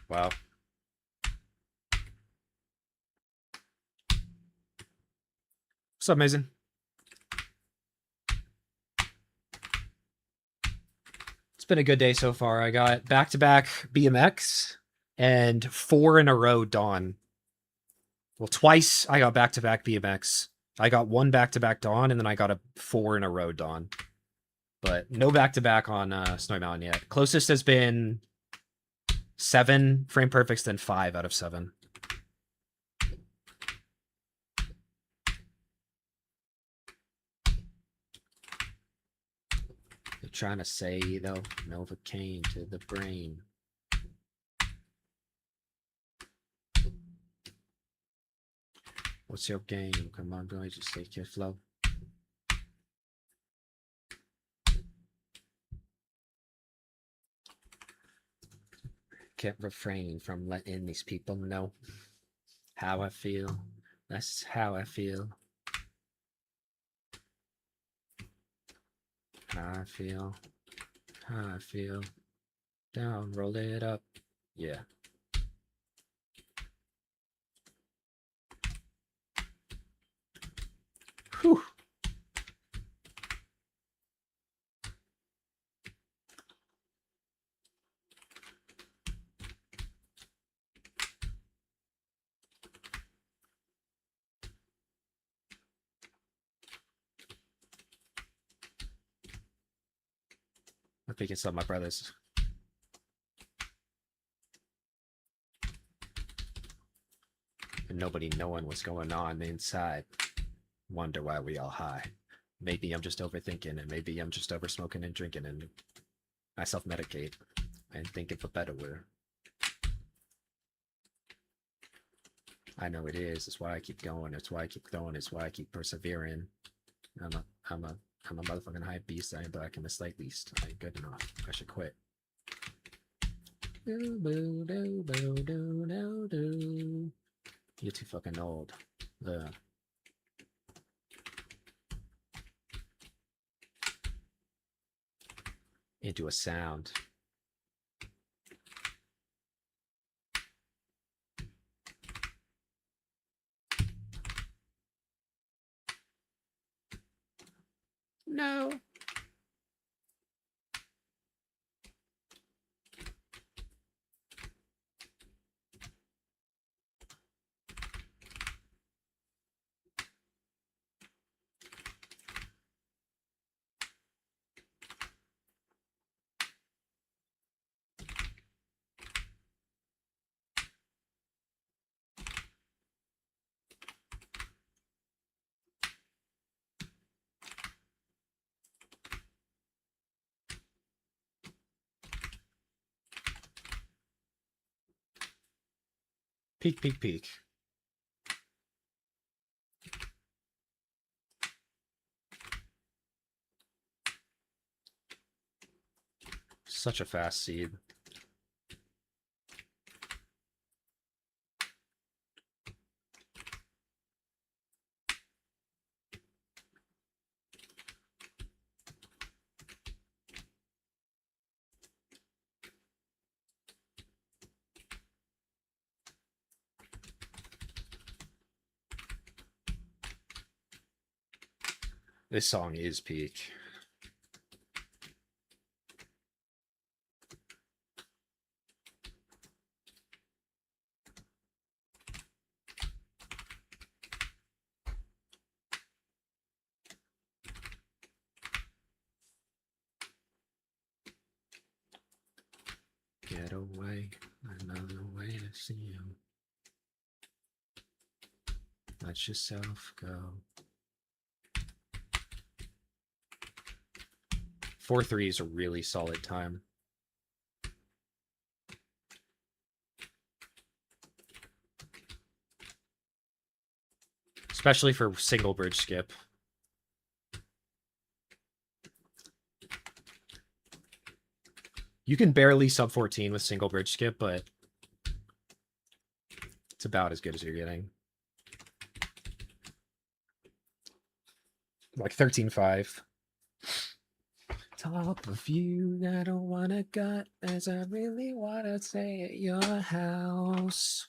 Wow. What's up, Mason? It's been a good day so far. I got back-to-back BMX and 4 in a row Dawn. Well, twice I got back-to-back BMX. I got 1 back-to-back Dawn, and then I got a 4 in a row Dawn. But no back-to-back on Snowy Mountain yet. Closest has been 7 frame perfects, then 5 out of 7. They're trying to say, though, Novocaine to the brain. What's your game? Come on, boy, just take your flow. Can't refrain from letting these people know how I feel. That's how I feel. How I feel. How I feel. Down, roll it up. Yeah. Whew. I think it's my brothers. And nobody knowing what's going on inside. Wonder why we all high. Maybe I'm just overthinking, and maybe I'm just over smoking and drinking, and I self-medicate and think of a better word. I know it is. It's why I keep going. It's why I keep going. It's why I keep persevering. I'm a, I'm a, I'm a motherfucking hype beast. I ain't black in the slight least. I ain't good enough. I should quit. You're too fucking old. Into a sound. No. Peek, peek, peek. Such a fast seed. This song is peak. Get away, another way to see you. Let yourself go. 4-3 is a really solid time. Especially for single bridge skip. You can barely sub 14 with single bridge skip, but it's about as good as you're getting. Like 13-5. Top of you, I don't wanna gut as I really wanna stay at your house.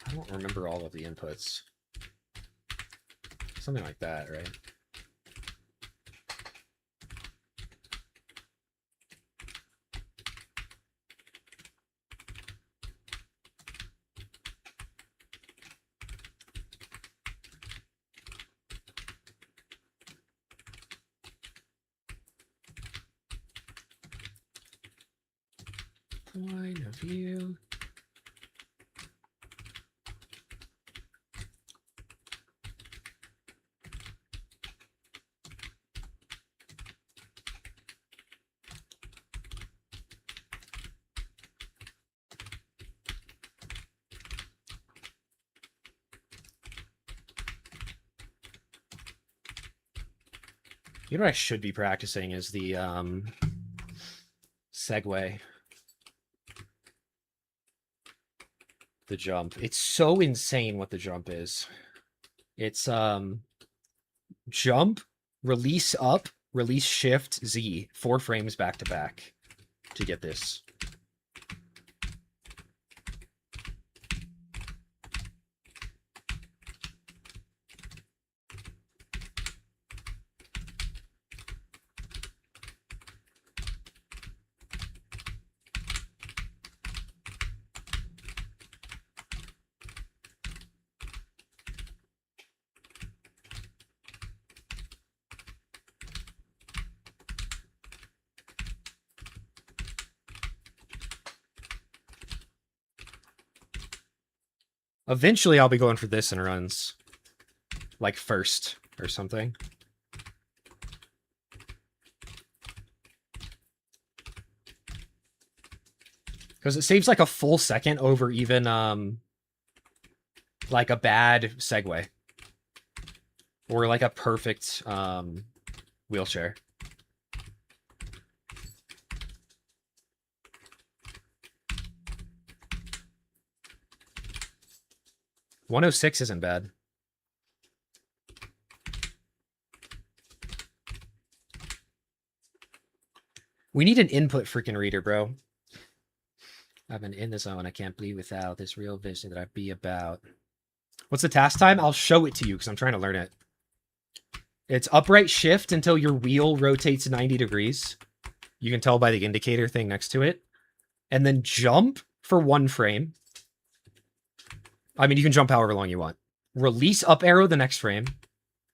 I don't remember all of the inputs. Something like that, right? Point of view. You know what I should be practicing is the segue. The jump. It's so insane what the jump is. It's jump, release up, release shift, Z. 4 frames back to back to get this. Eventually, I'll be going for this in runs. Like first or something. Because it saves like a full second over even like a bad segue. Or like a perfect wheelchair. $106 isn't bad. We need an input freaking reader, bro. I've been in the zone. I can't be without this real vision that I be about. What's the task time? I'll show it to you because I'm trying to learn it. It's upright shift until your wheel rotates 90 degrees. You can tell by the indicator thing next to it. And then jump for 1 frame. I mean, you can jump however long you want. Release up arrow the next frame.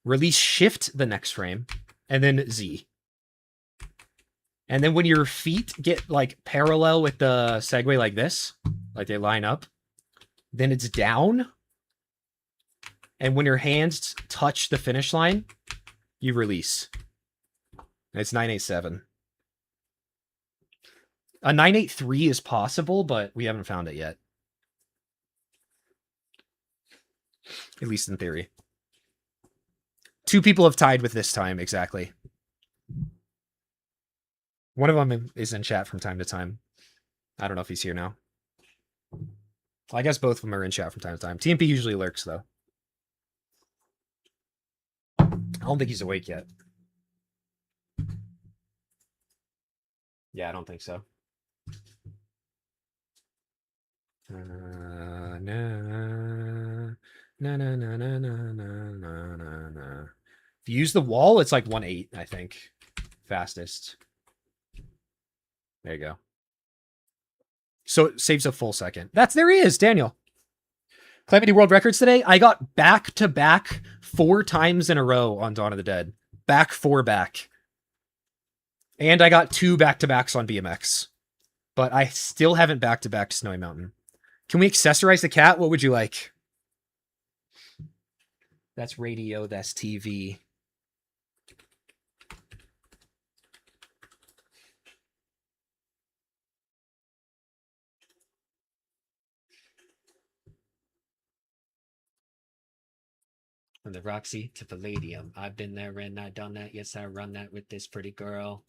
Release shift the next frame. And then Z. And then when your feet get like parallel with the segue like this, like they line up, then it's down. And when your hands touch the finish line, you release. And it's 987. A 983 is possible, but we haven't found it yet. At least in theory. 2 people have tied with this time, exactly. One of them is in chat from time to time. I don't know if he's here now. Well, I guess both of them are in chat from time to time. TMP usually lurks, though. I don't think he's awake yet. Yeah, I don't think so. Na, na, na, na, na, na, na, na, na. If you use the wall, it's like 1.8, I think. Fastest. There you go. So it saves a full second. There he is, Daniel. Calamity World Records today. I got back-to-back 4 times in a row on Dawn of the Dead. Back 4 back. And I got 2 back-to-backs on BMX. But I still haven't back-to-back Snowy Mountain. Can we accessorize the cat? What would you like? That's radio, that's TV. From the Roxy to Palladium. I've been there and I done that. Yes, I run that with this pretty girl.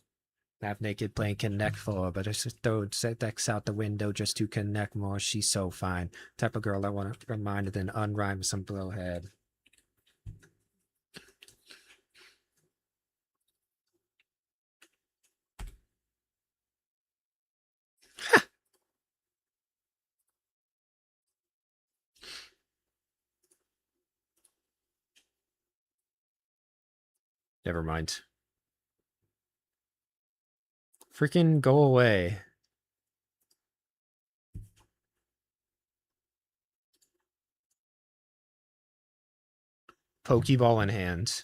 Half naked playing Connect 4, but I just throw sex out the window just to connect more. She's so fine. Type of girl I want to remind, then unrhyme some blowhead. Never mind. Freaking go away. Pokeball in hand.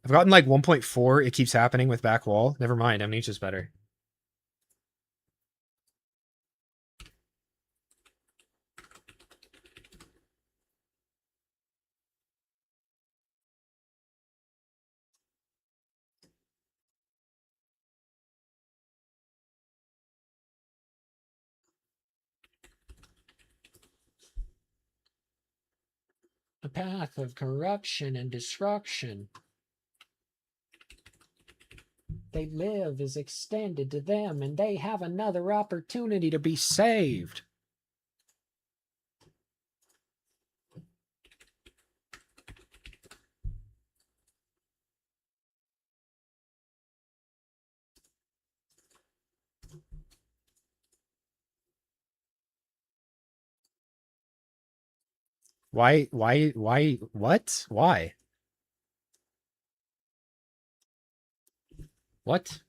I've gotten like 1.4. It keeps happening with back wall. Never mind. Amnesia's better. A path of corruption and destruction. They live is extended to them, and they have another opportunity to be saved. Why, what? Why? What?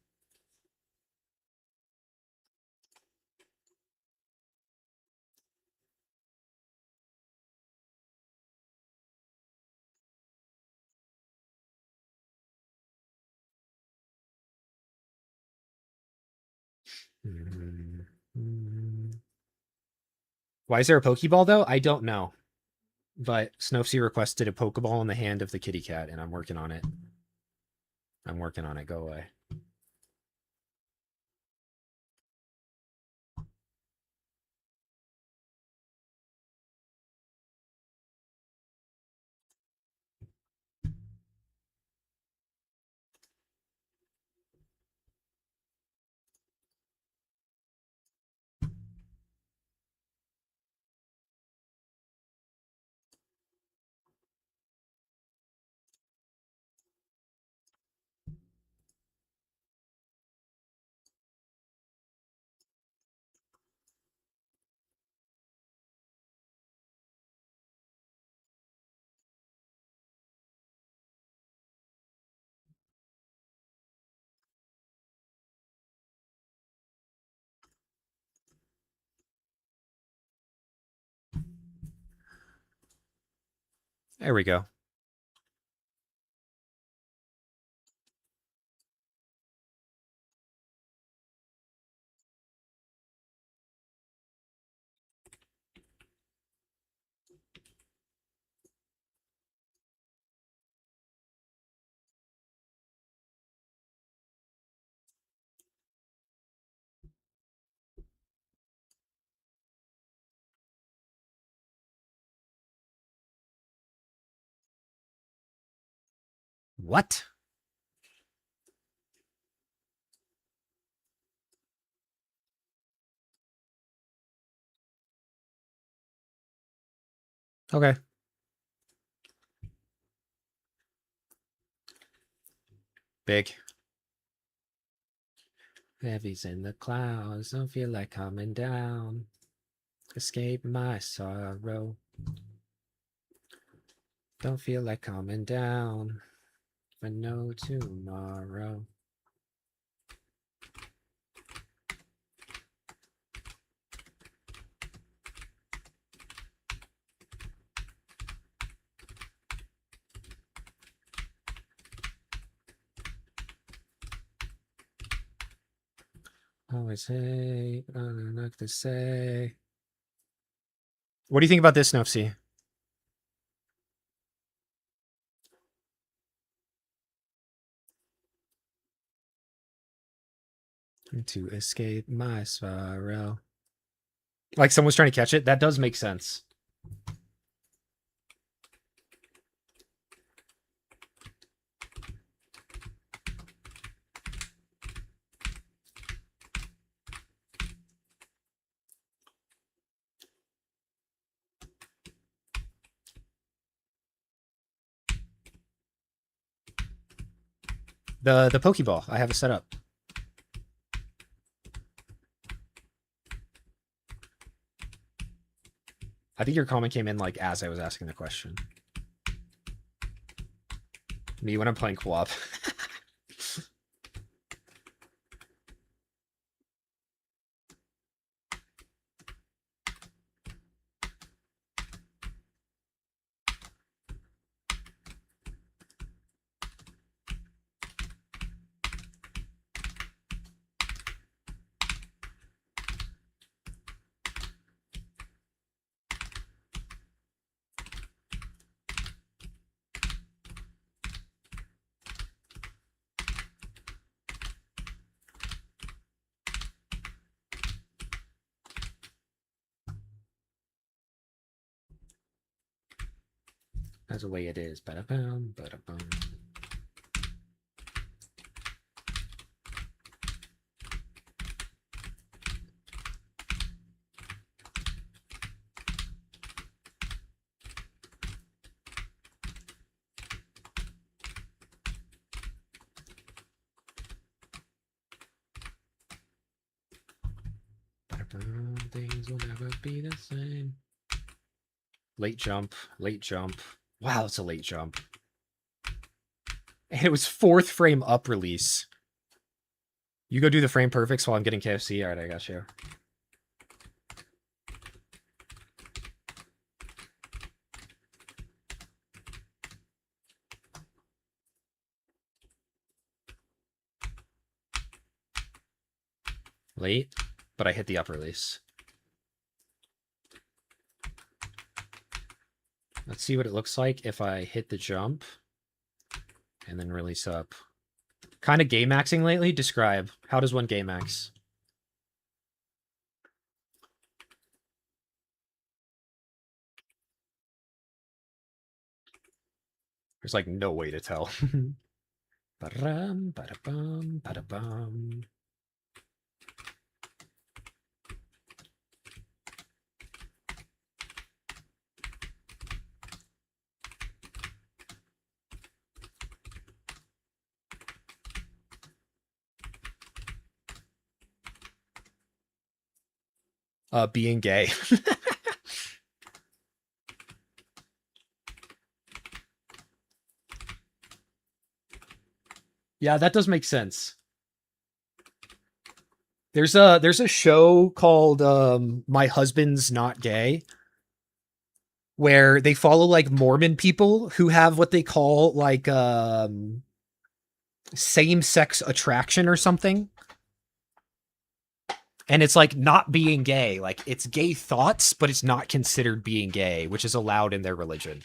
Why is there a Pokeball, though? I don't know. But Snowfsea requested a Pokeball in the hand of the kitty cat, and I'm working on it. I'm working on it. Go away. There we go. What? Okay. Big. Heavy's in the clouds, don't feel like coming down. Escape my sorrow. Don't feel like coming down. For no tomorrow. Always hate, I don't know what to say. What do you think about this, Snopsy? To escape my sorrow. Like someone's trying to catch it? That does make sense. The Pokeball, I have it set up. I think your comment came in like as I was asking the question. Me when I'm playing co-op. That's the way it is. Ba-da-bum, ba-da-bum. Ba-da-bum. Things will never be the same. Late jump, late jump. Wow, it's a late jump. And it was 4th frame up release. You go do the frame perfects while I'm getting KFC. All right, I got you. Late, but I hit the up release. Let's see what it looks like if I hit the jump and then release up. Kind of game maxing lately? Describe. How does one game max? There's like no way to tell. Ba-dum, ba-da-bum, ba-da-bum. Being gay. Yeah, that does make sense. There's a show called My Husband's Not Gay, where they follow like Mormon people who have what they call like same-sex attraction or something. And it's like not being gay. Like it's gay thoughts, but it's not considered being gay, which is allowed in their religion.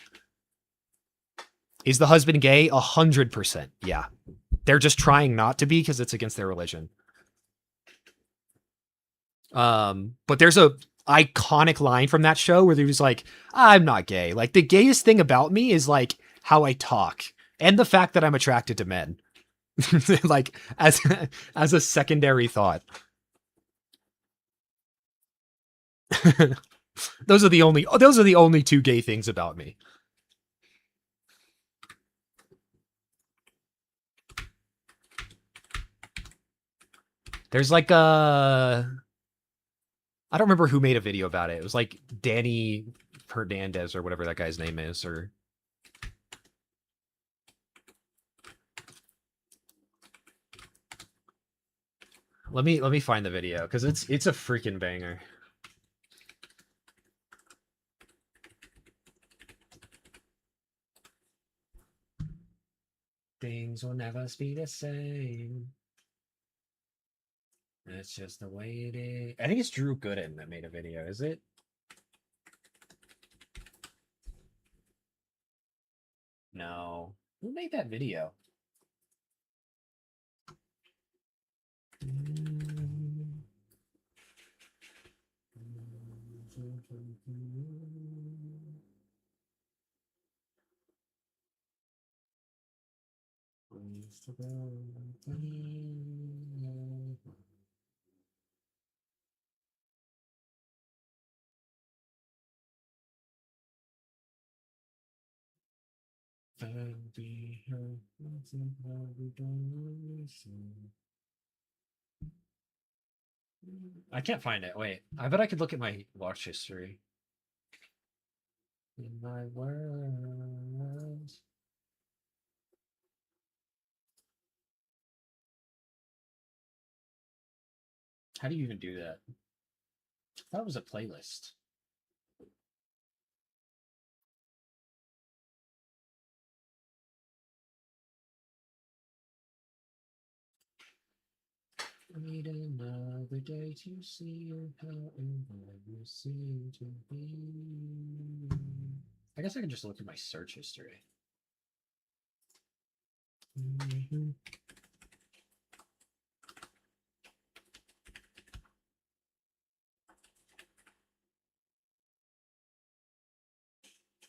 Is the husband gay? 100%. Yeah. They're just trying not to be because it's against their religion. But there's a iconic line from that show where he was like, I'm not gay. Like the gayest thing about me is like how I talk and the fact that I'm attracted to men. Like as a secondary thought. Those are the only two gay things about me. There's like I don't remember who made a video about it. It was like Danny Hernandez or whatever that guy's name is, or let me find the video because it's a freaking banger. Things will never be the same. That's just the way it is. I think it's Drew Gooden that made a video, is it? No. Who made that video? I can't find it. Wait, I bet I could look at my watch history. In my world. How do you even do that? I thought it was a playlist. Need another day to see how you seem to be. I guess I can just look at my search history.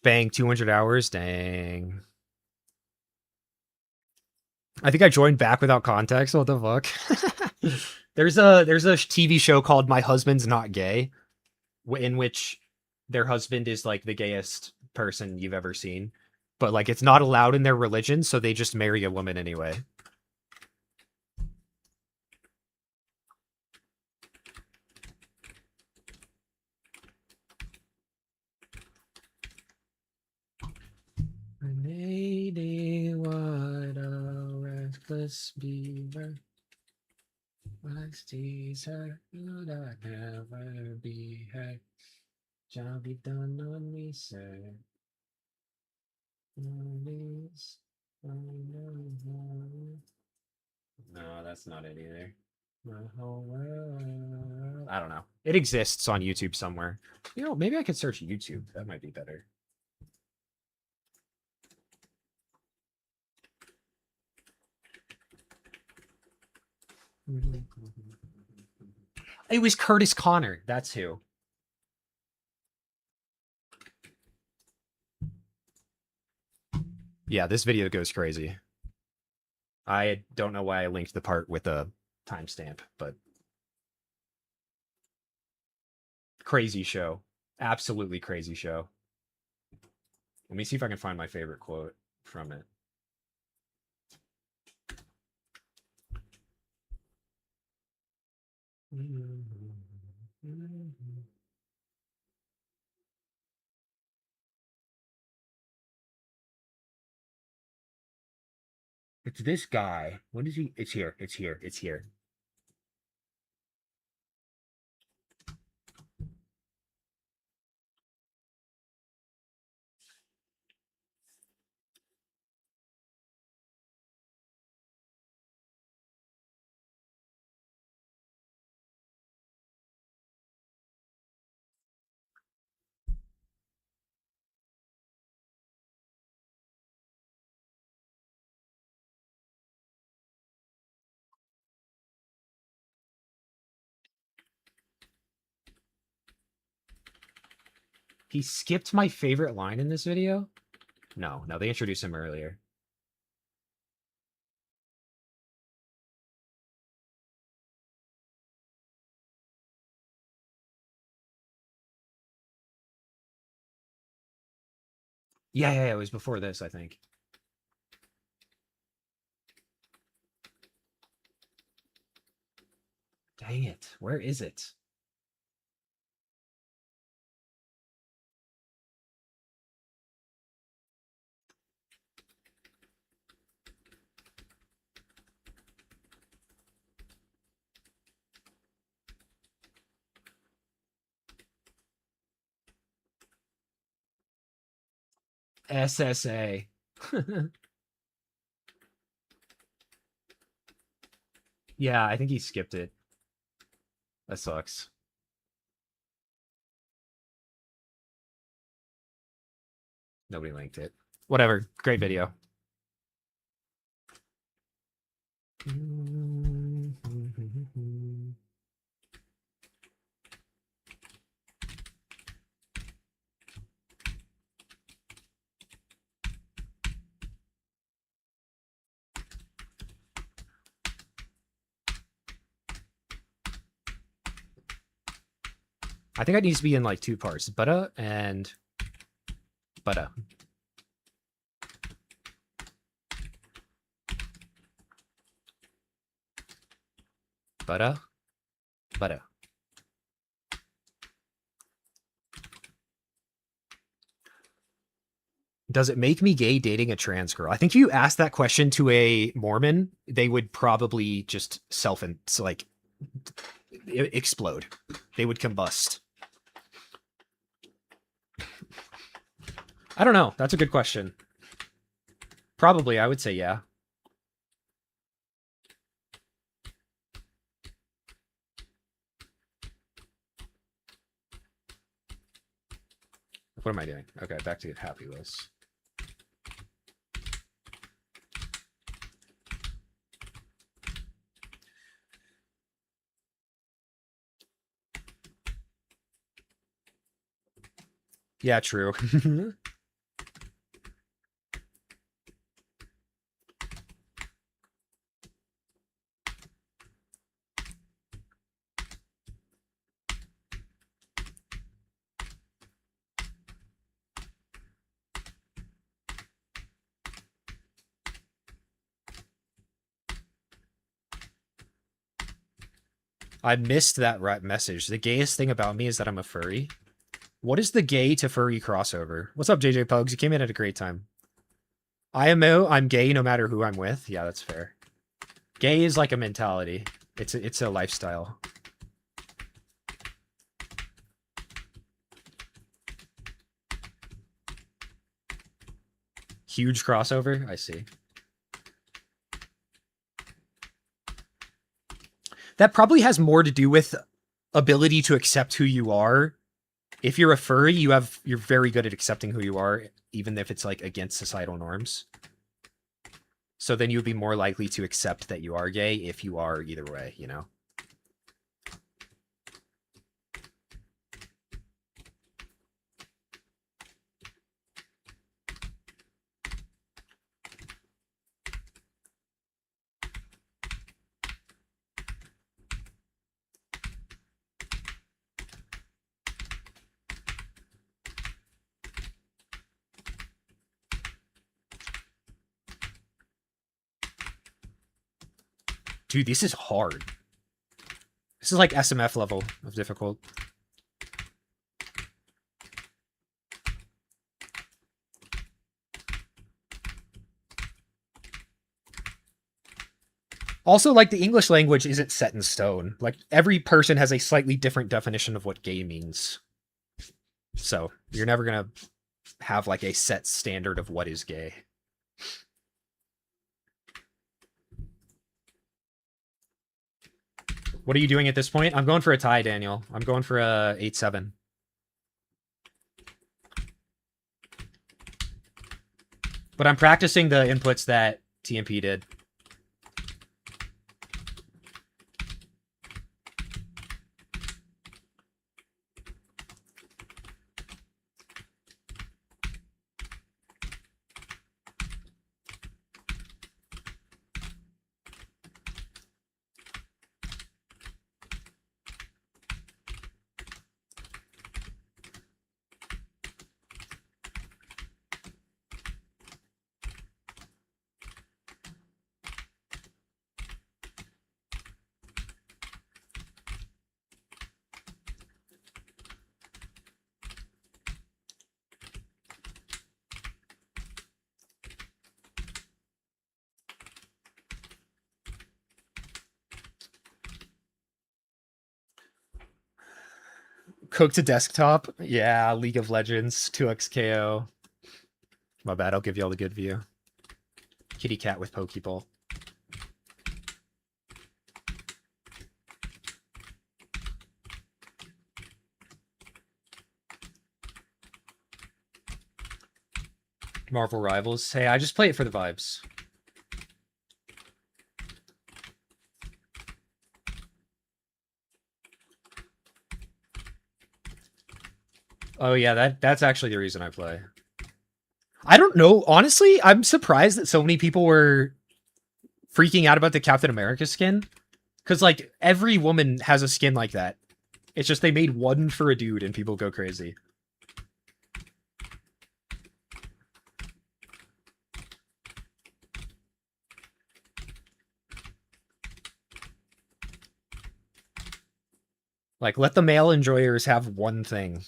Bang, 200 hours. Dang. I think I joined back without context. What the fuck? there's a TV show called My Husband's Not Gay, in which their husband is like the gayest person you've ever seen, but like it's not allowed in their religion, so they just marry a woman anyway. Lady, what a reckless beaver. Let's tease her, would I never be her? Shall be done on me, sir. No, that's not it either. My whole world. I don't know. It exists on YouTube somewhere. You know, maybe I could search YouTube. That might be better. It was Curtis Connor. That's who. Yeah, this video goes crazy. I don't know why I linked the part with a timestamp, but crazy show. Absolutely crazy show. Let me see if I can find my favorite quote from it. It's this guy. What is he? It's here. It's here. It's here. He skipped my favorite line in this video? No, they introduced him earlier. Yeah, it was before this, I think. Dang it. Where is it? SSA. Yeah, I think he skipped it. That sucks. Nobody linked it. Whatever. Great video. I think it needs to be in like two parts. Butta and Butta. Butta. Butta. Does it make me gay dating a trans girl? I think if you ask that question to a Mormon, they would probably just explode. They would combust. I don't know. That's a good question. Probably, I would say yeah. What am I doing? Okay, back to happy list. Yeah, true. I missed that message. The gayest thing about me is that I'm a furry. What is the gay to furry crossover? What's up, JJ Pugs? You came in at a great time. IMO, I'm gay no matter who I'm with. Yeah, that's fair. Gay is like a mentality. It's a lifestyle. Huge crossover? I see. That probably has more to do with ability to accept who you are. If you're a furry, you're very good at accepting who you are, even if it's like against societal norms. So then you would be more likely to accept that you are gay if you are either way, you know? Dude, this is hard. This is like SMF level of difficult. Also, like, the English language isn't set in stone. Like, every person has a slightly different definition of what gay means. So, you're never gonna have, like, a set standard of what is gay. What are you doing at this point? I'm going for a tie, Daniel. I'm going for a 8-7. But I'm practicing the inputs that TMP did. Cook to desktop? Yeah, League of Legends, 2xKO. My bad, I'll give you all the good view. Kitty cat with Pokeball. Marvel Rivals. Hey, I just play it for the vibes. Oh yeah, that's actually the reason I play. I don't know. Honestly, I'm surprised that so many people were freaking out about the Captain America skin. Because, like, every woman has a skin like that. It's just they made one for a dude and people go crazy. Like, let the male enjoyers have one thing.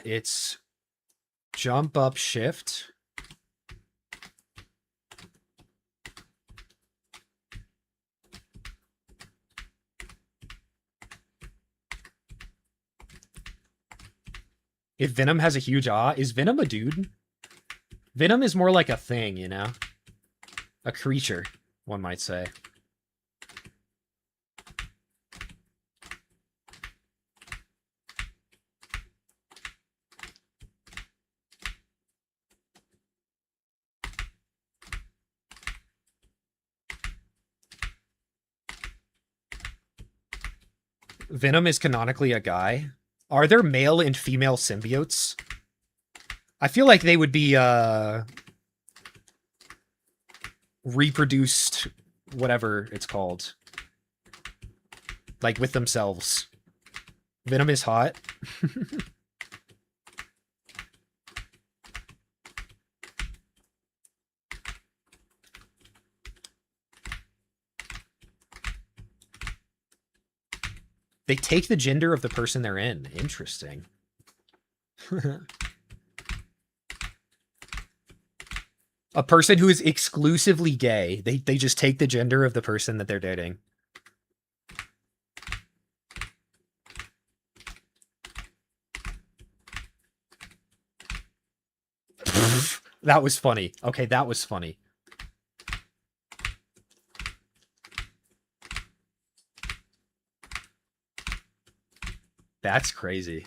It's jump up shift. If Venom has a huge ah, is Venom a dude? Venom is more like a thing, you know? A creature, one might say. Venom is canonically a guy. Are there male and female symbiotes? I feel like they would be reproduced, whatever it's called, like with themselves. Venom is hot. They take the gender of the person they're in. Interesting. A person who is exclusively gay. They just take the gender of the person that they're dating. That was funny. Okay, that was funny. That's crazy.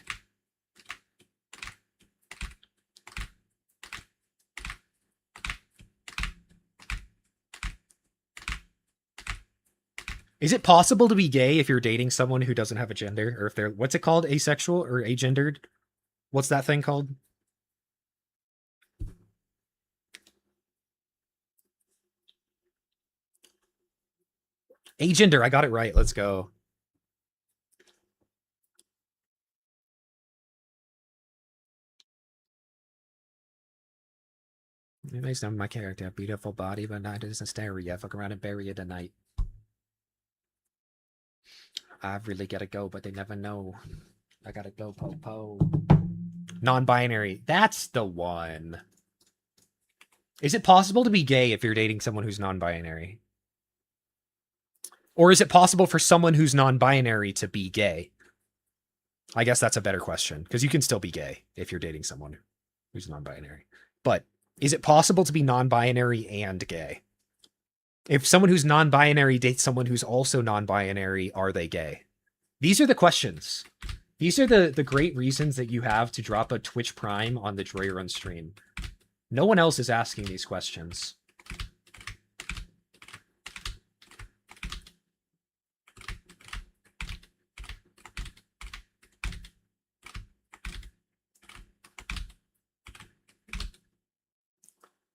Is it possible to be gay if you're dating someone who doesn't have a gender? Or if they're, what's it called? Asexual or agendered? What's that thing called? Agender, I got it right. Let's go. Nice to know my character. Beautiful body, but not as a stereo. Fuck around and bury it tonight. I really gotta go, but they never know. I gotta go, po. Non-binary. That's the one. Is it possible to be gay if you're dating someone who's non-binary? Or is it possible for someone who's non-binary to be gay? I guess that's a better question, because you can still be gay if you're dating someone who's non-binary. But is it possible to be non-binary and gay? If someone who's non-binary dates someone who's also non-binary, are they gay? These are the questions. These are the great reasons that you have to drop a Twitch Prime on the Droy Run stream. No one else is asking these questions.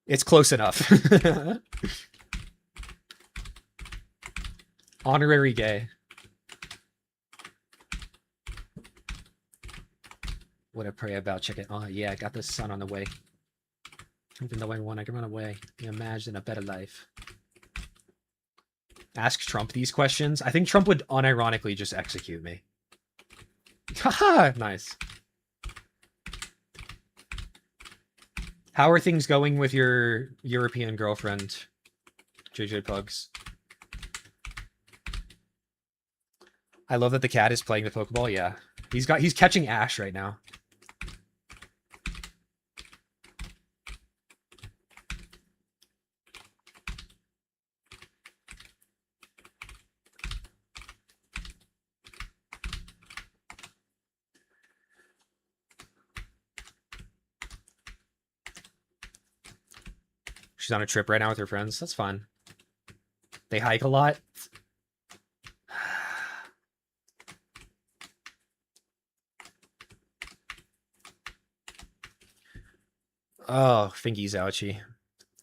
It's close enough. Honorary gay. What I pray about, check it. Oh yeah, I got the sun on the way. Even though I want, I can run away. Imagine a better life. Ask Trump these questions. I think Trump would unironically just execute me. Haha, nice. How are things going with your European girlfriend, JJ Pugs? I love that the cat is playing the Pokeball. Yeah, he's catching Ash right now. She's on a trip right now with her friends. That's fun. They hike a lot. Oh, fingies ouchie.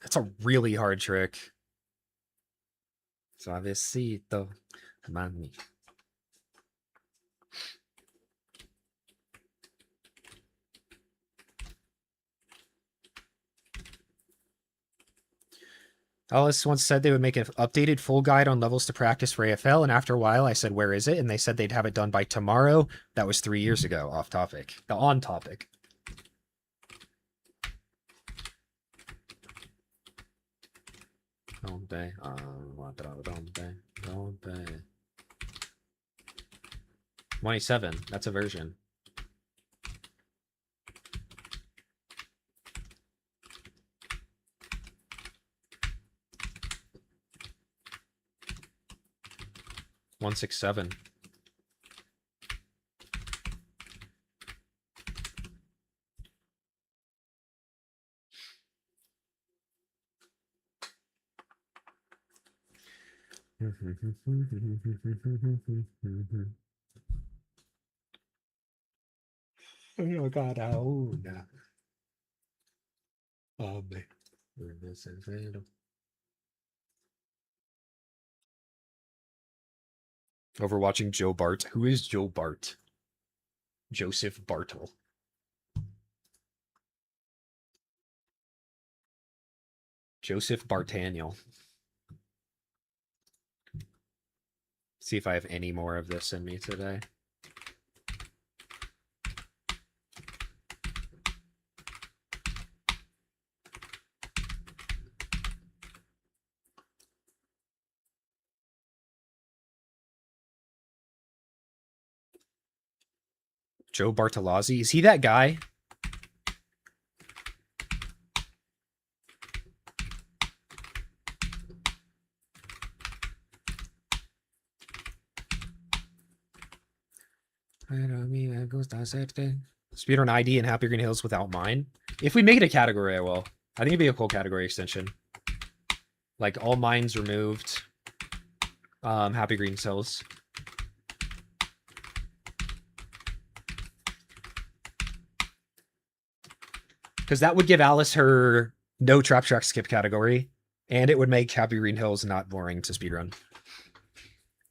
That's a really hard trick. Suavecito, mami. Alice once said they would make an updated full guide on levels to practice for AFL, and after a while I said, where is it? And they said they'd have it done by tomorrow. That was 3 years ago, off topic. The on topic. Don't 27, that's a version. One 6-7. Oh God, ahora. Hombre. Overwatching Joe Bart. Who is Joe Bart? Joseph Bartle. Joseph Bartaniel. See if I have any more of this in me today. Joe Bartolozzi, is he that guy? Speedrun ID and Happy Green Hills without mine. If we make it a category, I will. I think it'd be a cool category extension. Like all mines removed. Happy Green Hills. Because that would give Alice her no trap track skip category, and it would make Happy Green Hills not boring to speedrun.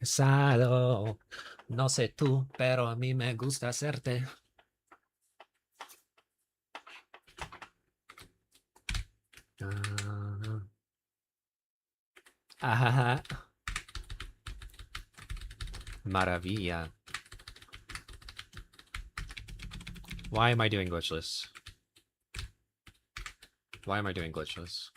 Sado, no sé tú, pero a mí me gusta hacerte. Ajaja. Maravilla. Why am I doing glitchless? Why am I doing glitchless?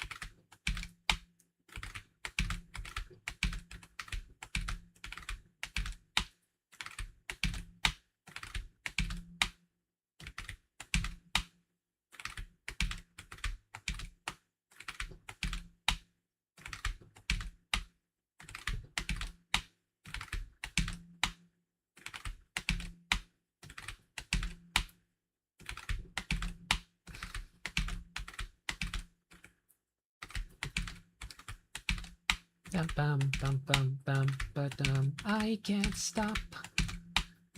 I can't stop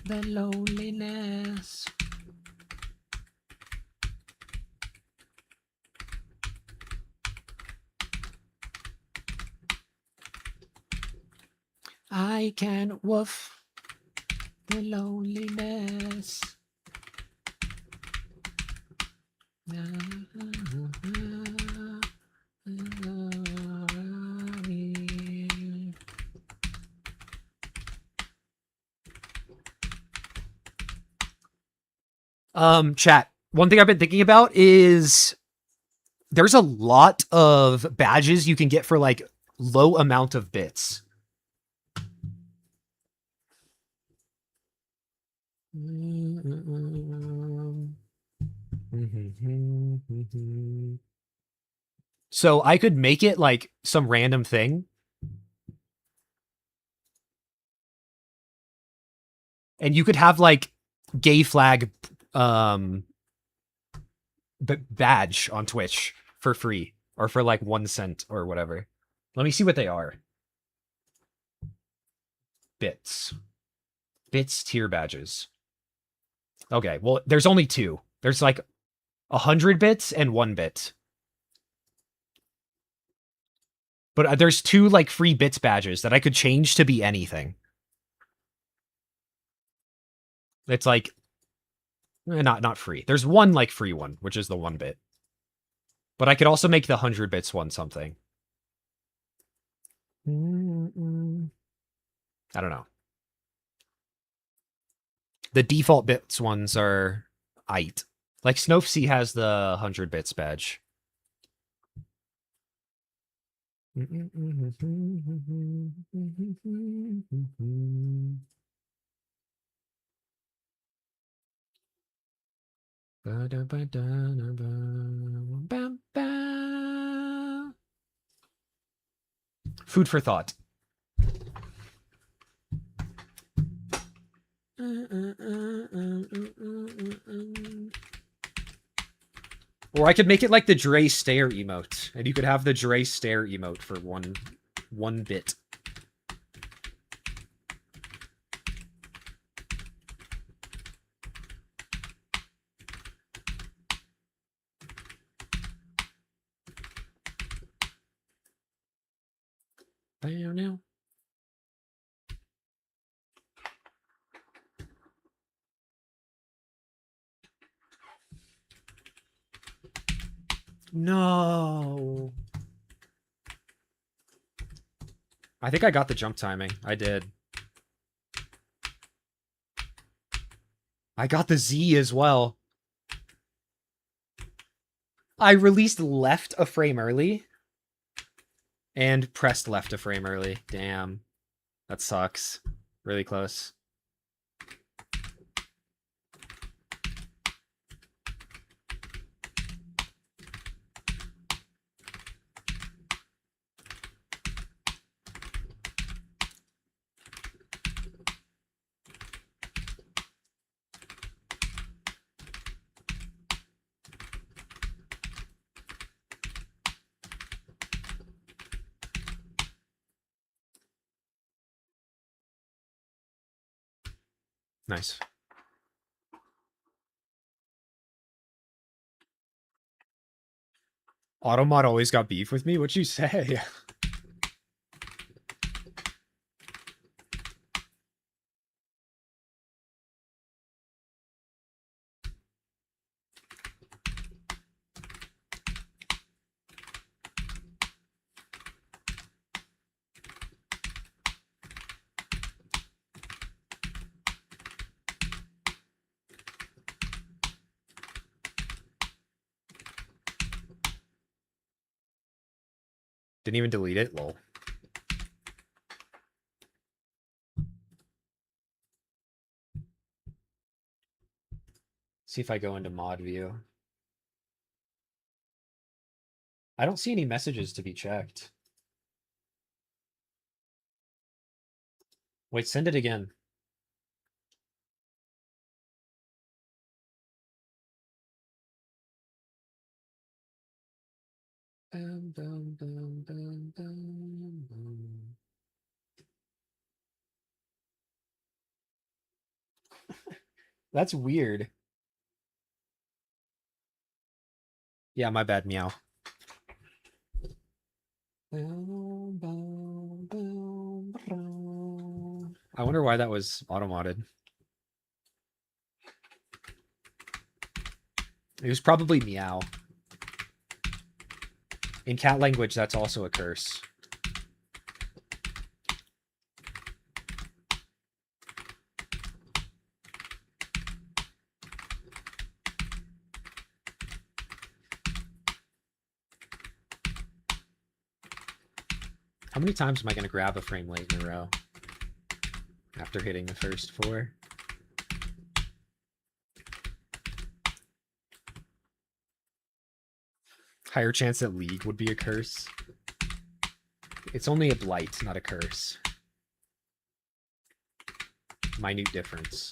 the loneliness. I can't woof the loneliness. Chat. One thing I've been thinking about is there's a lot of badges you can get for like low amount of bits. So I could make it like some random thing. And you could have like gay flag badge on Twitch for free or for like 1 cent or whatever. Let me see what they are. Bits tier badges. Okay, well, there's only 2. There's like 100 bits and 1 bit. But there's 2 like free bits badges that I could change to be anything. It's like not free. There's 1 like free one, which is the 1 bit. But I could also make the 100 bits one something. I don't know. The default bits ones are aight. Like Snowfsea has the 100 bits badge. Food for thought. Or I could make it like the Dre stare emote, and you could have the Dre stare emote for one bit. Now. No. I think I got the jump timing. I did. I got the Z as well. I released left a frame early and pressed left a frame early. Damn. That sucks. Really close. Nice. Automod always got beef with me? What'd you say? Didn't even delete it? Lol. See if I go into mod view. I don't see any messages to be checked. Wait, send it again. That's weird. Yeah, my bad, meow. I wonder why that was auto-modded. It was probably meow. In cat language, that's also a curse. How many times am I going to grab a frame late in a row after hitting the first 4? Higher chance that League would be a curse. It's only a blight, not a curse. Minute difference.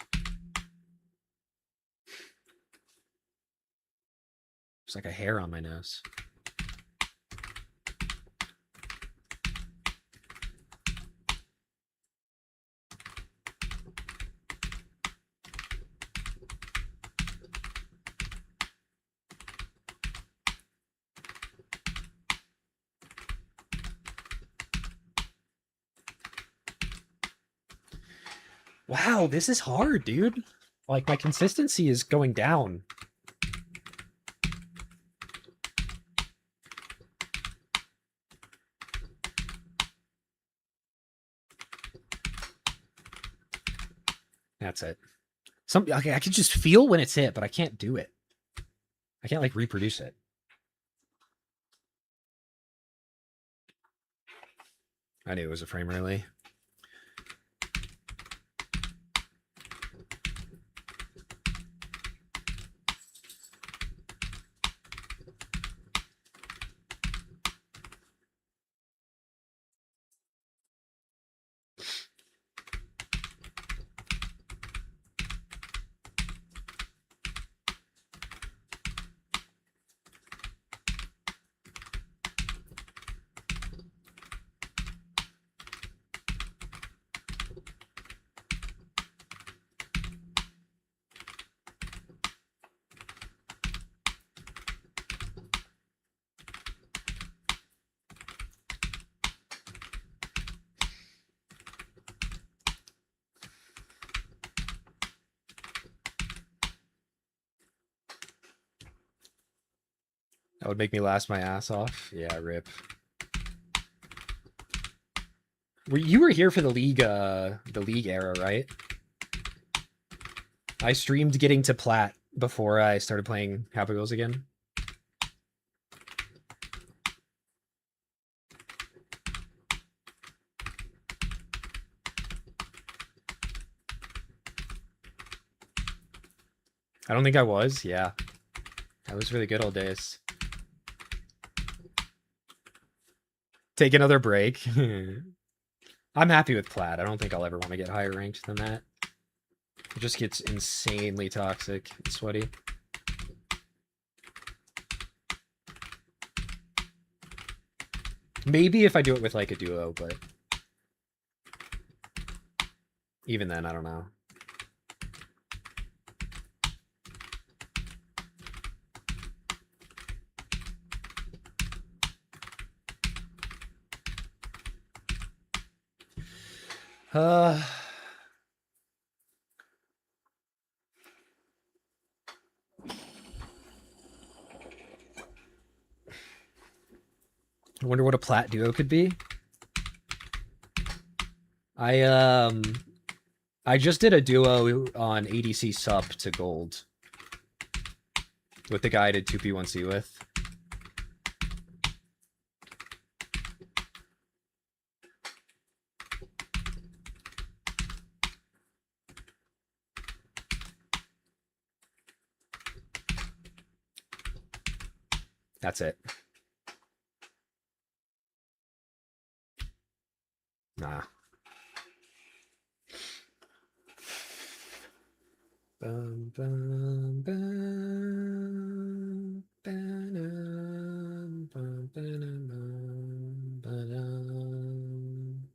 It's like a hair on my nose. Wow, this is hard, dude. Like, my consistency is going down. That's it. Okay, I can just feel when it's hit, but I can't do it. I can't, like, reproduce it. I knew it was a frame early. That would make me laugh my ass off. Yeah, rip. You were here for the league era, right? I streamed getting to plat before I started playing Happy Wheels again. I don't think I was. Yeah. That was really good old days. Take another break. I'm happy with plat. I don't think I'll ever want to get higher ranked than that. It just gets insanely toxic and sweaty. Maybe if I do it with like a duo, but even then, I don't know. I wonder what a plat duo could be. I just did a duo on ADC sub to gold with the guy I did 2P1C with. That's it. Nah. Bum, bum, bum, ba-dum, bum, ba-dum, ba-dum.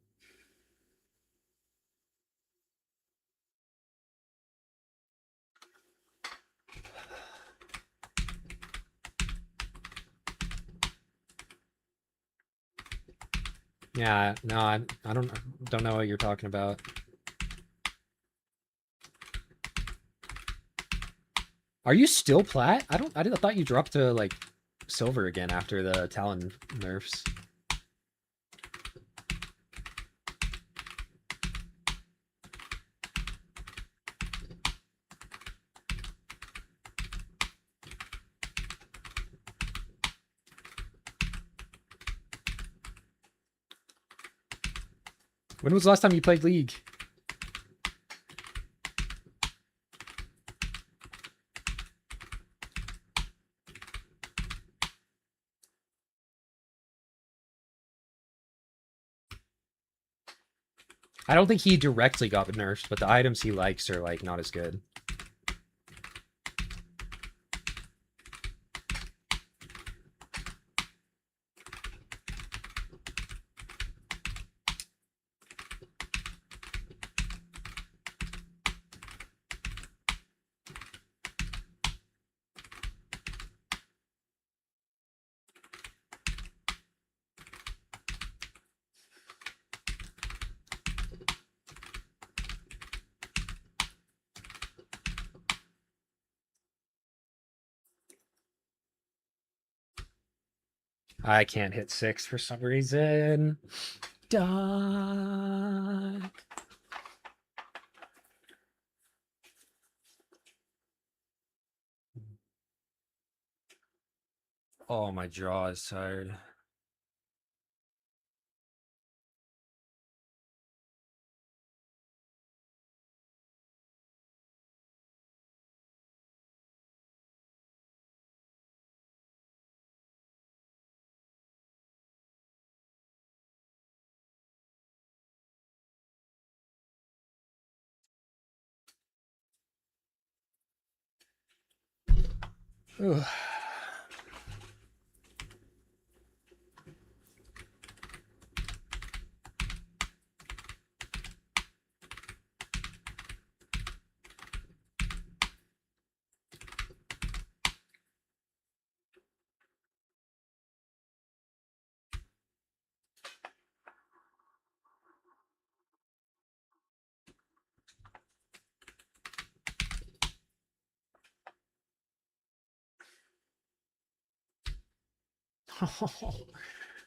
Yeah, no, I don't know what you're talking about. Are you still plat? I thought you dropped to like silver again after the Talon nerfs. When was the last time you played League? I don't think he directly got nerfed, but the items he likes are like not as good. I can't hit 6 for some reason. Duck. Oh, my jaw is tired. Ugh.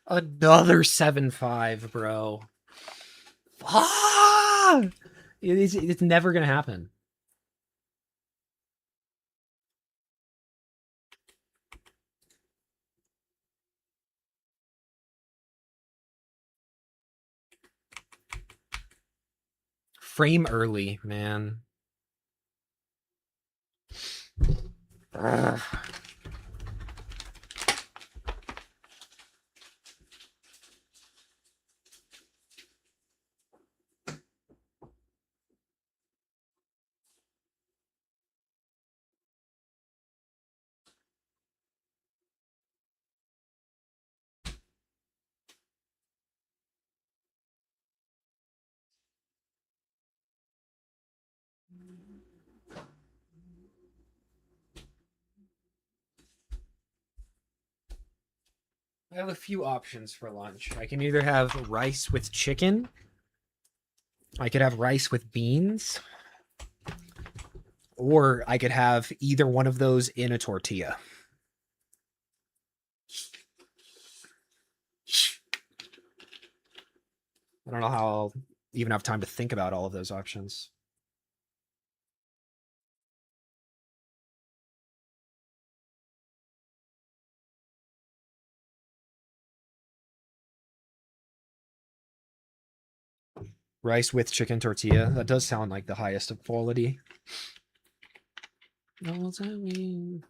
Another 7-5, bro. Ah! It's never gonna happen. frame early, man. I have a few options for lunch. I can either have rice with chicken. I could have rice with beans. Or I could have either one of those in a tortilla. I don't know how I'll even have time to think about all of those options. Rice with chicken tortilla. That does sound like the highest of quality. All time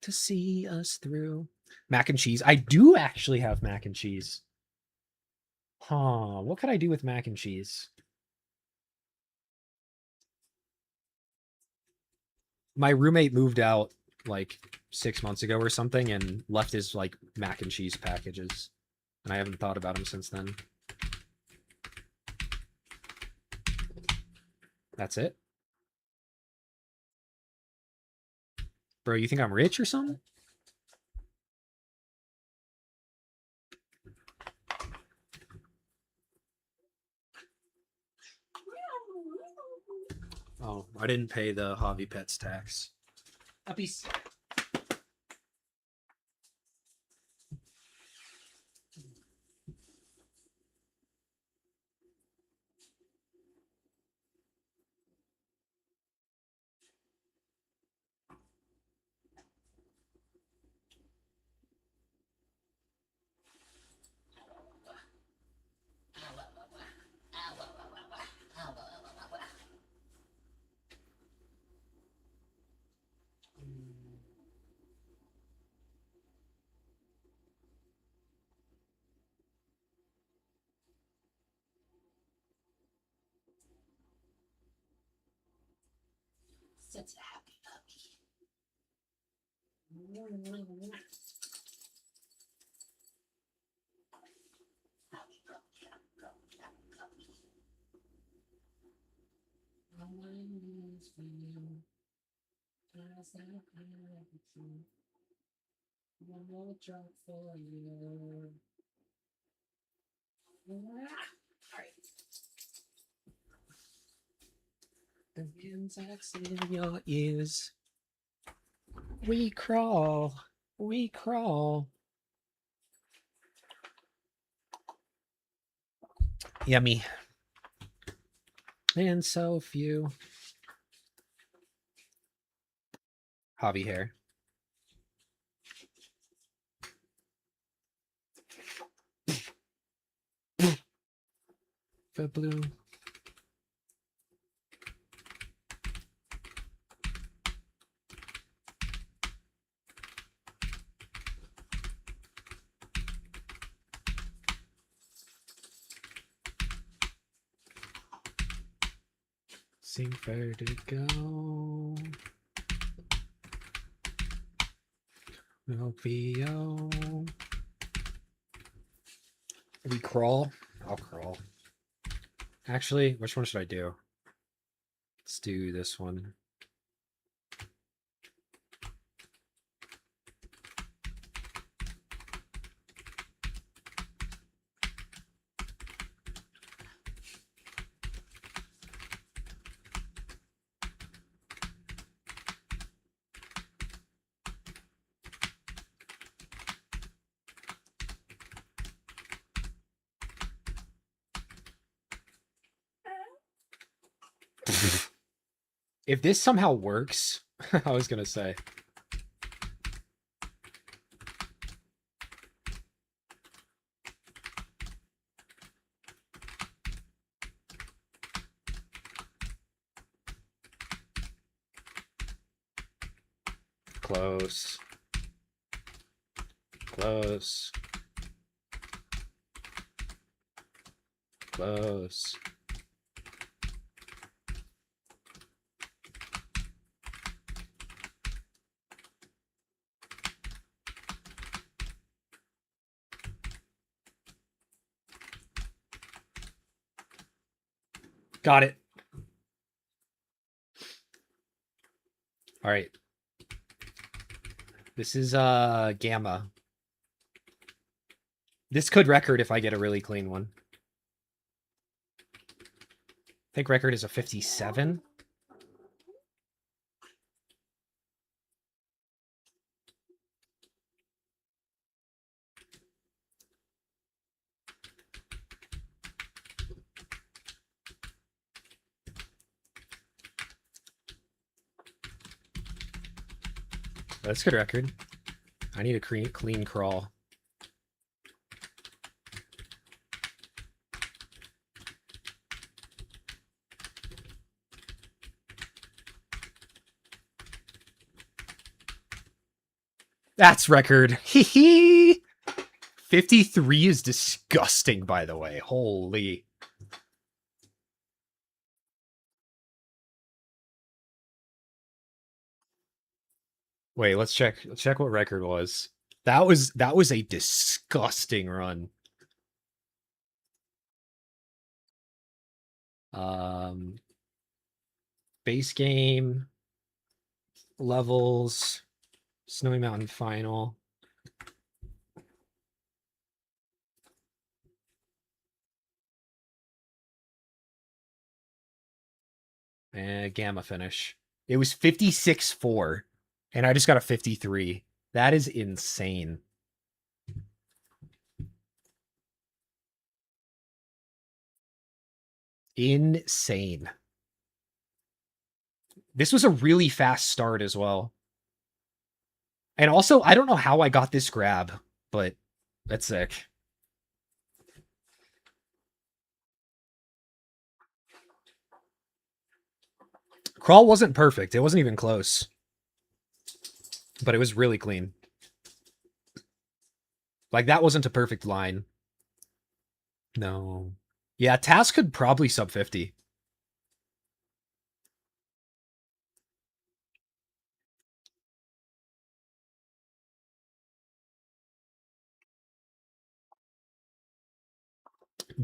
to see us through. Mac and cheese. I do actually have mac and cheese. Huh. What could I do with mac and cheese? My roommate moved out like 6 months ago or something and left his like mac and cheese packages. And I haven't thought about him since then. That's it? Bro, you think I'm rich or something? Oh, I didn't pay the Hobby Pets tax. Puppies. Such a happy puppy. One more drop for you. All right. The insects in your ears. We crawl. We crawl. Yummy. And so few. Hobby hair. For blue. Sing fair to go. No VO. We crawl? I'll crawl. Actually, which one should I do? Let's do this one. If this somehow works, I was gonna say. Close. Close. Close. Got it. All right. This is Gamma. This could record if I get a really clean one. I think record is a 57. That's good record. I need a clean crawl. That's record. Hee hee. 53 is disgusting, by the way. Holy. Wait, let's check. Let's check what record was. That was a disgusting run. Base game, levels, Snowy Mountain final. And Gamma finish. It was 56-4, and I just got a 53. That is insane. Insane. This was a really fast start as well. And also, I don't know how I got this grab, but that's sick. Crawl wasn't perfect. It wasn't even close. But it was really clean. Like, that wasn't a perfect line. No. Yeah, Task could probably sub 50.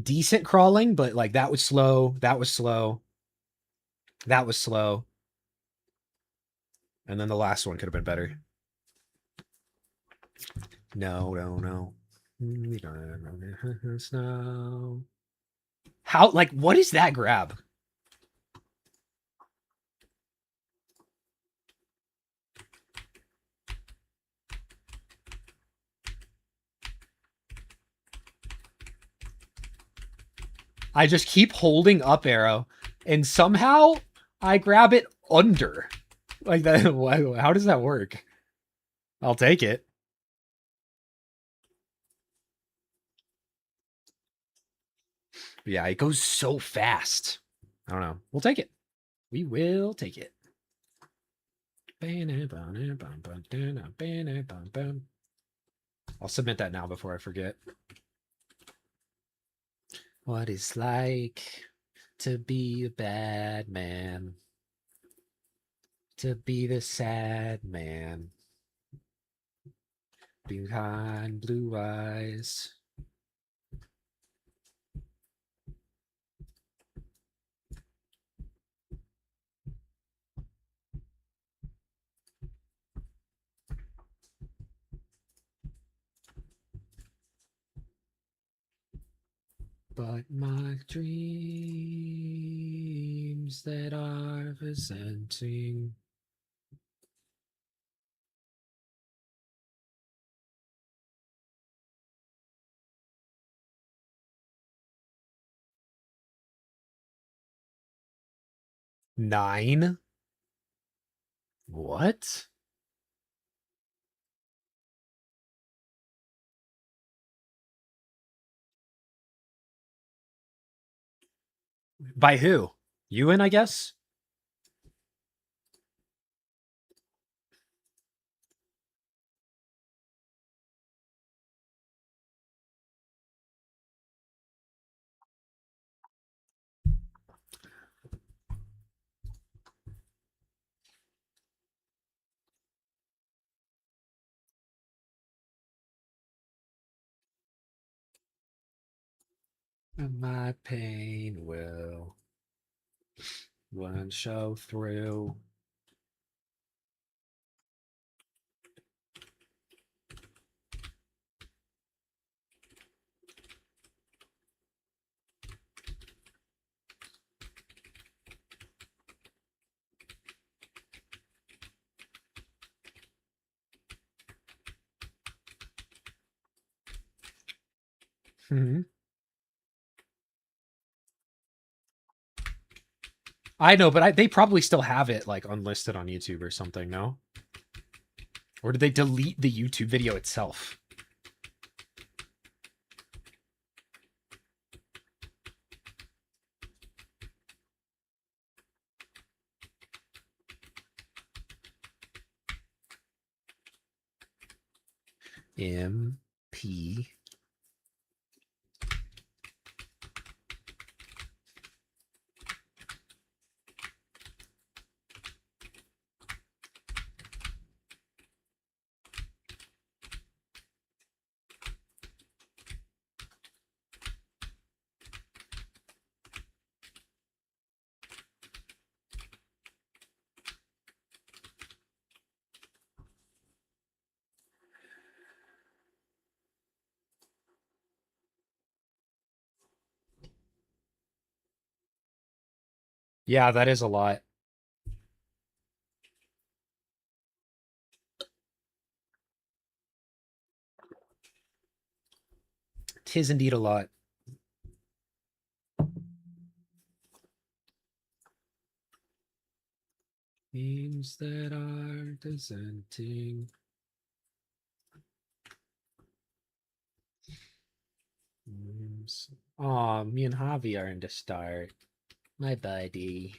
Decent crawling, but like that was slow. That was slow. That was slow. And then the last one could have been better. No, no, no. We don't snow. How, like, what is that grab? I just keep holding up arrow, and somehow I grab it under. Like that. How does that work? I'll take it. Yeah, it goes so fast. I don't know. We'll take it. We will take it. I'll submit that now before I forget. What it's like to be a bad man. To be the sad man. Behind blue eyes. But my dreams that are presenting. Nine? What? By who? Ewan, I guess? And my pain will one show through. Hmm. I know, but they probably still have it like unlisted on YouTube or something, no? Or did they delete the YouTube video itself? MP. Yeah, that is a lot. Tis indeed a lot. Memes that are dissenting. Memes. Aw, me and Javi are in the start. My buddy.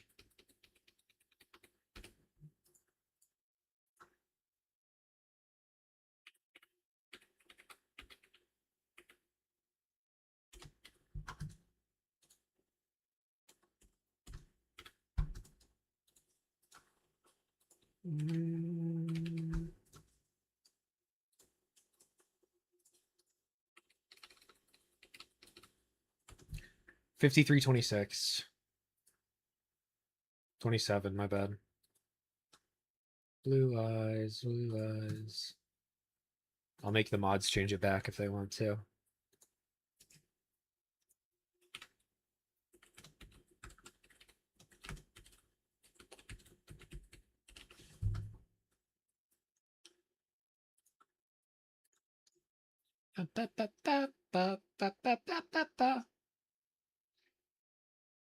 Mm. 53-26. 27, my bad. Blue eyes, blue eyes. I'll make the mods change it back if they want to.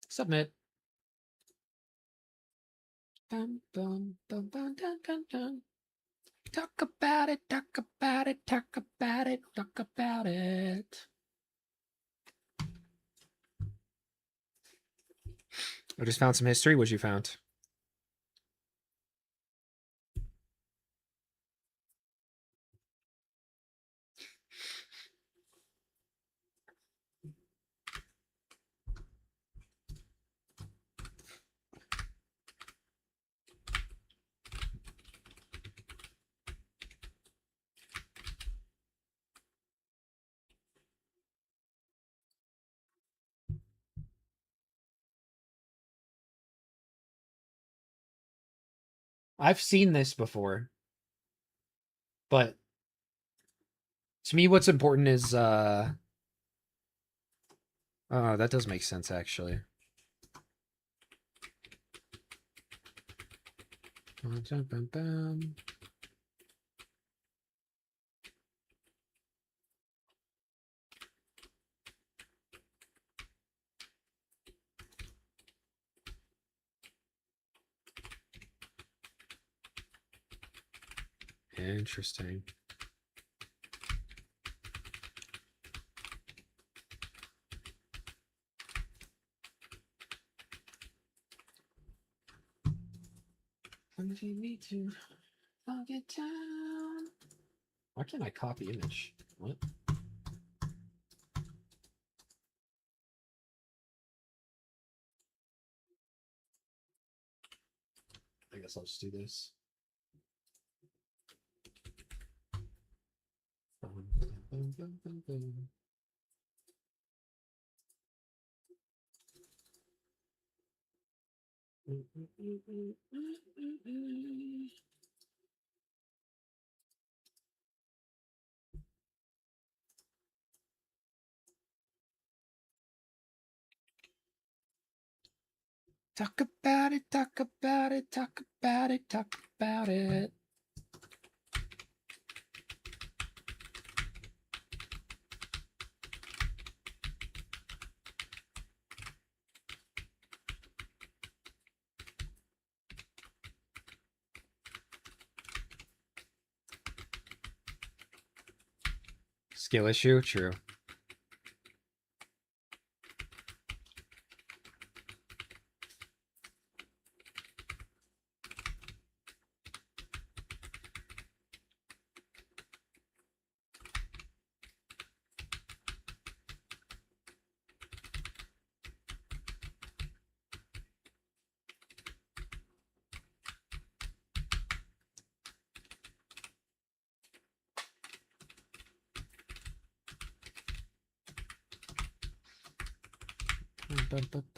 Submit. Dun, dun, dun, dun, dun, dun, dun. Talk about it, talk about it, talk about it, talk about it. I just found some history. What you found? I've seen this before, but to me, what's important is oh, that does make sense actually. Interesting. If you need to get down. Why can't I copy image? What? I guess I'll just do this. Talk about it, talk about it, talk about it, talk about it. Skill issue? True.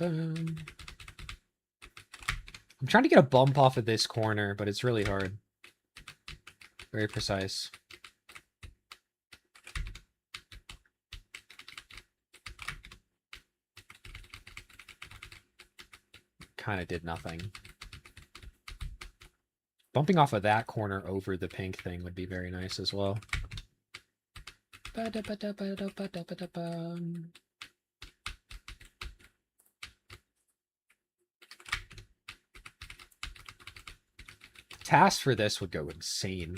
I'm trying to get a bump off of this corner, but it's really hard. Very precise. Kind of did nothing. Bumping off of that corner over the pink thing would be very nice as well. Task for this would go insane.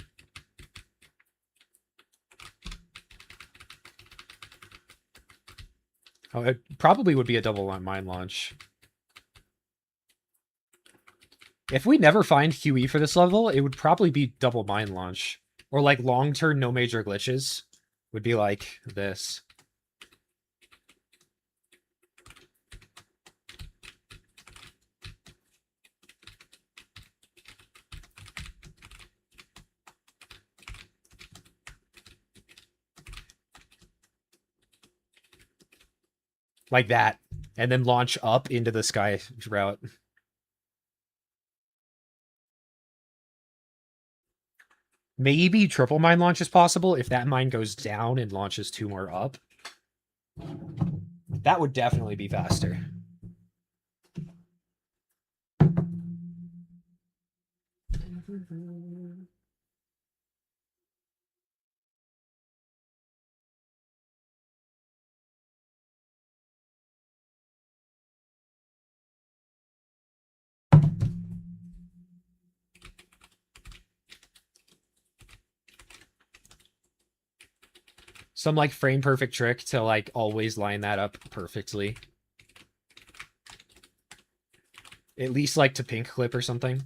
Oh, it probably would be a double mine launch. If we never find QE for this level, it would probably be double mine launch. Or like long-term no major glitches would be like this. Like that. And then launch up into the sky route. Maybe triple mine launch is possible if that mine goes down and launches 2 more up. That would definitely be faster. Some like frame perfect trick to like always line that up perfectly. At least like to pink clip or something.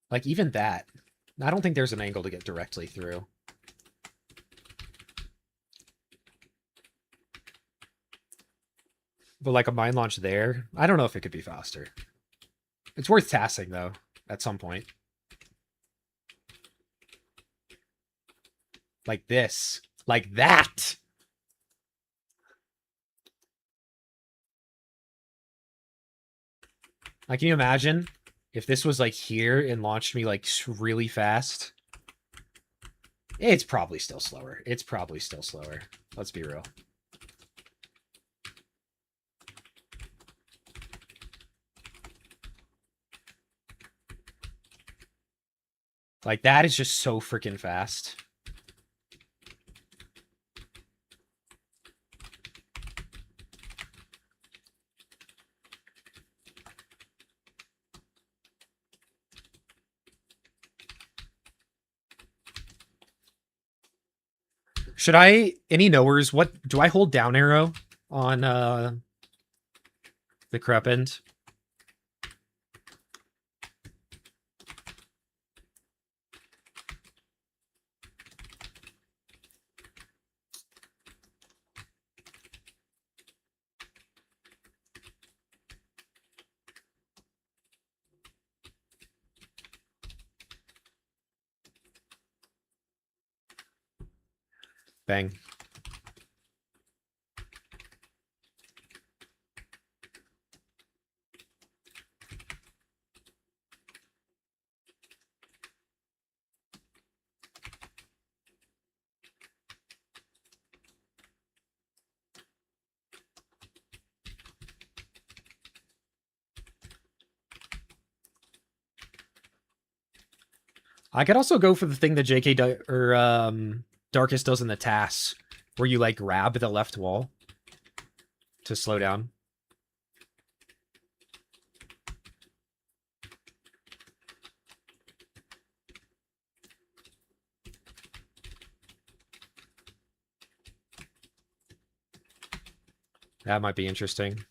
Like even that. I don't think there's an angle to get directly through. But like a mine launch there, I don't know if it could be faster. It's worth tasking though, at some point. Like this. Like that! Like, can you imagine if this was like here and launched me like really fast? It's probably still slower. It's probably still slower. Let's be real. Like, that is just so freaking fast. Should I, any knowers, what, do I hold down arrow on the Crepend? Bang. I could also go for the thing that Darkest does in the TAS, where you like grab the left wall to slow down. That might be interesting.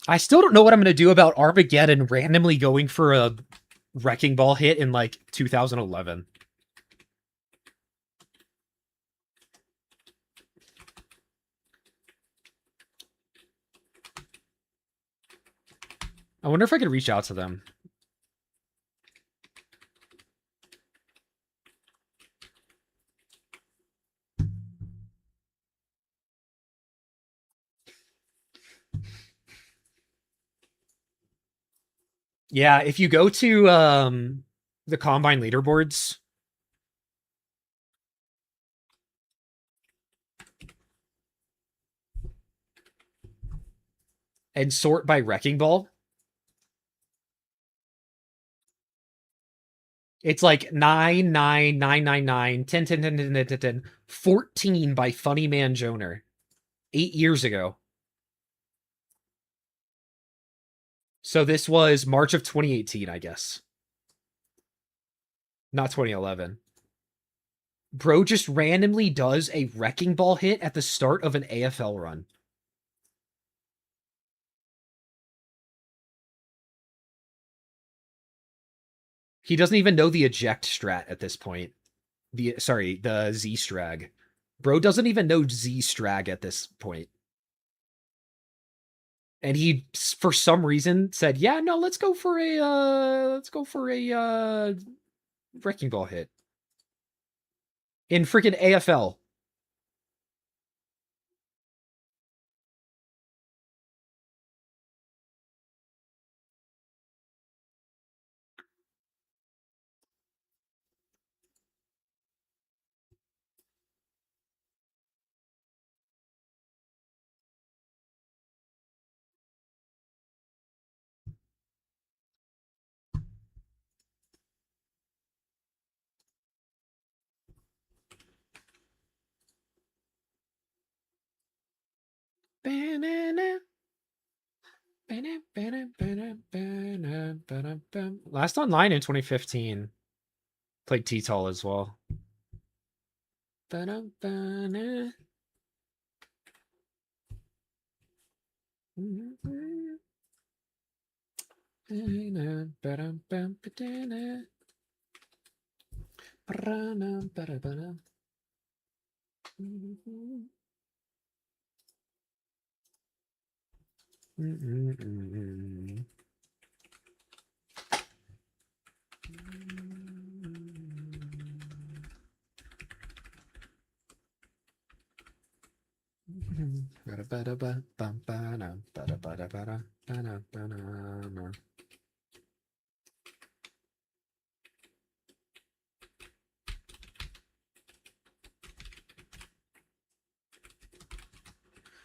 I still don't know what I'm going to do about Armageddon randomly going for a Wrecking Ball hit in like 2011. I wonder if I could reach out to them. Yeah, if you go to the Combine leaderboards, and sort by Wrecking Ball, it's like 9, 9, 9, 9, 9, 10, 10, 10, 10, 10, 10, 10, 14 by Funny Man Joner 8 years ago. So this was March of 2018, I guess. Not 2011. Bro just randomly does a Wrecking Ball hit at the start of an AFL run. He doesn't even know the eject strat at this point. The Z strag. Bro doesn't even know Z strag at this point. And he, for some reason, said, "Yeah, no, let's go for a Wrecking Ball hit in freaking AFL." Last online in 2015. Played T-Tall as well.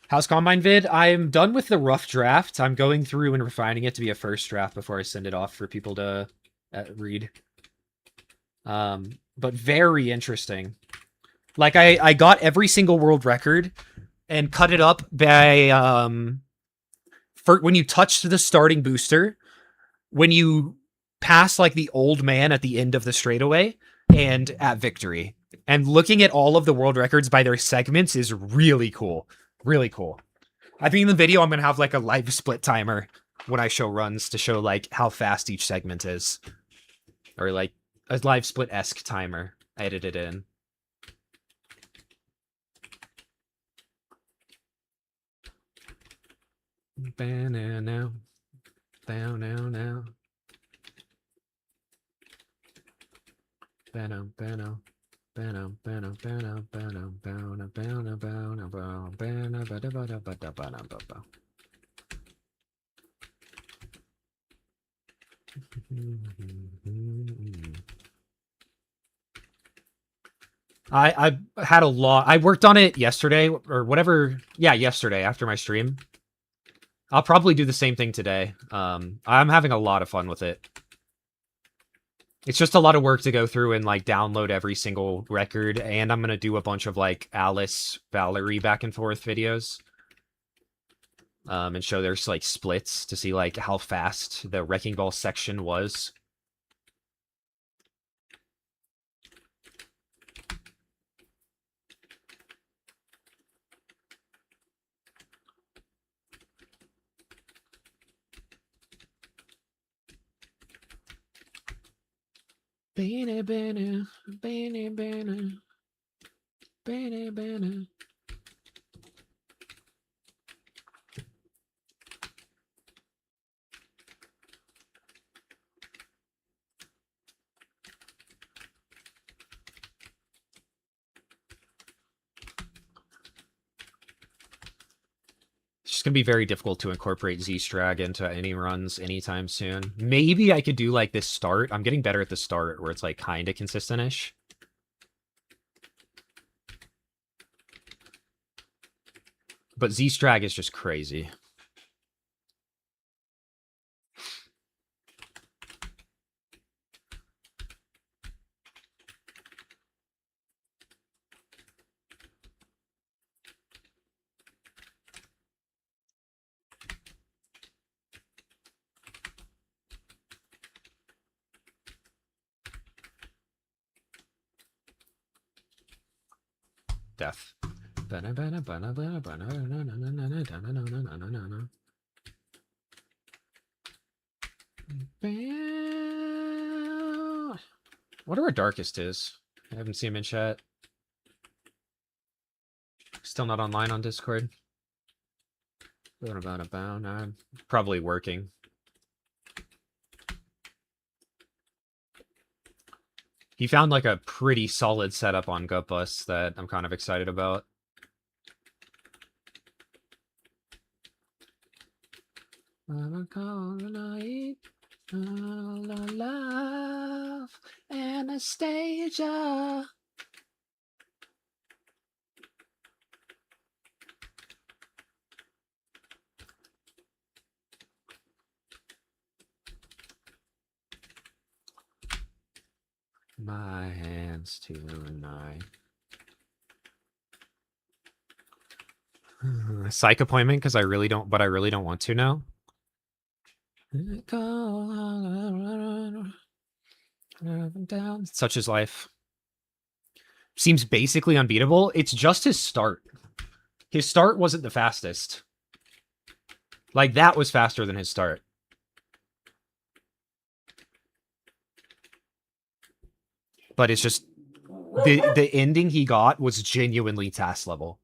House Combine vid, I'm done with the rough draft. I'm going through and refining it to be a first draft before I send it off for people to read. But very interesting. Like, I got every single world record and cut it up by for when you touched the starting booster, when you past like the old man at the end of the straightaway and at victory. And looking at all of the world records by their segments is really cool. Really cool. I think in the video I'm gonna have like a live split timer when I show runs to show like how fast each segment is. Or like a live split-esque timer. I edited it in. Now. Down now now. Bano, bano. Bano, bano, bano, bano, bano, bano, bano, bano, bano, bada, bada, bada, bada, bada. I had a lot. I worked on it yesterday or whatever. Yeah, yesterday after my stream. I'll probably do the same thing today. I'm having a lot of fun with it. It's just a lot of work to go through and like download every single record, and I'm gonna do a bunch of like Alice, Valerie back and forth videos. And show there's like splits to see like how fast the Wrecking Ball section was. Bene, bene, bene, bene, bene, bene. It's just gonna be very difficult to incorporate Z-Strag into any runs anytime soon. Maybe I could do like this start. I'm getting better at the start where it's like kind of consistent-ish. But Z-Strag is just crazy. Death. Wonder where Darkest is. I haven't seen him in chat. Still not online on Discord. I'm probably working. He found like a pretty solid setup on Gutbus that I'm kind of excited about. I'm calling love, Anastasia. My hands tonight. Psych appointment because I really don't want to now. Such is life. Seems basically unbeatable. It's just his start. His start wasn't the fastest. Like, that was faster than his start. But it's just the ending he got was genuinely task level.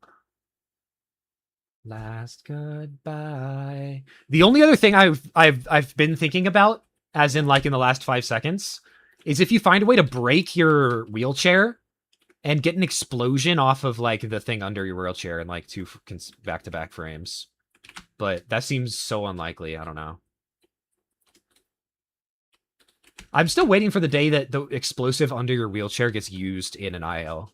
Last goodbye. The only other thing I've been thinking about, as in like in the last 5 seconds, is if you find a way to break your wheelchair and get an explosion off of like the thing under your wheelchair in like 2 back-to-back frames. But that seems so unlikely. I don't know. I'm still waiting for the day that the explosive under your wheelchair gets used in an IL.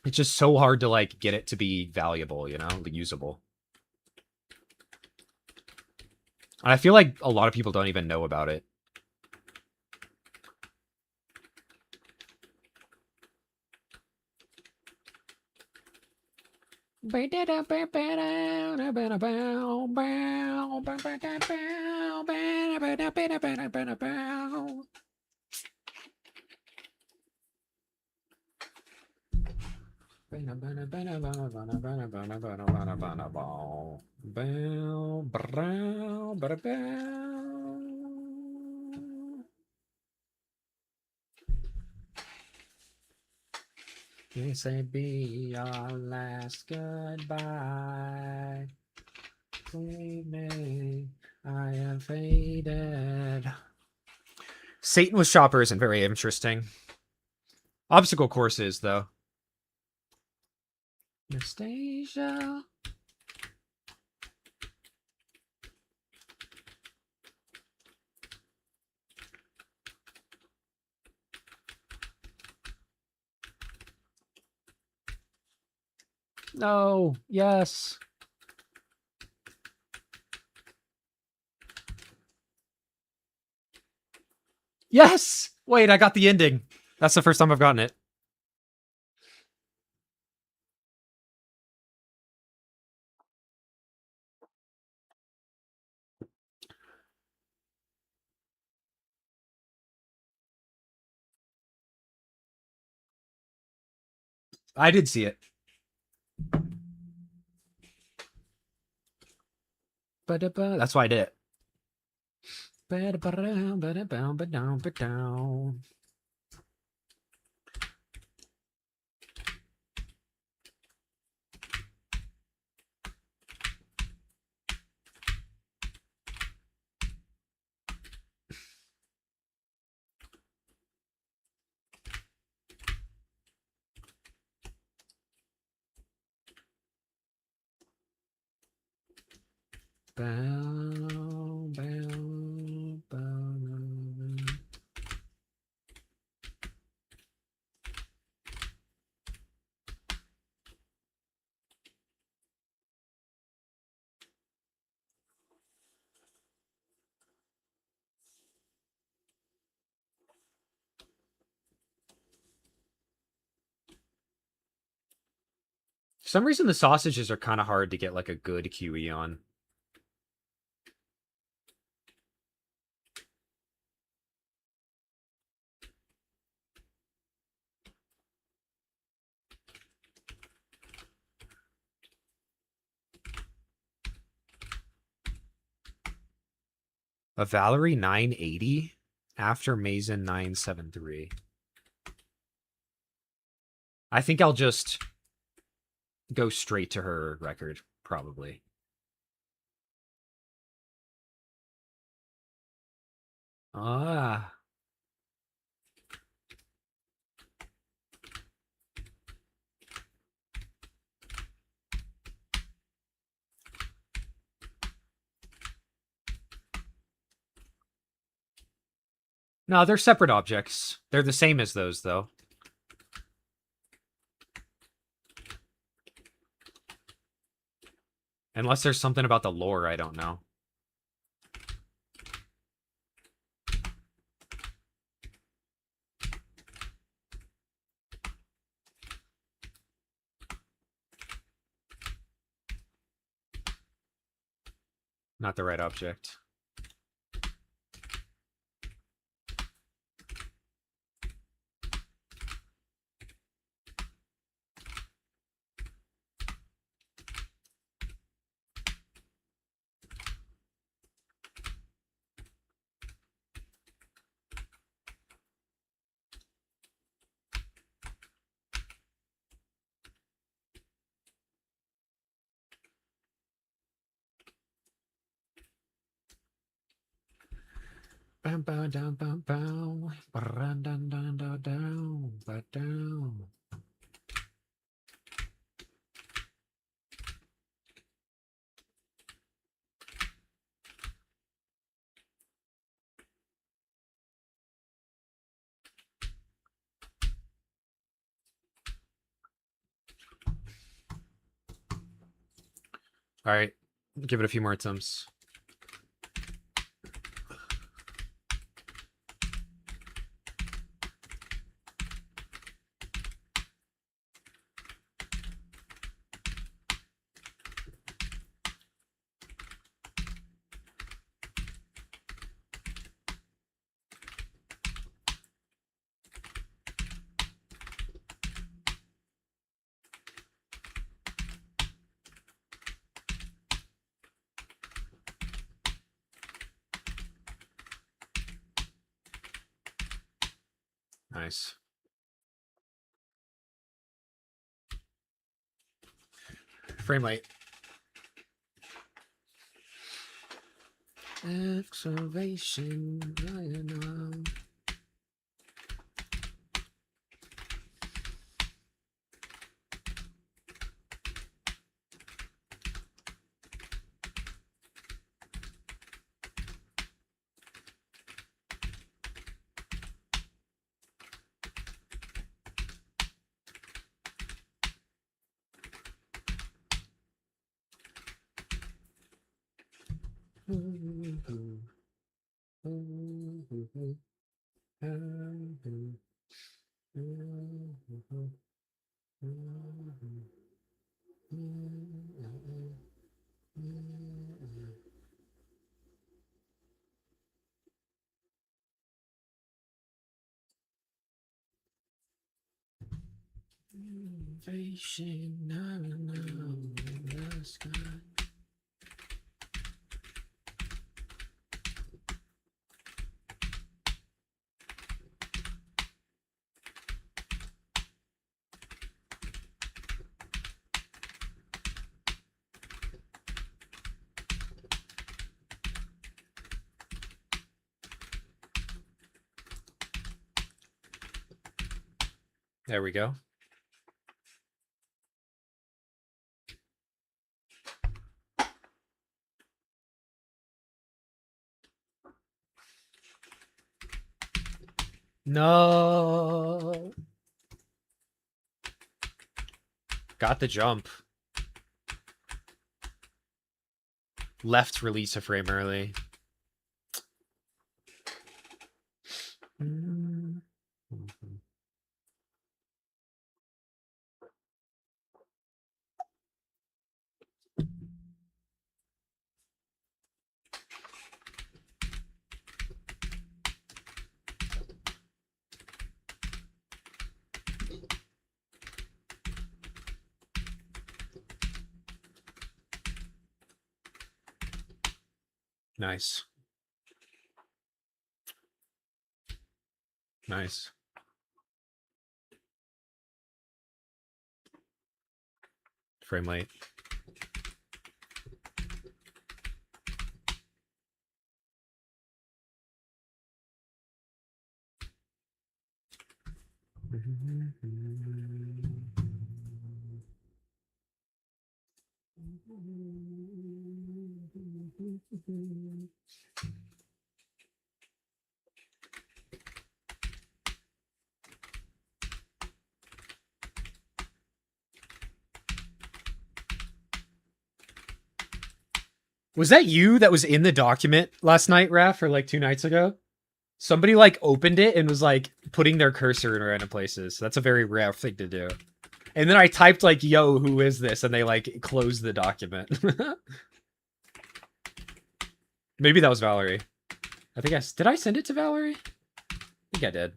It's just so hard to like get it to be valuable, you know, usable. And I feel like a lot of people don't even know about it. This may be our last goodbye. Leave me, I am faded. Satan with Chopper isn't very interesting. Obstacle course is, though. Anastasia. No. Yes. Yes! Wait, I got the ending. That's the first time I've gotten it. I did see it. That's why I did it. Bow, bow, bow. For some reason, the sausages are kind of hard to get like a good QE on. A Valerie 980 after Mason 973. I think I'll just go straight to her record, probably. Ah. No, they're separate objects. They're the same as those, though. Unless there's something about the lore I don't know. Not the right object. Bam, bam, down, bam, bam. Down, down, down, down, down. All right, give it a few more attempts. Nice. Frame rate. Excavation. There we go. No. Got the jump. Left release a frame early. Nice. Nice. Frame rate. Was that you that was in the document last night, Raph, or like 2 nights ago? Somebody like opened it and was like putting their cursor in random places. That's a very rare thing to do. And then I typed like, yo, who is this? And they like closed the document. Maybe that was Valerie. I think did I send it to Valerie? I think I did.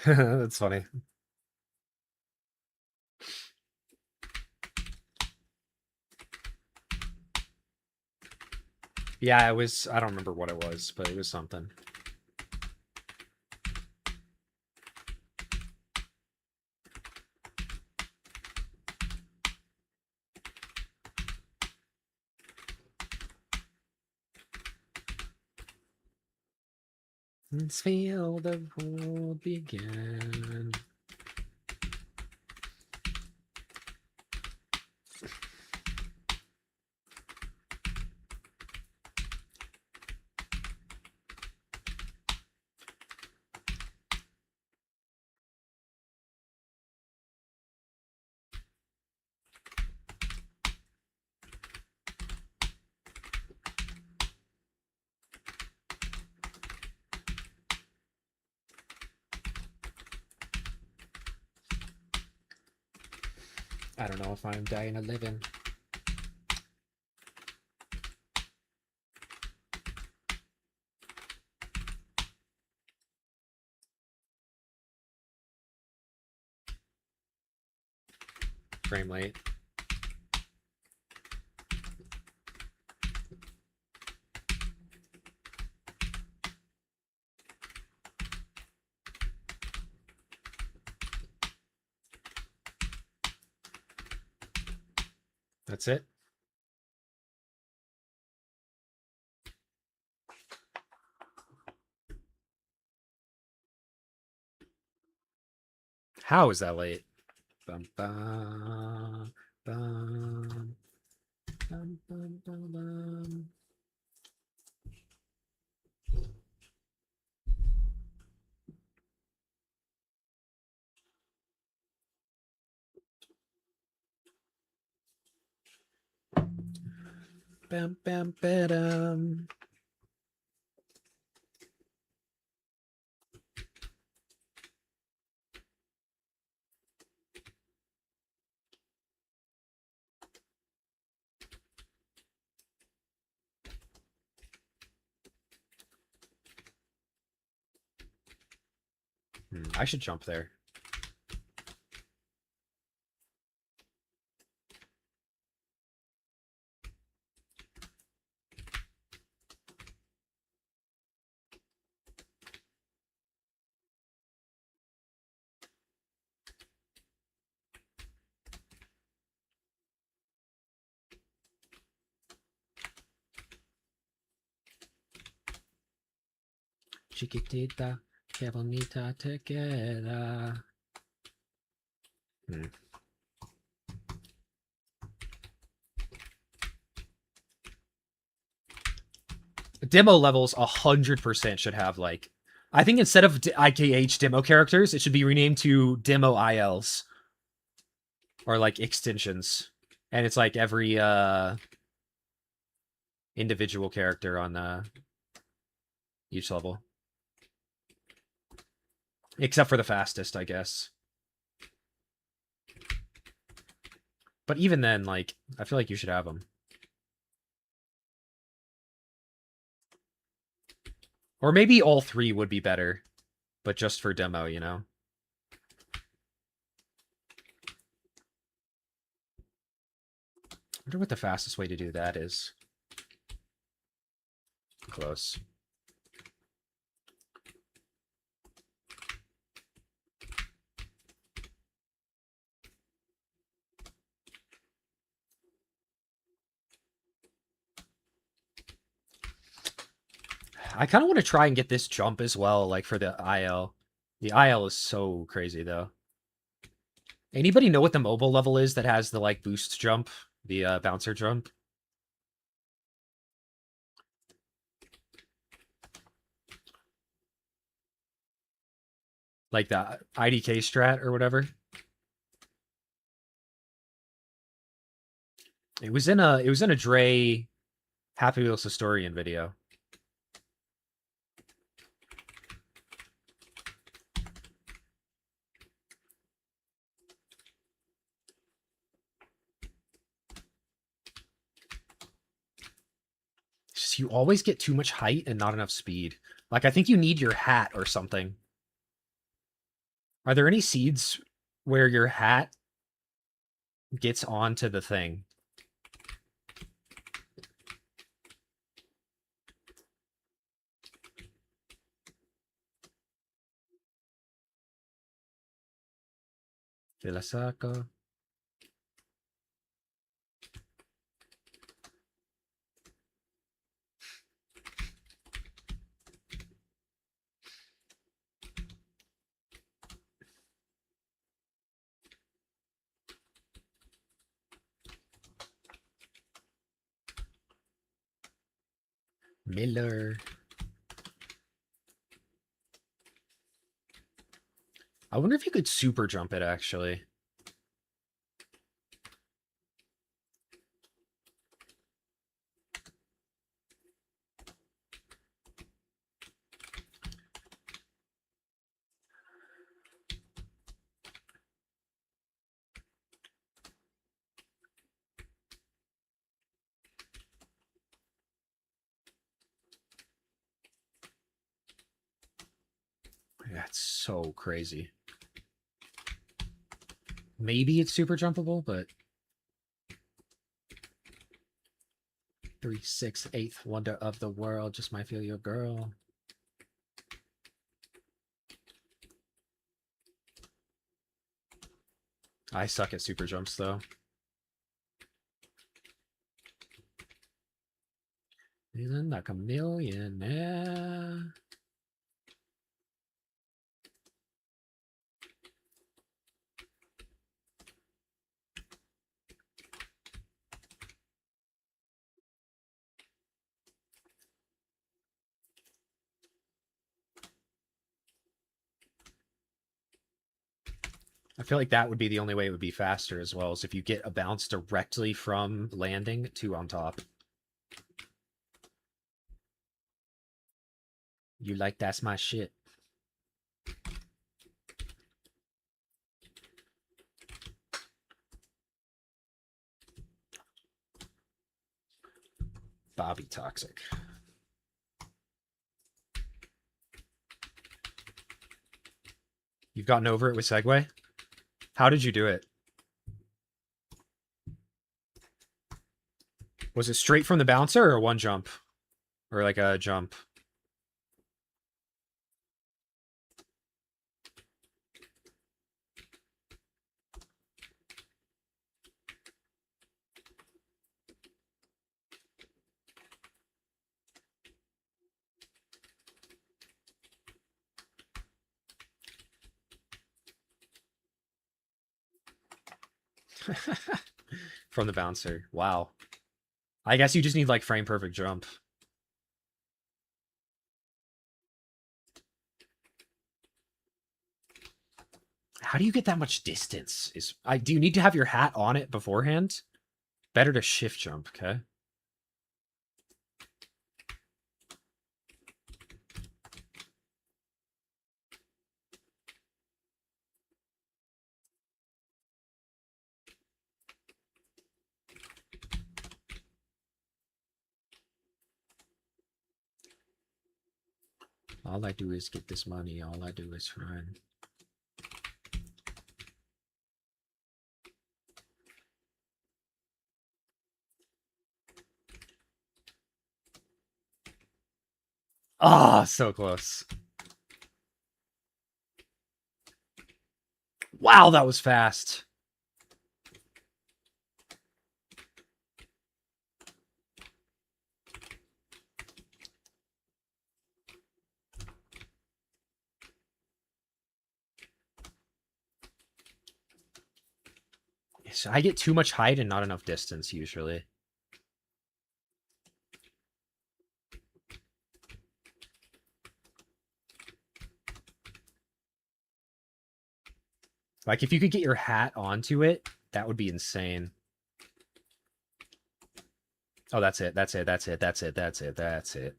That's funny. Yeah, it was, I don't remember what it was, but it was something. Let's feel the world begin. I don't know if I'm dying or living. Frame rate. That's it. How is that late? Bum, bum, bum, bum, bum, bum, bum. Bam, bam, ba-dum. I should jump there. Chiquitita, que bonita te queda. Demo levels 100% should have like, I think instead of IKH demo characters, it should be renamed to demo ILs or like extensions, and it's like every individual character on each level, except for the fastest, I guess. But even then, like, I feel like you should have them. Or maybe all three would be better, but just for demo, you know? I wonder what the fastest way to do that is. Close. I kind of want to try and get this jump as well, like for the IL. The IL is so crazy, though. Anybody know what the mobile level is that has the, like, boost jump? The bouncer jump? Like the IDK strat or whatever? It was in a Dre Happy Wheels Historian video. It's just you always get too much height and not enough speed. Like, I think you need your hat or something. Are there any seeds where your hat gets onto the thing? Te la saco. Miller. I wonder if you could super jump it, actually. That's so crazy. Maybe it's super jumpable, but 3, 6, 8th wonder of the world. Just might feel your girl. I suck at super jumps though. Feeling like a millionaire. I feel like that would be the only way it would be faster as well, is if you get a bounce directly from landing to on top. You like that's my shit. Bobby Toxic. You've gotten over it with Segway? How did you do it? Was it straight from the bouncer or one jump? Or like a jump? From the bouncer. Wow. I guess you just need like frame perfect jump. How do you get that much distance? Do you need to have your hat on it beforehand? Better to shift jump, okay? All I do is get this money. All I do is run. Ah, oh, so close. Wow, that was fast. So I get too much height and not enough distance usually. Like if you could get your hat onto it, that would be insane. Oh, that's it. That's it. That's it. That's it. That's it. That's it.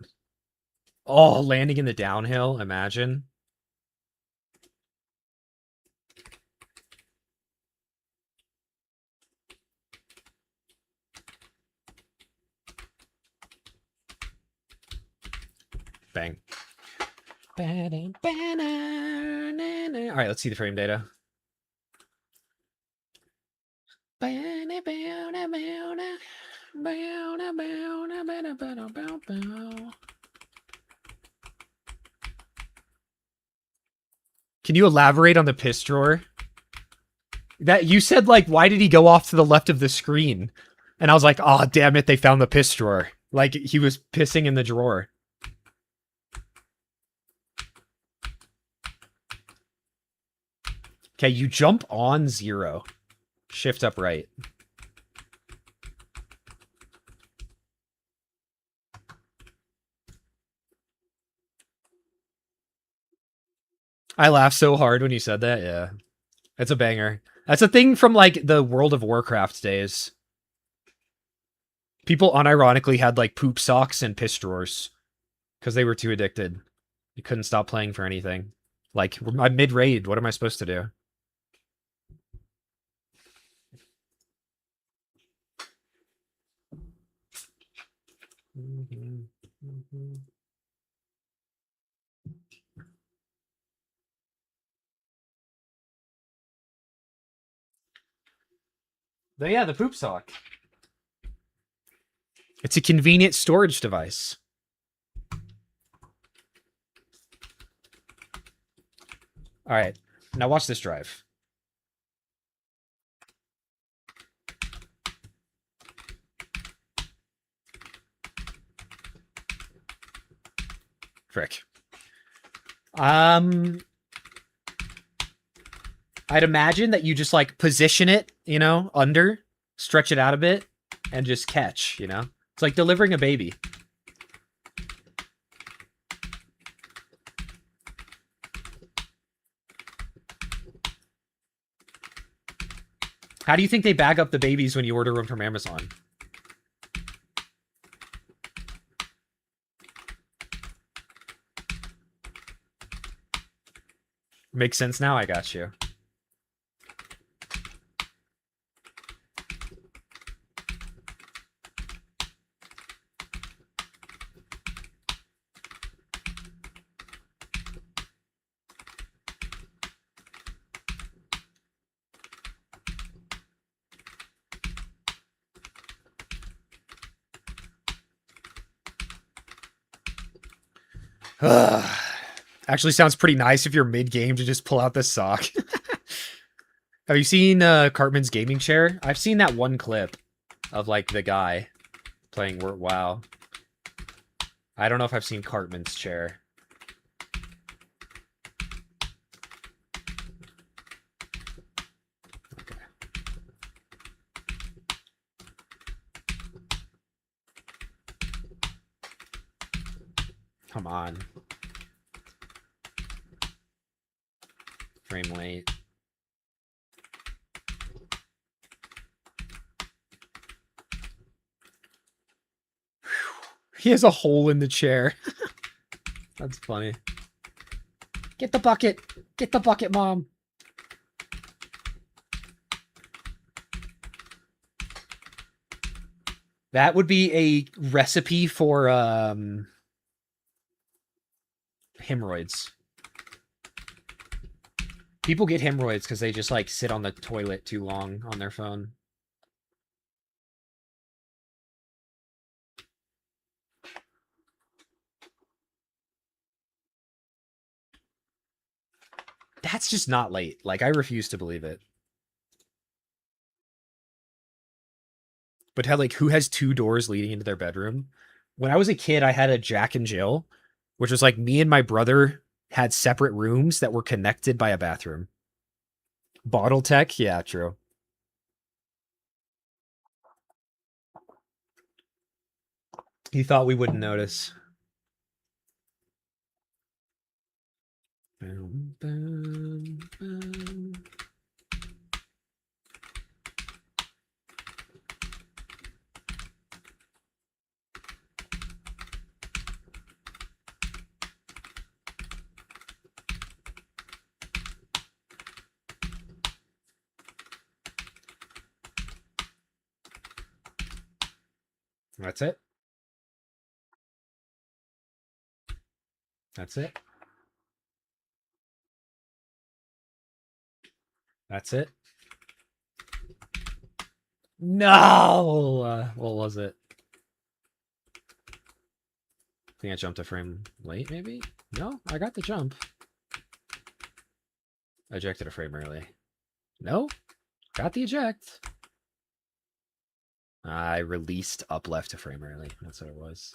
Oh, landing in the downhill. Imagine. Bang. All right, let's see the frame data. Can you elaborate on the piss drawer? That you said, like, why did he go off to the left of the screen? And I was like, oh, damn it, they found the piss drawer. Like, he was pissing in the drawer. Okay, you jump on 0. Shift up right. I laughed so hard when you said that, yeah. That's a banger. That's a thing from, like, the World of Warcraft days. People unironically had, like, poop socks and piss drawers. Because they were too addicted. You couldn't stop playing for anything. Like, I'm mid-raid, what am I supposed to do? Yeah, the poop sock. It's a convenient storage device. All right, now watch this drive. Frick. I'd imagine that you just like position it, you know, under, stretch it out a bit, and just catch, you know? It's like delivering a baby. How do you think they bag up the babies when you order them from Amazon? Makes sense now, I got you. Actually sounds pretty nice if you're mid-game to just pull out this sock. Have you seen Cartman's gaming chair? I've seen that one clip of like the guy playing WoW. I don't know if I've seen Cartman's chair. Okay. Come on. Frame rate. He has a hole in the chair. That's funny. Get the bucket. Get the bucket, Mom. That would be a recipe for hemorrhoids. People get hemorrhoids because they just like sit on the toilet too long on their phone. That's just not late. Like, I refuse to believe it. But how, like, who has 2 doors leading into their bedroom? When I was a kid, I had a Jack and Jill, which was like me and my brother had separate rooms that were connected by a bathroom. Bottle tech? Yeah, true. He thought we wouldn't notice. Boom, boom, boom. That's it. That's it. That's it. No! What was it? I think I jumped a frame late, maybe? No, I got the jump. I ejected a frame early. No, got the eject. I released up left a frame early. That's what it was.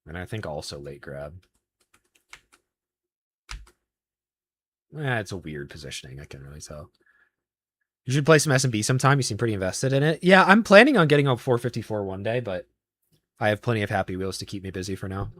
And I think also late grab. It's a weird positioning, I can really tell. You should play some S&B sometime. You seem pretty invested in it. Yeah, I'm planning on getting up 454 one day, but I have plenty of Happy Wheels to keep me busy for now.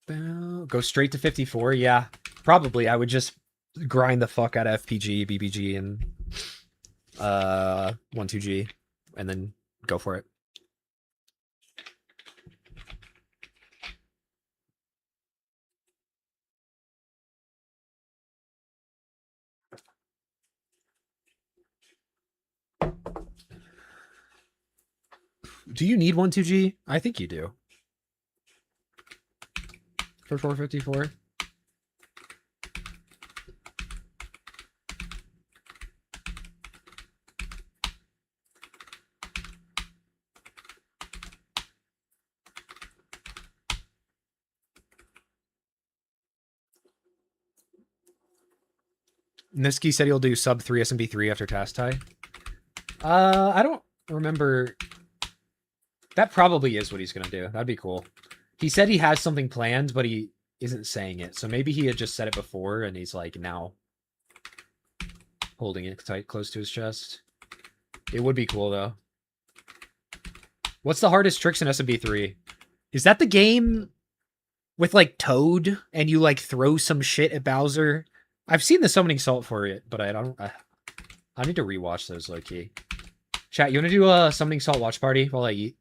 Go straight to 54? Yeah, probably. I would just grind the fuck out of FPG, BBG, and 1-2G, and then go for it. Do you need 1-2G? I think you do. For 454? Niski said he'll do sub 3 SMB3 after task tie. I don't remember. That probably is what he's going to do. That'd be cool. He said he has something planned, but he isn't saying it. So maybe he had just said it before and he's like now holding it tight close to his chest. It would be cool though. What's the hardest tricks in SMB3? Is that the game with like Toad and you like throw some shit at Bowser? I've seen the summoning salt for it, but I need to rewatch those low key. Chat, you want to do a summoning salt watch party while I eat?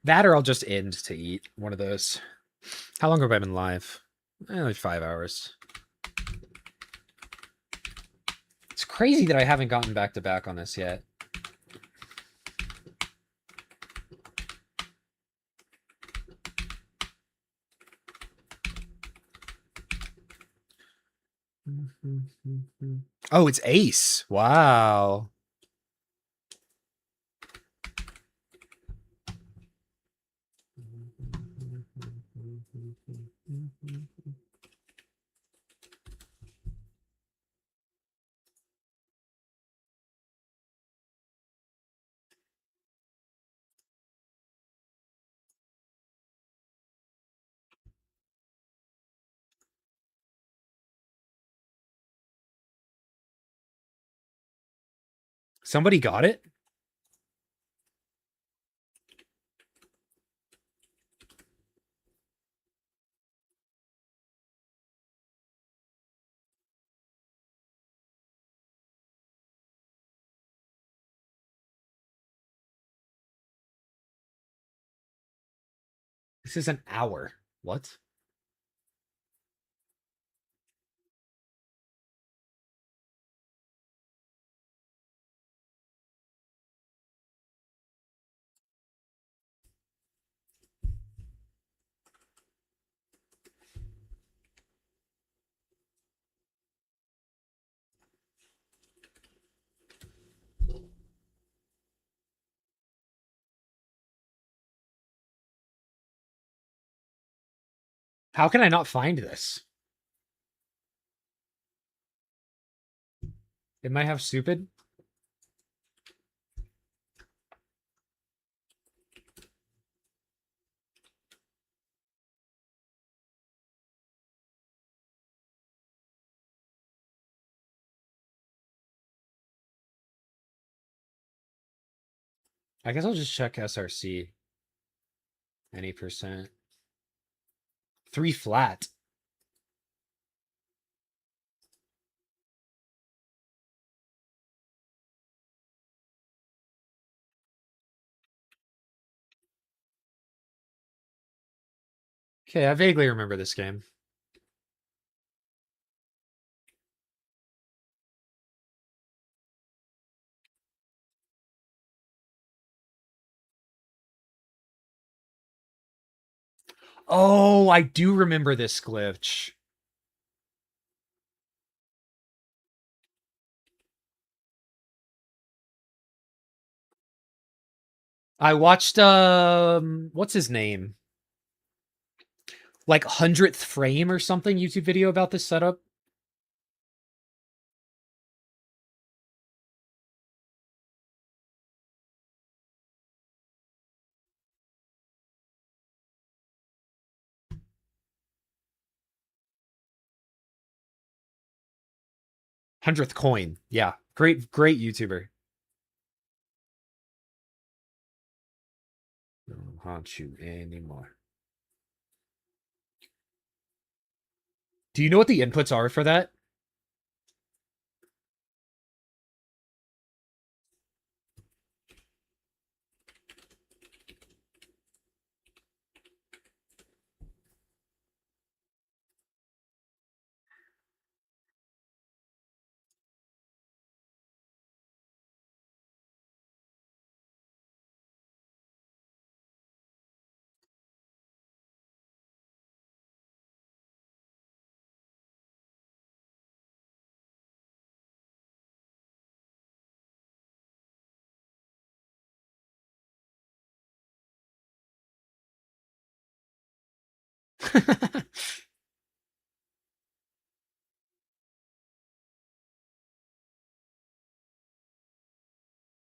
That or I'll just end to eat one of those. How long have I been live? Like 5 hours. It's crazy that I haven't gotten back to back on this yet. Oh, it's Ace. Wow. Somebody got it? This is an hour. What? How can I not find this? It might have stupid. I guess I'll just check SRC. Any percent. 3 flat. Okay, I vaguely remember this game. Oh, I do remember this glitch. I watched what's his name? Like 100th frame or something YouTube video about this setup. 100th coin. Yeah. Great YouTuber. Don't haunt you anymore. Do you know what the inputs are for that?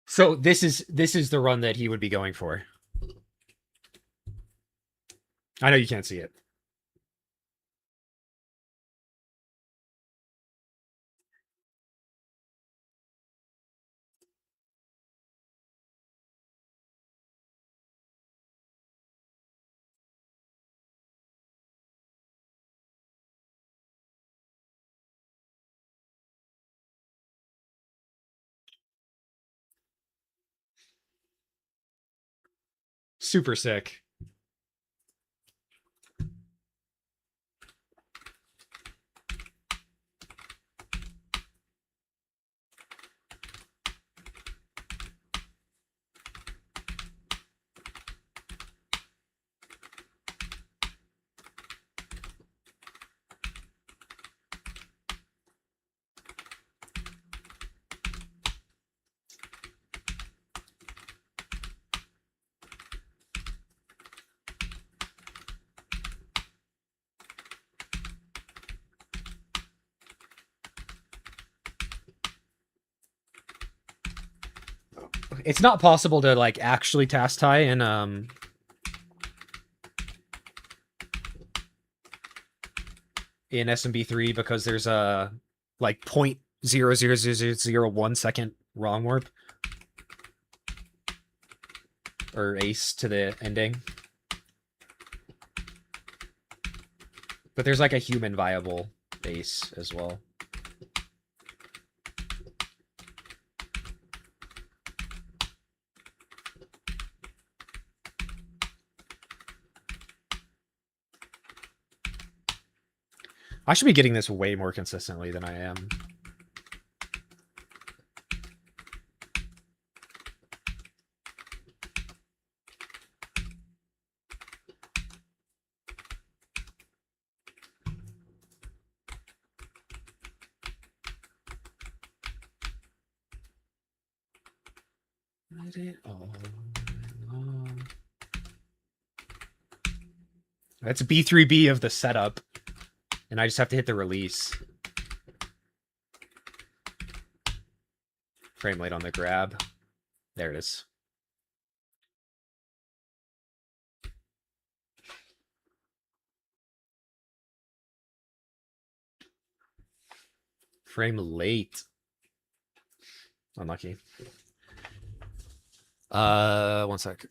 So this is the run that he would be going for. I know you can't see it. Super sick. It's not possible to like actually task tie in SMB3 because there's a like 0.00001 second wrong warp or ace to the ending. But there's like a human viable ace as well. I should be getting this way more consistently than I am. That's B3B of the setup, and I just have to hit the release. Frame rate on the grab. There it is. Frame late. Unlucky. 1 sec.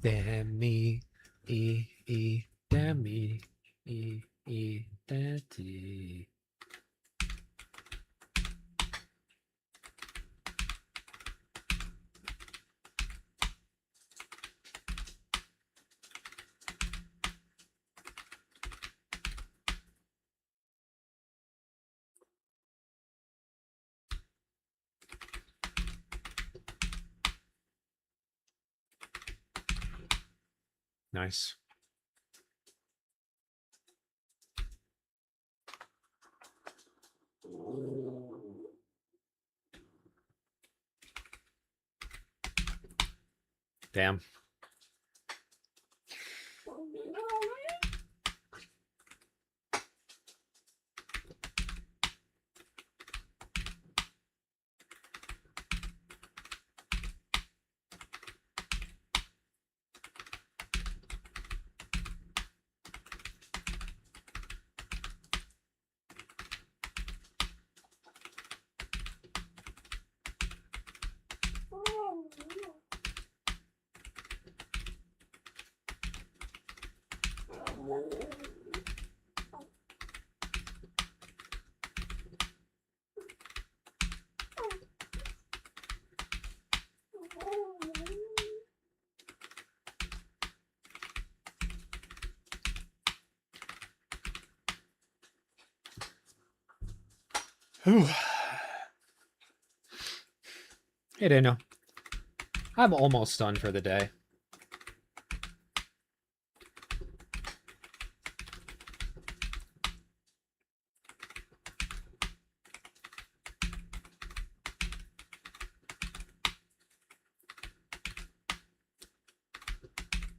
Damn me, damn me, Identity. Nice. Damn. Whew. Hey, Daniel. I'm almost done for the day.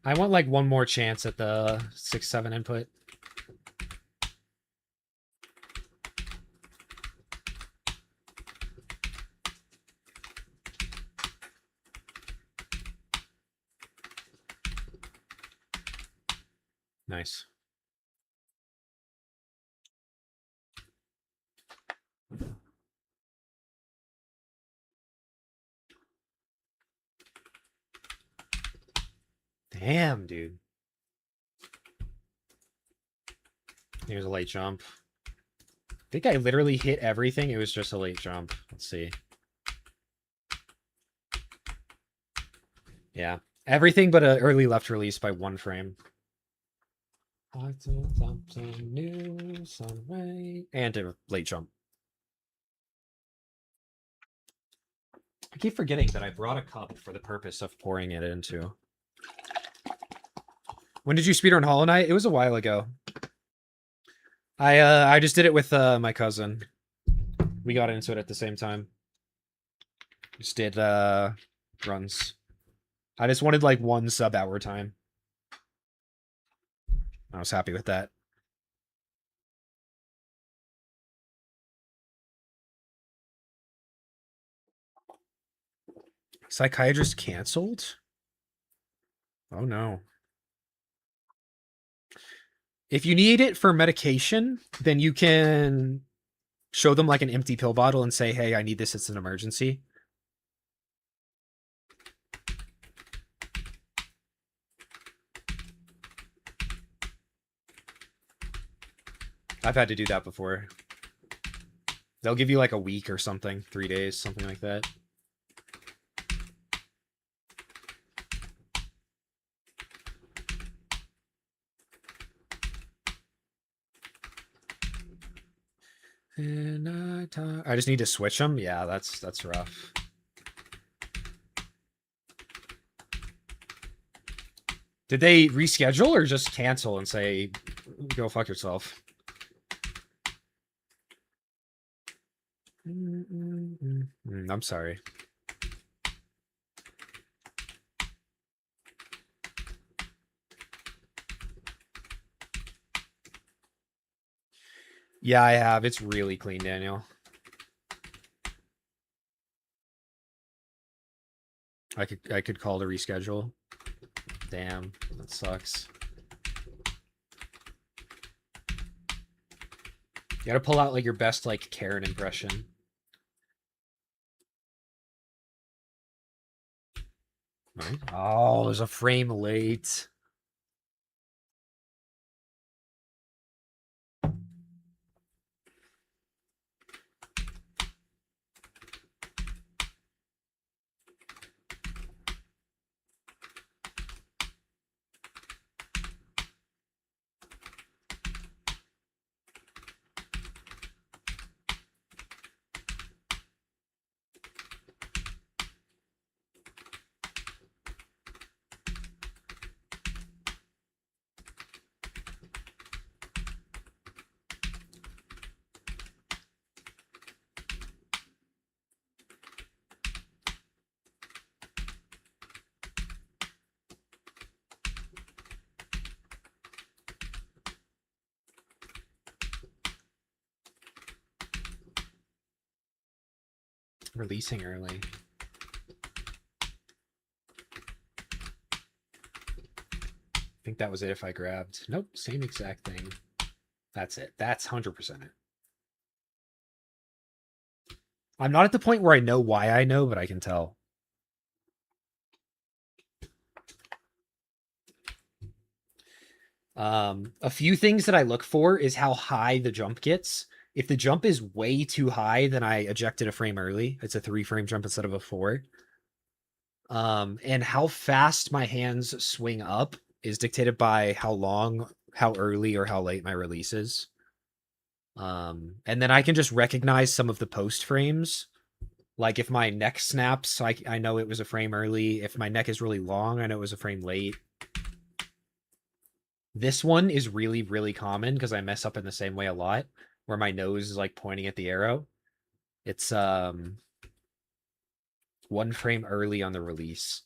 I want like one more chance at the 6-7 input. Nice. Damn, dude. Here's a late jump. I think I literally hit everything. It was just a late jump. Let's see. Yeah. Everything but an early left release by 1 frame. And a late jump. I keep forgetting that I brought a cup for the purpose of pouring it into. When did you speedrun Hollow Knight? It was a while ago. I just did it with my cousin. We got into it at the same time. Just did runs. I just wanted like 1 sub-hour time. I was happy with that. Psychiatrist canceled? Oh no. If you need it for medication, then you can show them like an empty pill bottle and say, hey, I need this. It's an emergency. I've had to do that before. They'll give you like a week or something, 3 days, something like that. And I just need to switch them. Yeah, that's rough. Did they reschedule or just cancel and say, go fuck yourself? I'm sorry. Yeah, I have. It's really clean, Daniel. I could call to reschedule. Damn, that sucks. You gotta pull out like your best like Karen impression. Right. Oh, there's a frame late. Releasing early. I think that was it if I grabbed. Nope, same exact thing. That's it. That's 100% it. I'm not at the point where I know why I know, but I can tell. A few things that I look for is how high the jump gets. If the jump is way too high, then I ejected a frame early. It's a 3-frame jump instead of a 4. And how fast my hands swing up is dictated by how long, how early, or how late my release is. And then I can just recognize some of the post frames. Like if my neck snaps, I know it was a frame early. If my neck is really long, I know it was a frame late. This one is really, really common because I mess up in the same way a lot, where my nose is like pointing at the arrow. It's 1 frame early on the release.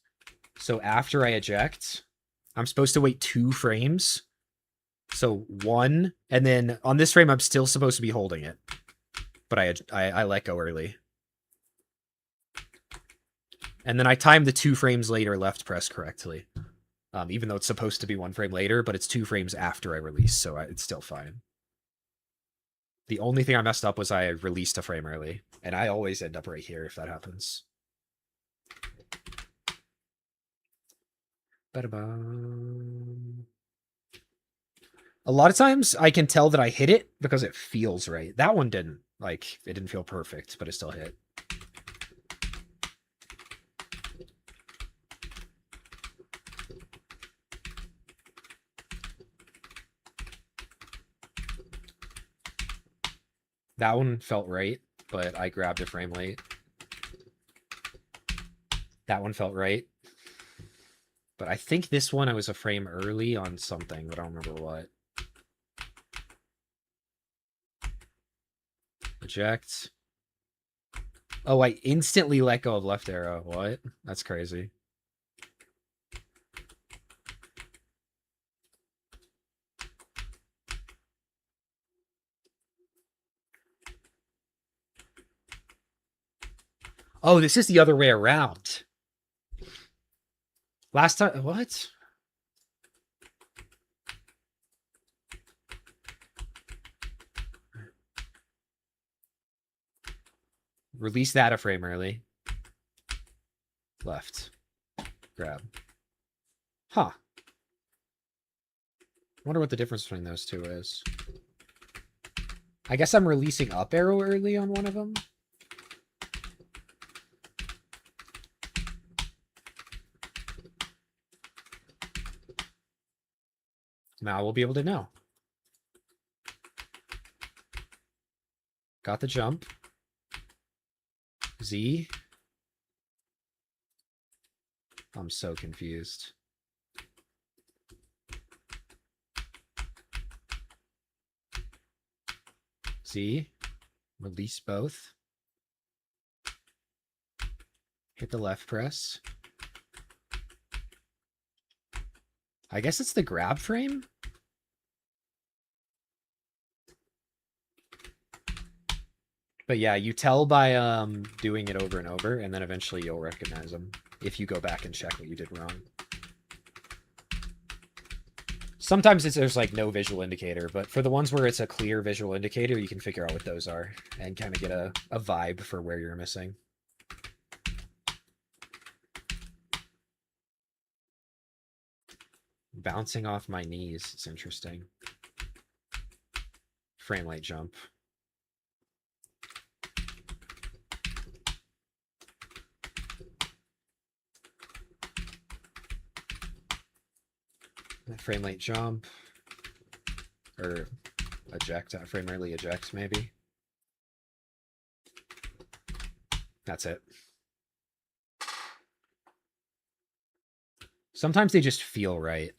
So after I eject, I'm supposed to wait 2 frames. So 1, and then on this frame, I'm still supposed to be holding it, but I let go early. And then I time the 2 frames later left press correctly. Even though it's supposed to be 1 frame later, but it's 2 frames after I release, so it's still fine. The only thing I messed up was I released a frame early, and I always end up right here if that happens. Ba-da-bum. A lot of times I can tell that I hit it because it feels right. That one didn't. Like, it didn't feel perfect, but it still hit. That one felt right, but I grabbed a frame late. That one felt right. But I think this one I was a frame early on something, but I don't remember what. Eject. Oh, I instantly let go of left arrow. What? That's crazy. Oh, this is the other way around. Last time, what? Release that a frame early. Left. Grab. Huh. Wonder what the difference between those two is. I guess I'm releasing up arrow early on one of them. Now we'll be able to know. Got the jump. Z. I'm so confused. Z. Release both. Hit the left press. I guess it's the grab frame? But yeah, you tell by doing it over and over, and then eventually you'll recognize them if you go back and check what you did wrong. Sometimes there's like no visual indicator, but for the ones where it's a clear visual indicator, you can figure out what those are and kind of get a vibe for where you're missing. Bouncing off my knees. It's interesting. Frame rate jump. Frame rate jump. Or eject. Frame rarely eject, maybe. That's it. Sometimes they just feel right.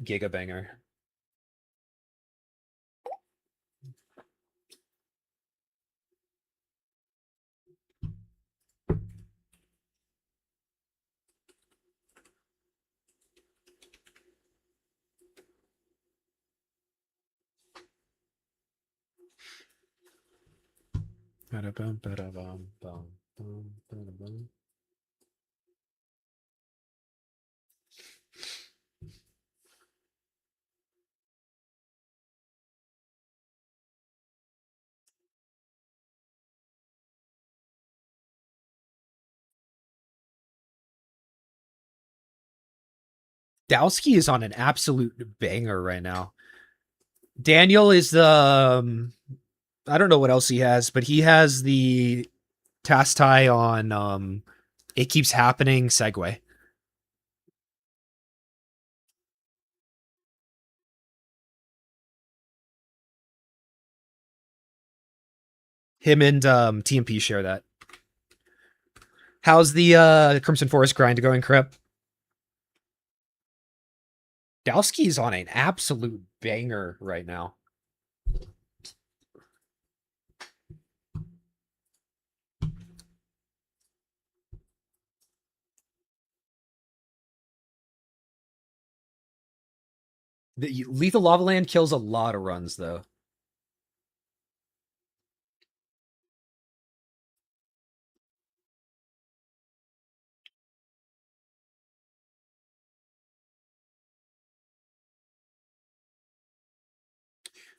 Gigabanger. Ba-da-bum, ba-da-bum, bum, bum, ba-da-bum. Dowski is on an absolute banger right now. Daniel is the I don't know what else he has, but he has the task tie on It Keeps Happening Segway. Him and TMP share that. How's the Crimson Forest grind going, Crip? Dowski's on an absolute banger right now. The Lethal Lava Land kills a lot of runs, though.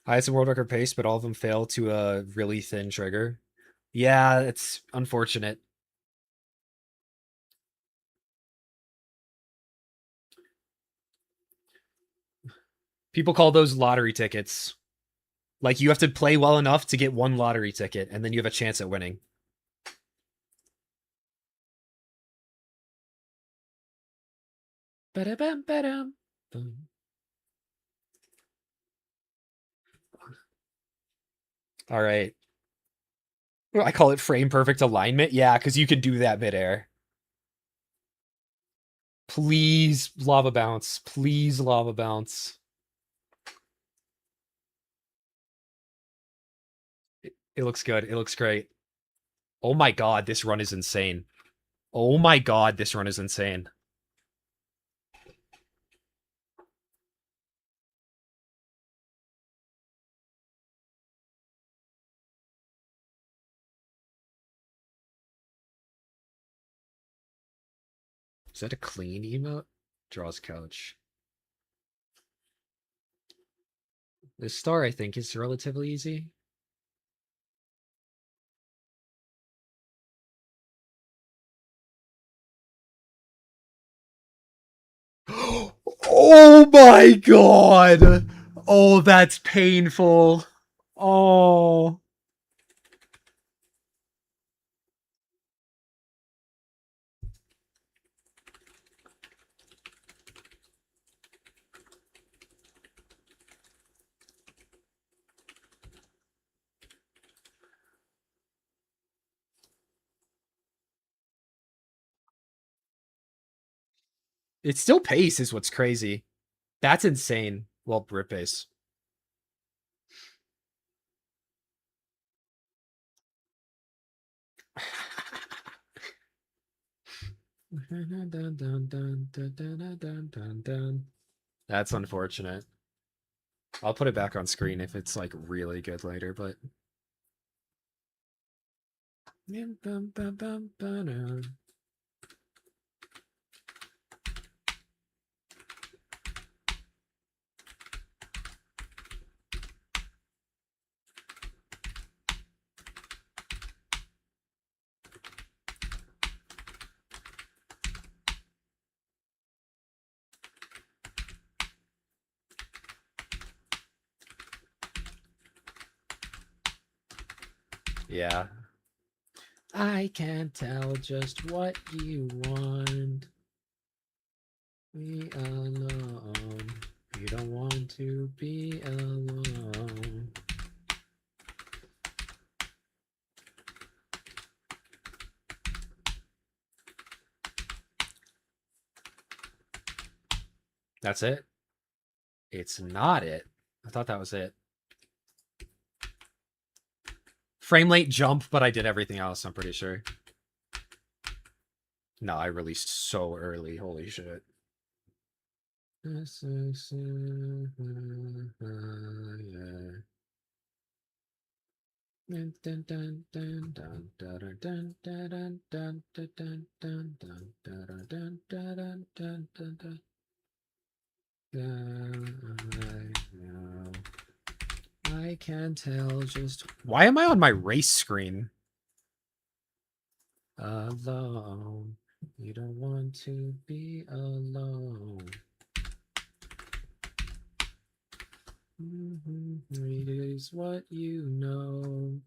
Highest in world record pace, but all of them fail to a really thin trigger. Yeah, it's unfortunate. People call those lottery tickets. Like, you have to play well enough to get one lottery ticket, and then you have a chance at winning. Ba-da-bum, ba-dum, bum. All right. I call it frame perfect alignment. Yeah, because you can do that midair. Please, lava bounce. Please, lava bounce. It looks good. It looks great. Oh my god, this run is insane. Oh my god, this run is insane. Is that a clean emote? Draws couch. This star, I think, is relatively easy. Oh my god! Oh, that's painful. Oh. It still pace is what's crazy. That's insane. Well, rip pace. That's unfortunate. I'll put it back on screen if it's like really good later, but yeah. I can't tell just what you want. Be alone. You don't want to be alone. That's it? It's not it. I thought that was it. Frame rate jump, but I did everything else, I'm pretty sure. No, I released so early. Holy shit. Dun, dun, dun, dun, dun, dun, dun, dun, dun, dun, dun, dun, dun, dun, dun, dun, dun, dun, dun. I can tell just. Why am I on my race screen? Alone. You don't want to be alone. It is what you know.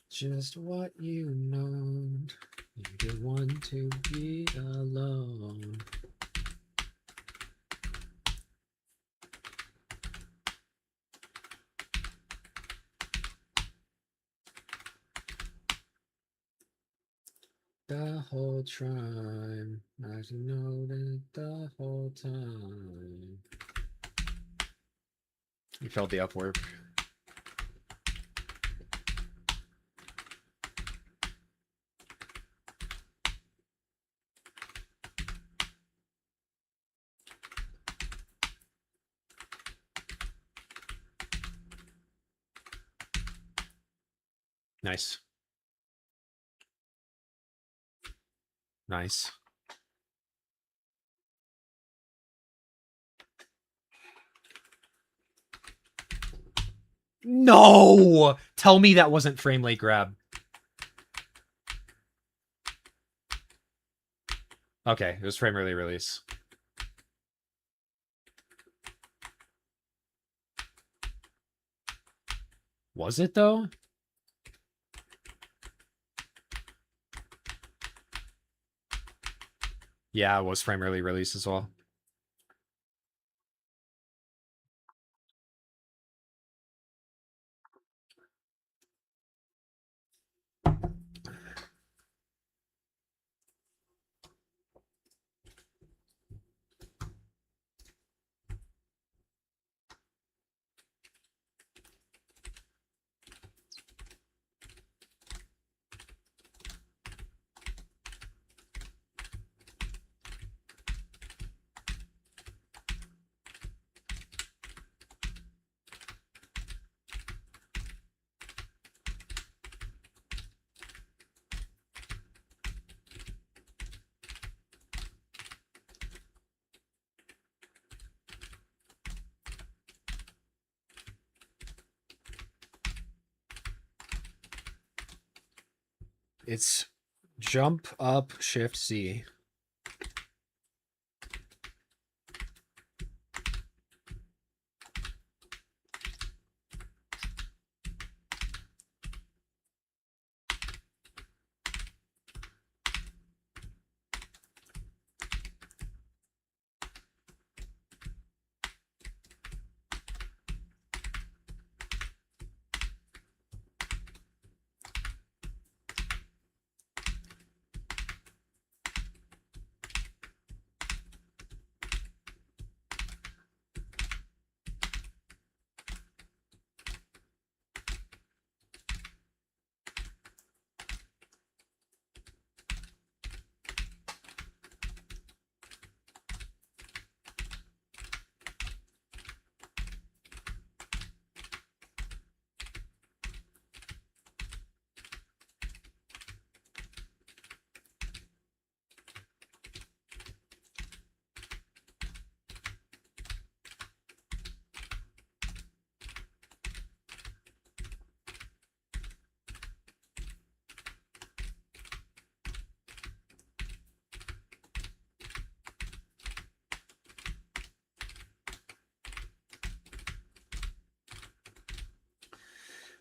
Just what you know. You don't want to be alone. The whole time, I know that the whole time. You felt the upward. Nice. Nice. No! Tell me that wasn't frame rate grab. Okay, it was frame rate release. Was it though? Yeah, it was frame rate release as well. It's jump up, shift C.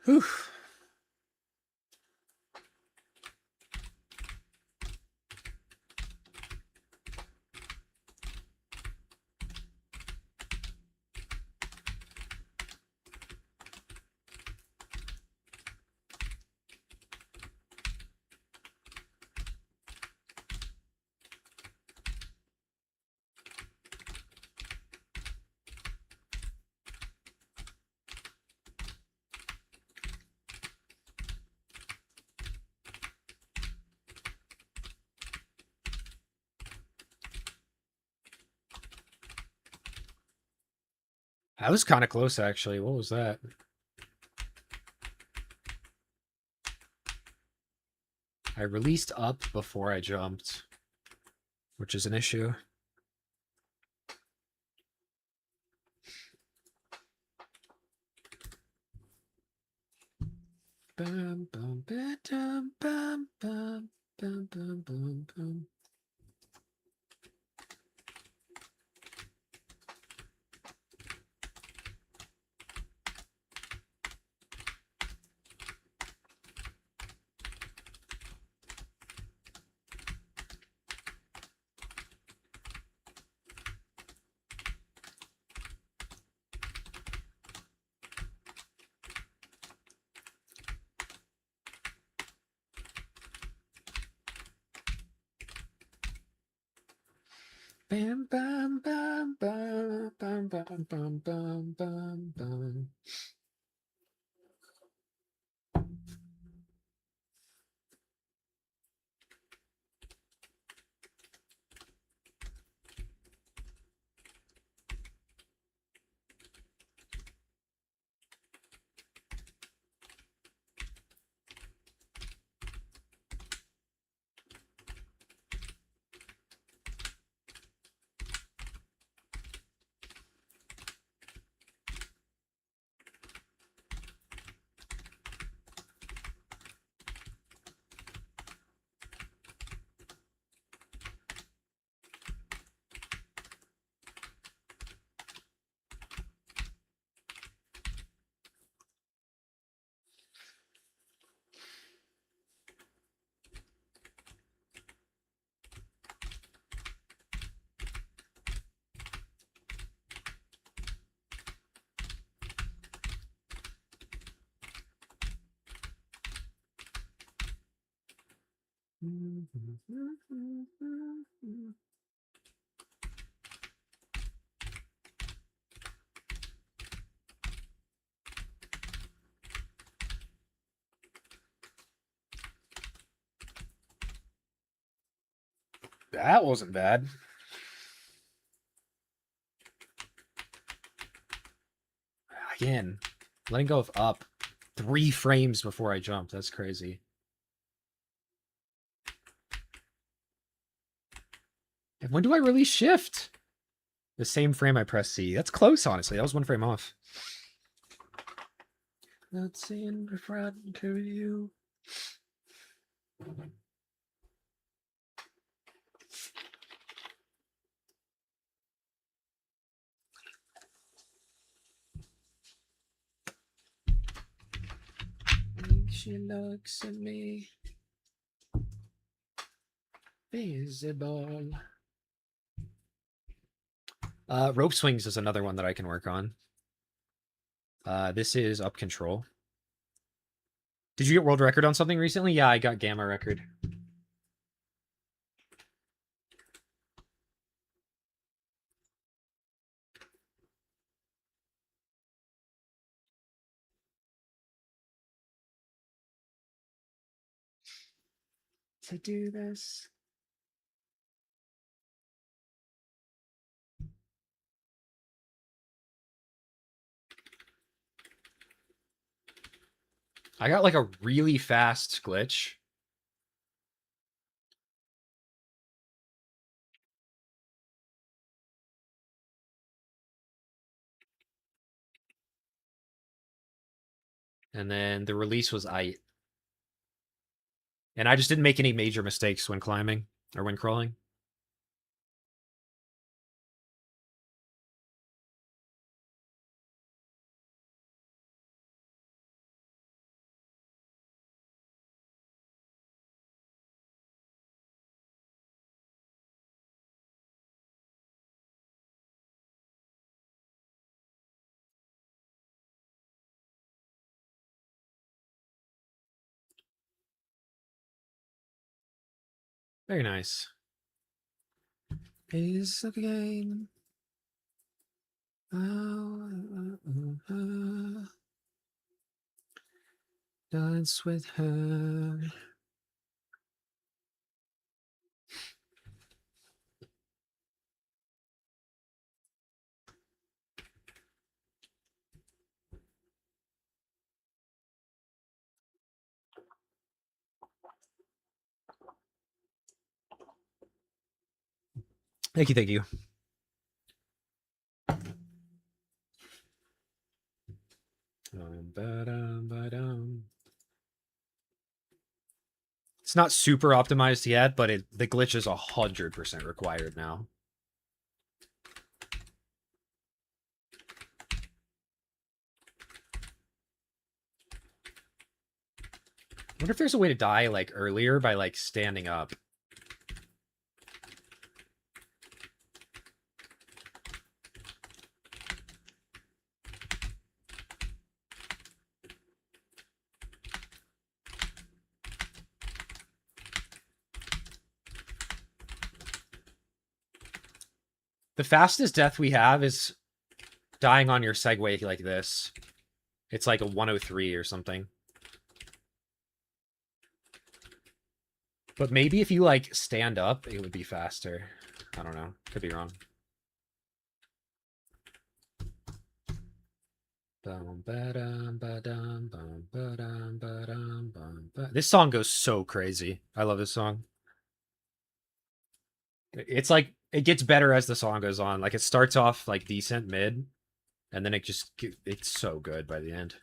Whew. That was kind of close, actually. What was that? I released up before I jumped, which is an issue. Bum, bum, ba-dum, bum, bum, bum, bum, bum, bum. Bam, bam, bam, bam, bam, bam, bam, bam, bam, bam. That wasn't bad. Again, letting go of up 3 frames before I jumped. That's crazy. And when do I release shift? The same frame I press C. That's close, honestly. That was 1 frame off. That's in front to you. She looks at me. Visible. Rope swings is another one that I can work on. This is up control. Did you get world record on something recently? Yeah, I got gamma record. To do this. I got like a really fast glitch. And then the release was I. And I just didn't make any major mistakes when climbing or when crawling. Very nice. Is the game. Dance with her. Thank you, thank you. It's not super optimized yet, but the glitch is 100% required now. I wonder if there's a way to die like earlier by like standing up. The fastest death we have is dying on your Segway like this. It's like a 103 or something. But maybe if you like stand up, it would be faster. I don't know. Could be wrong. This song goes so crazy. I love this song. It's like it gets better as the song goes on. Like it starts off like decent mid, and then it's so good by the end.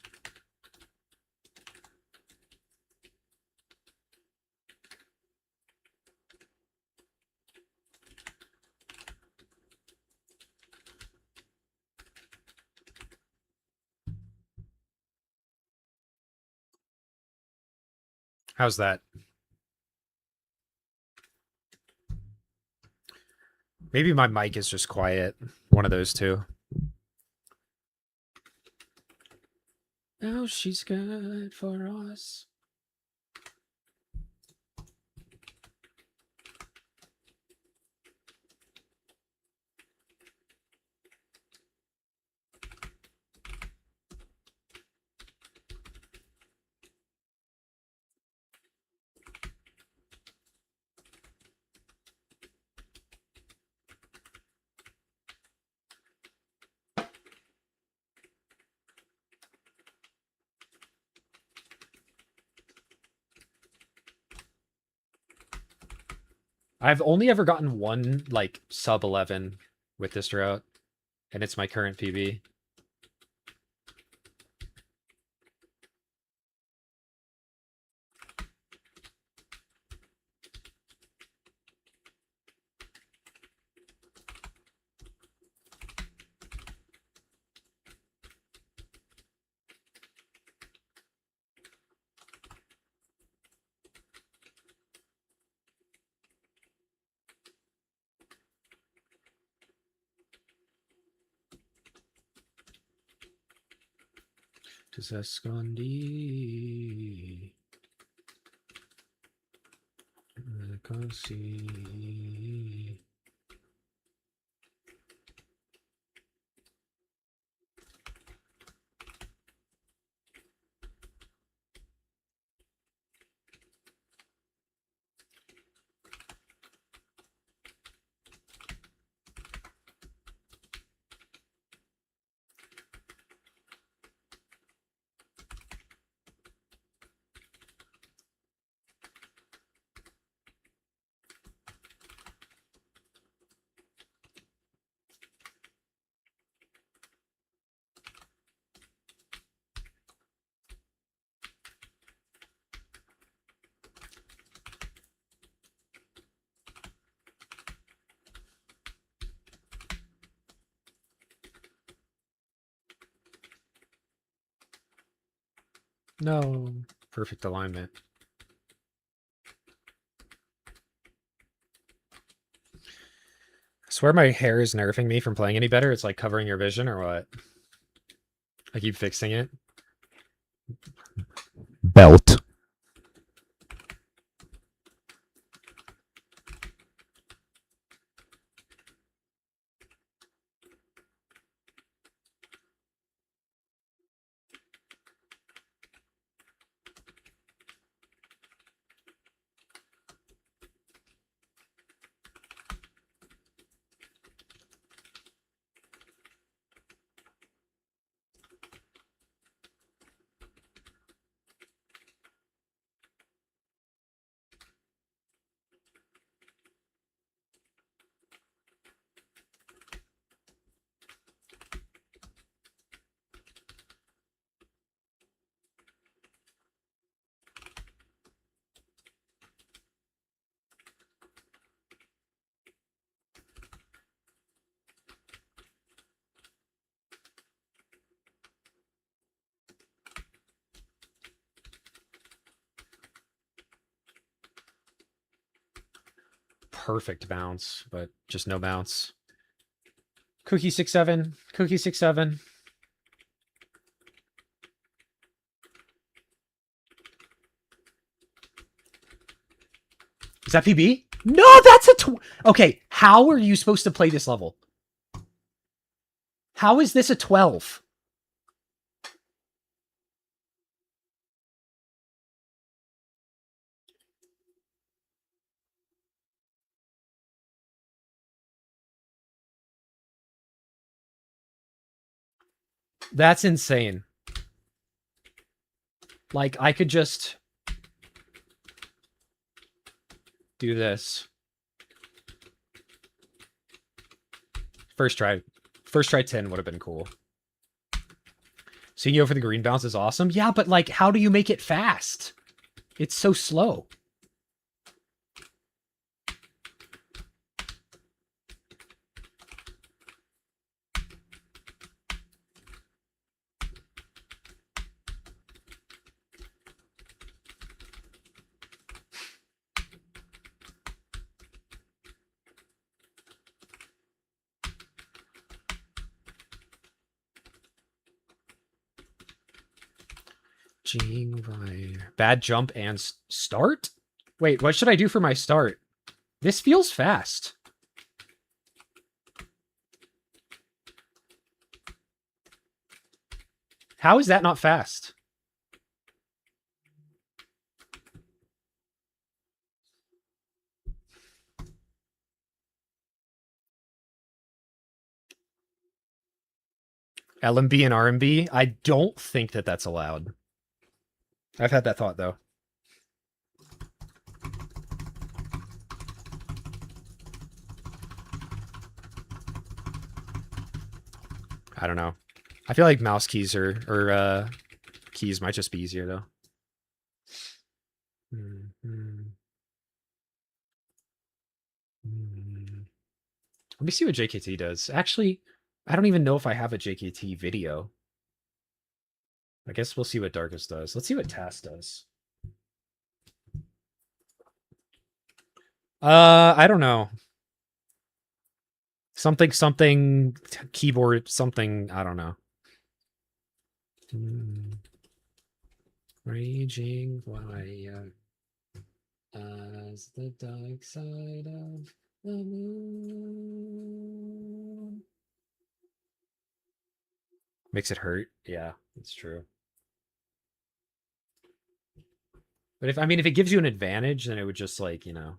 How's that? Maybe my mic is just quiet. One of those two. Oh, she's good for us. I've only ever gotten one like sub 11 with this route, and it's my current PB. Escondi. Così. No. Perfect alignment. I swear my hair is nerfing me from playing any better. It's like covering your vision or what? I keep fixing it. Belt. perfect bounce, but just no bounce. Cookie 6-7. Cookie 6-7. Is that PB? No, that's a... Okay, how are you supposed to play this level? How is this a 12? That's insane. Like, I could just do this. First try 10 would have been cool. So you go for the green bounce is awesome. Yeah, but like, how do you make it fast? It's so slow. Bad jump and start? Wait, what should I do for my start? This feels fast. How is that not fast? LMB and RMB? I don't think that that's allowed. I've had that thought, though. I don't know. I feel like mouse keys or keys might just be easier, though. Let me see what JKT does. Actually, I don't even know if I have a JKT video. I guess we'll see what Darkus does. Let's see what TAS does. I don't know. Something keyboard something, I don't know. Raging fire as the dark side of the moon. Makes it hurt. Yeah, it's true. But if it gives you an advantage, then it would just like, you know.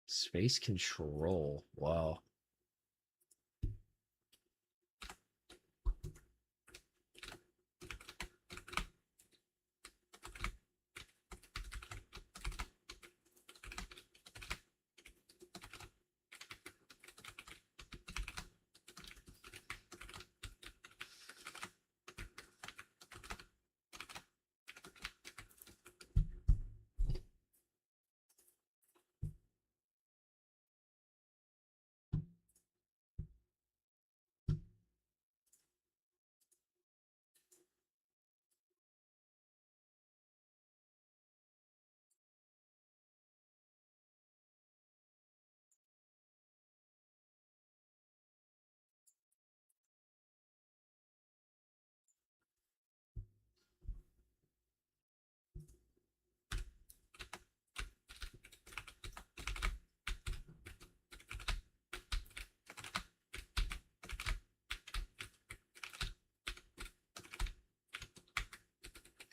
Space control. Wow.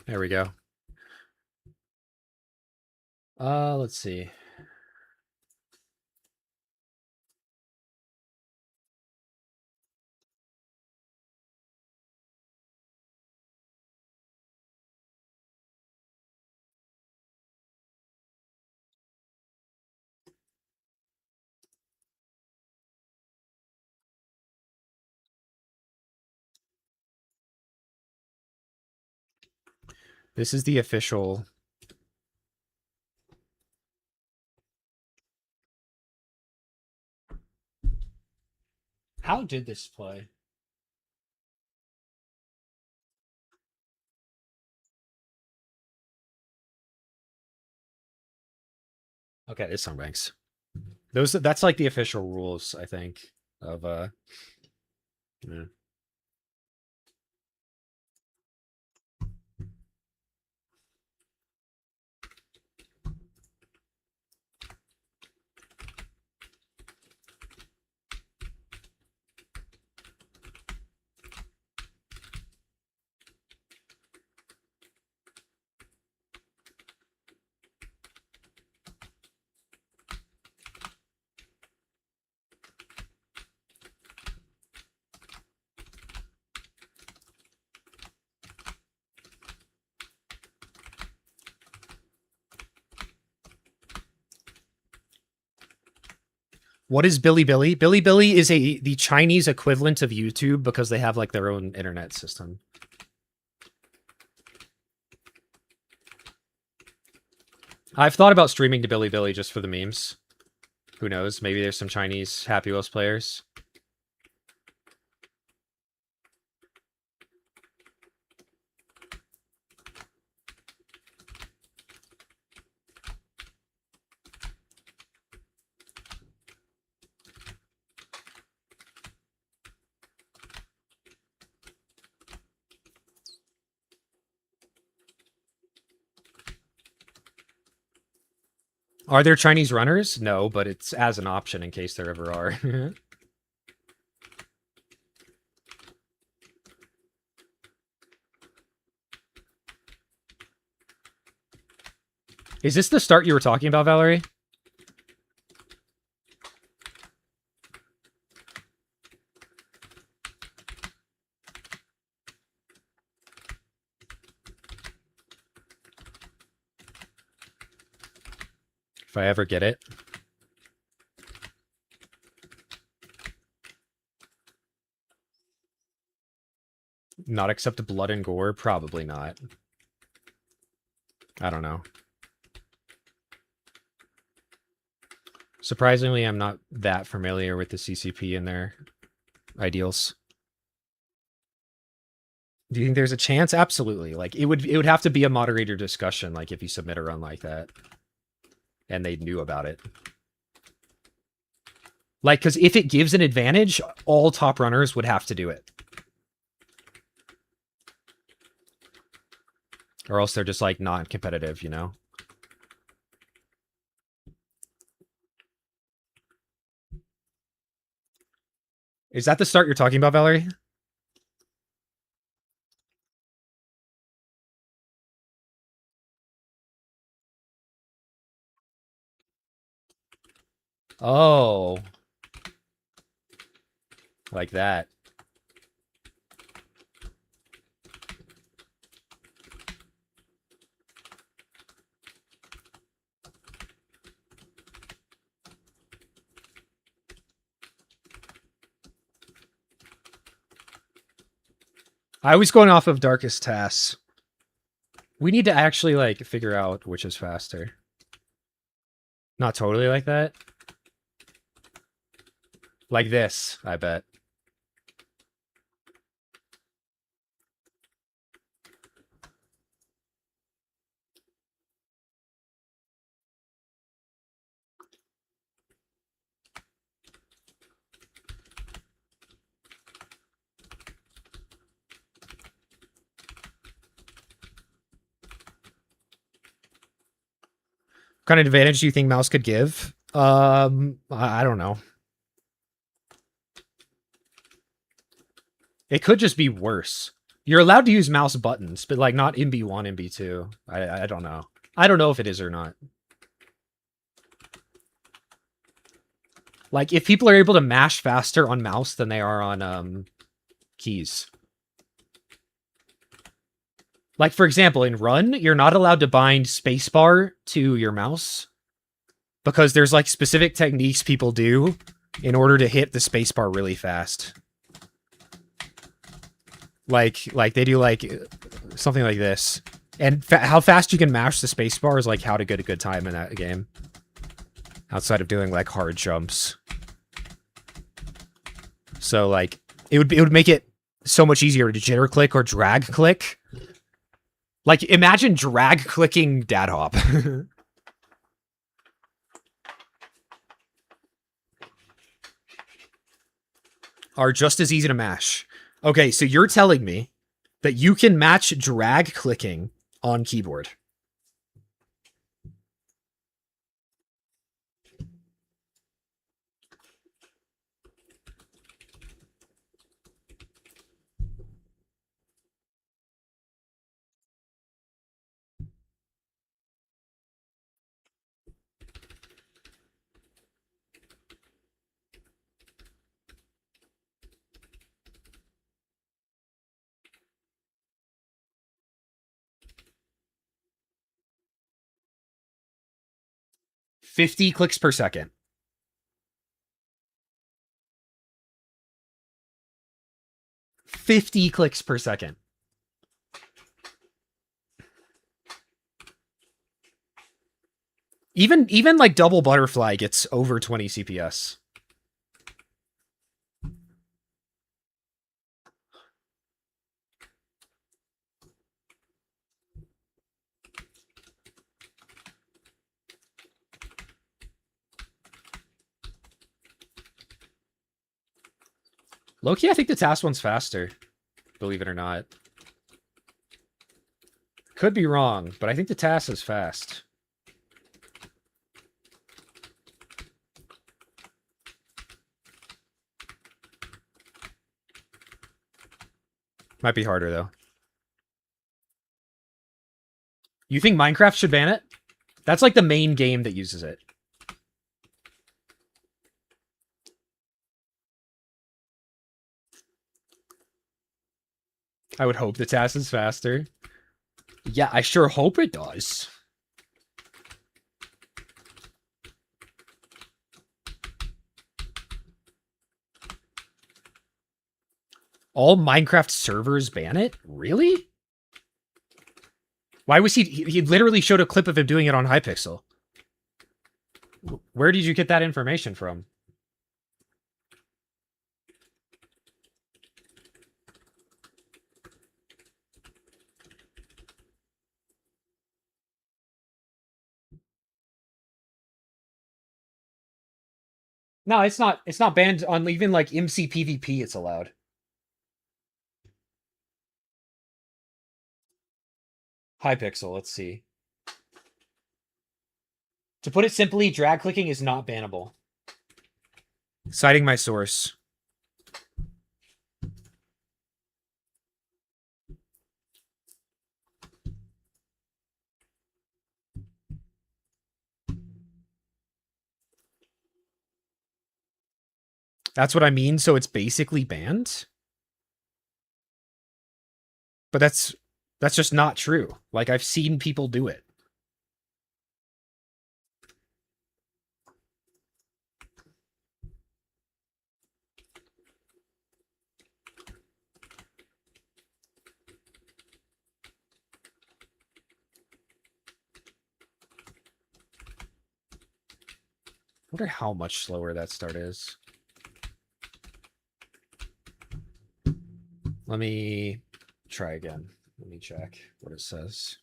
There we go. Let's see. This is the official. How did this play? Okay, it's Songbanks. That's like the official rules, I think, of yeah. What is Bilibili? Bilibili is the Chinese equivalent of YouTube because they have like their own internet system. I've thought about streaming to Bilibili just for the memes. Who knows? Maybe there's some Chinese Happy Wheels players. Are there Chinese runners? No, but it's as an option in case there ever are. Is this the start you were talking about, Valerie? If I ever get it. Not accept blood and gore? Probably not. I don't know. Surprisingly, I'm not that familiar with the CCP and their ideals. Do you think there's a chance? Absolutely. Like it would have to be a moderator discussion, like if you submit a run like that. And they knew about it. Like, because if it gives an advantage, all top runners would have to do it. Or else they're just, like, not competitive, you know? Is that the start you're talking about, Valerie? Oh. Like that. I was going off of Darkest Tasks. We need to actually, like, figure out which is faster. Not totally like that. Like this, I bet. What kind of advantage do you think mouse could give? I don't know. It could just be worse. You're allowed to use mouse buttons, but like not MB1, MB2. I don't know. I don't know if it is or not. Like if people are able to mash faster on mouse than they are on keys. Like for example, in Run, you're not allowed to bind spacebar to your mouse because there's like specific techniques people do in order to hit the spacebar really fast. Like they do like something like this. And how fast you can mash the spacebar is like how to get a good time in that game. Outside of doing like hard jumps. So like it would make it so much easier to jitter click or drag click. Like imagine drag clicking dad hop. are just as easy to mash. Okay, so you're telling me that you can match drag clicking on keyboard. $50 clicks per second. $50 clicks per second. Even like double butterfly gets over 20 CPS. Low-key, I think the task one's faster, believe it or not. Could be wrong, but I think the task is fast. Might be harder, though. You think Minecraft should ban it? That's like the main game that uses it. I would hope the task is faster. Yeah, I sure hope it does. All Minecraft servers ban it? Really? Why was he literally showed a clip of him doing it on Hypixel. Where did you get that information from? No, it's not banned on even like MC PvP, it's allowed. Hypixel, let's see. To put it simply, drag clicking is not bannable. Citing my source. That's what I mean, so it's basically banned? But that's just not true. Like, I've seen people do it. I wonder how much slower that start is. Let me try again. Let me check what it says.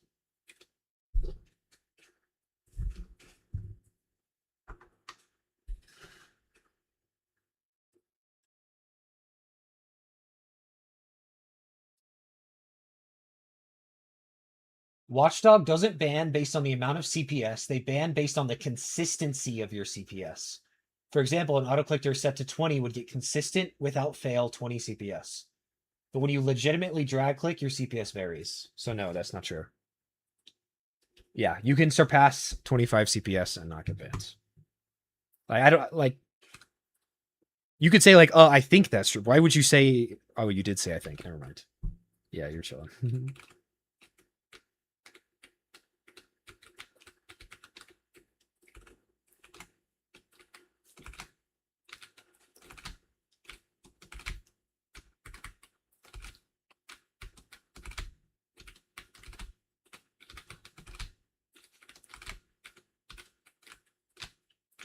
Watchdog doesn't ban based on the amount of CPS. They ban based on the consistency of your CPS. For example, an autoclicker set to 20 would get consistent without fail 20 CPS. But when you legitimately drag click, your CPS varies. So no, that's not true. Yeah, you can surpass 25 CPS and not get banned. Like, I don't like. You could say like, oh, I think that's true. Why would you say? Oh, you did say I think. Never mind. Yeah, you're chilling.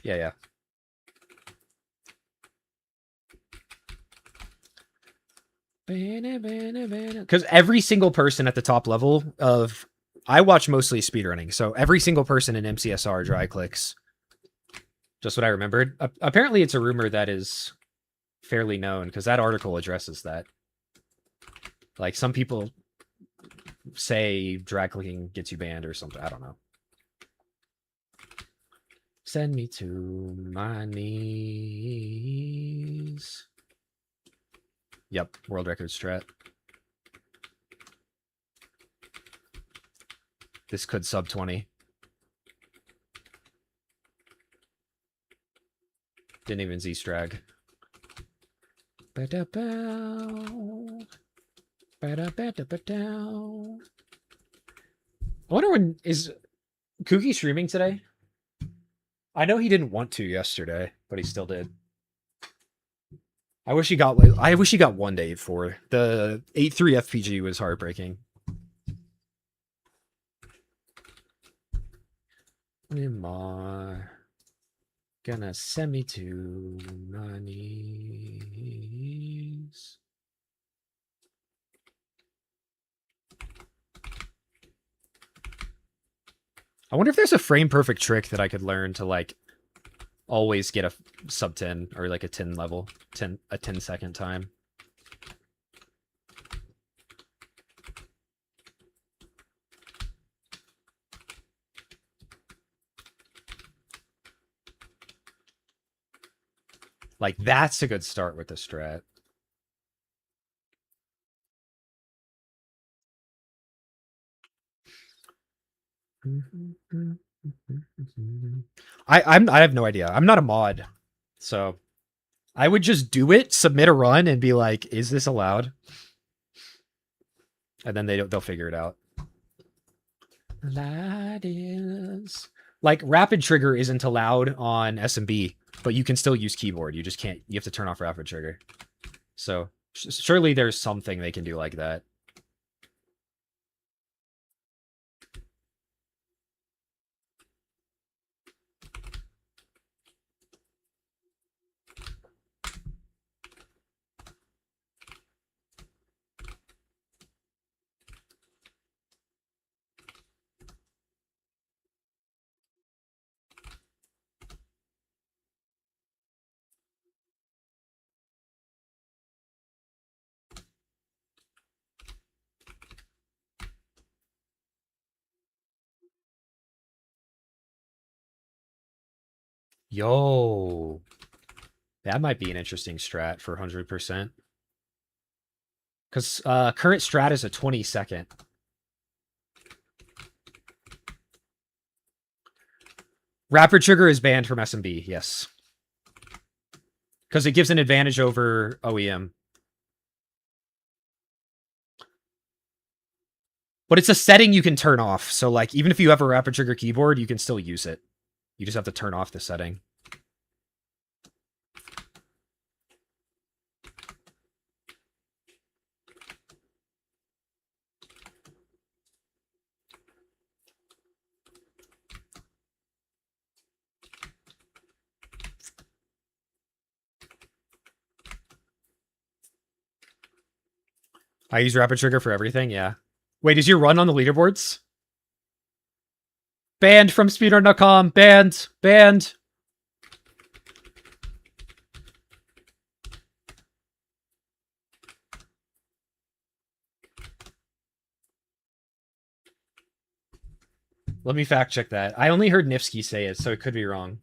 Yeah. Because every single person at the top level of... I watch mostly speedrunning, so every single person in MCSR dry clicks. Just what I remembered. Apparently it's a rumor that is fairly known because that article addresses that. Like some people say drag clicking gets you banned or something. I don't know. Send me to my knees. Yep, world record strat. This could sub 20. Didn't even Z-strag. I wonder when is Kooky streaming today? I know he didn't want to yesterday, but he still did. I wish he got one to 8-4. The 8-3 FPG was heartbreaking. Am I gonna send me to my knees? I wonder if there's a frame perfect trick that I could learn to like always get a sub 10 or like a 10 level, a 10-second time. Like that's a good start with the strat. I have no idea. I'm not a mod, so I would just do it, submit a run, and be like, "Is this allowed?" And then they'll figure it out. That is like rapid trigger isn't allowed on SMB, but you can still use keyboard. You just can't. You have to turn off rapid trigger. So surely there's something they can do like that. Yo, that might be an interesting strat for 100%. Because current strat is a 20-second. Rapid trigger is banned from SMB, yes. Because it gives an advantage over OEM. But it's a setting you can turn off. So like even if you have a rapid trigger keyboard, you can still use it. You just have to turn off the setting. I use rapid trigger for everything, yeah. Wait, is your run on the leaderboards? Banned from speedrun.com. Banned. Banned. Let me fact check that. I only heard Nifsky say it, so it could be wrong.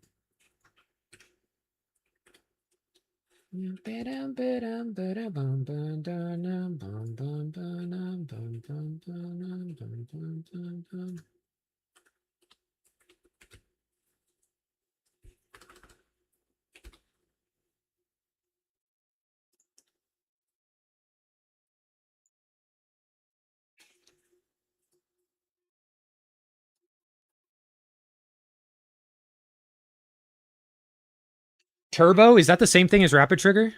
Turbo? Is that the same thing as rapid trigger?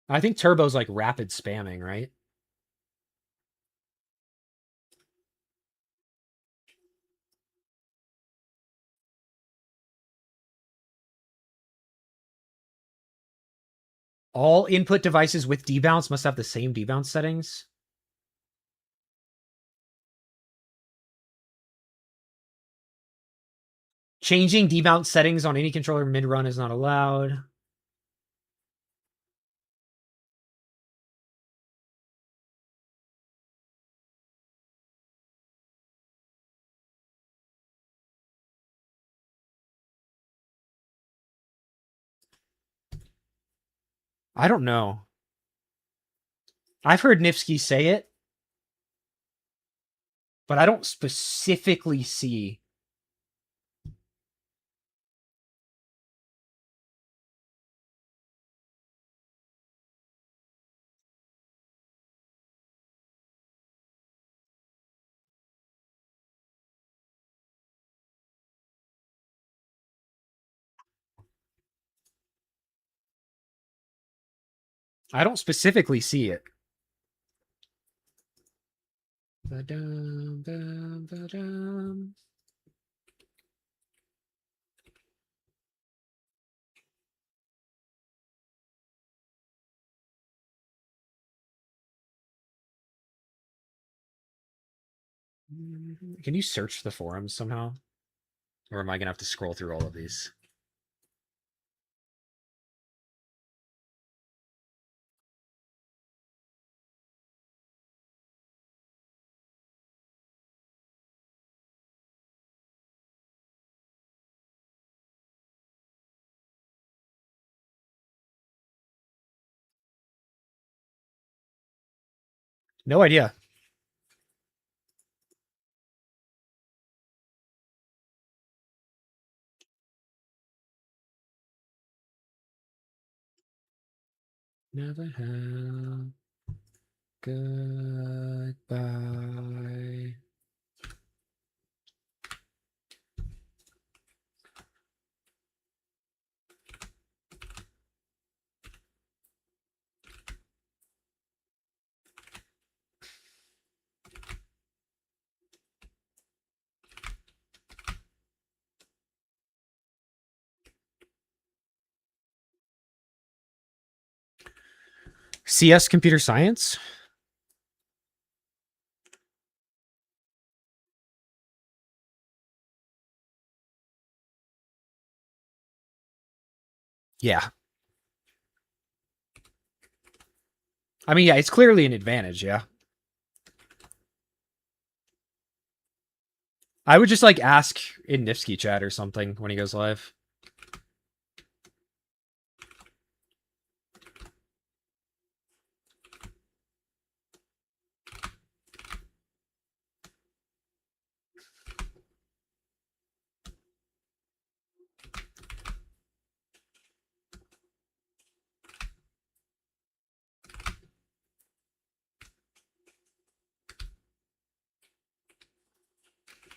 I think turbo's like rapid spamming, right? All input devices with debounce must have the same debounce settings. Changing demount settings on any controller mid-run is not allowed. I don't know. I've heard Nifsky say it, but I don't specifically see. I don't specifically see it. Ba-dum, bum, ba-dum. Can you search the forums somehow? Or am I going to have to scroll through all of these? No idea. Never have. Goodbye. CS Computer Science? Yeah. I mean, yeah, it's clearly an advantage, yeah. I would just like ask in Nifsky chat or something when he goes live.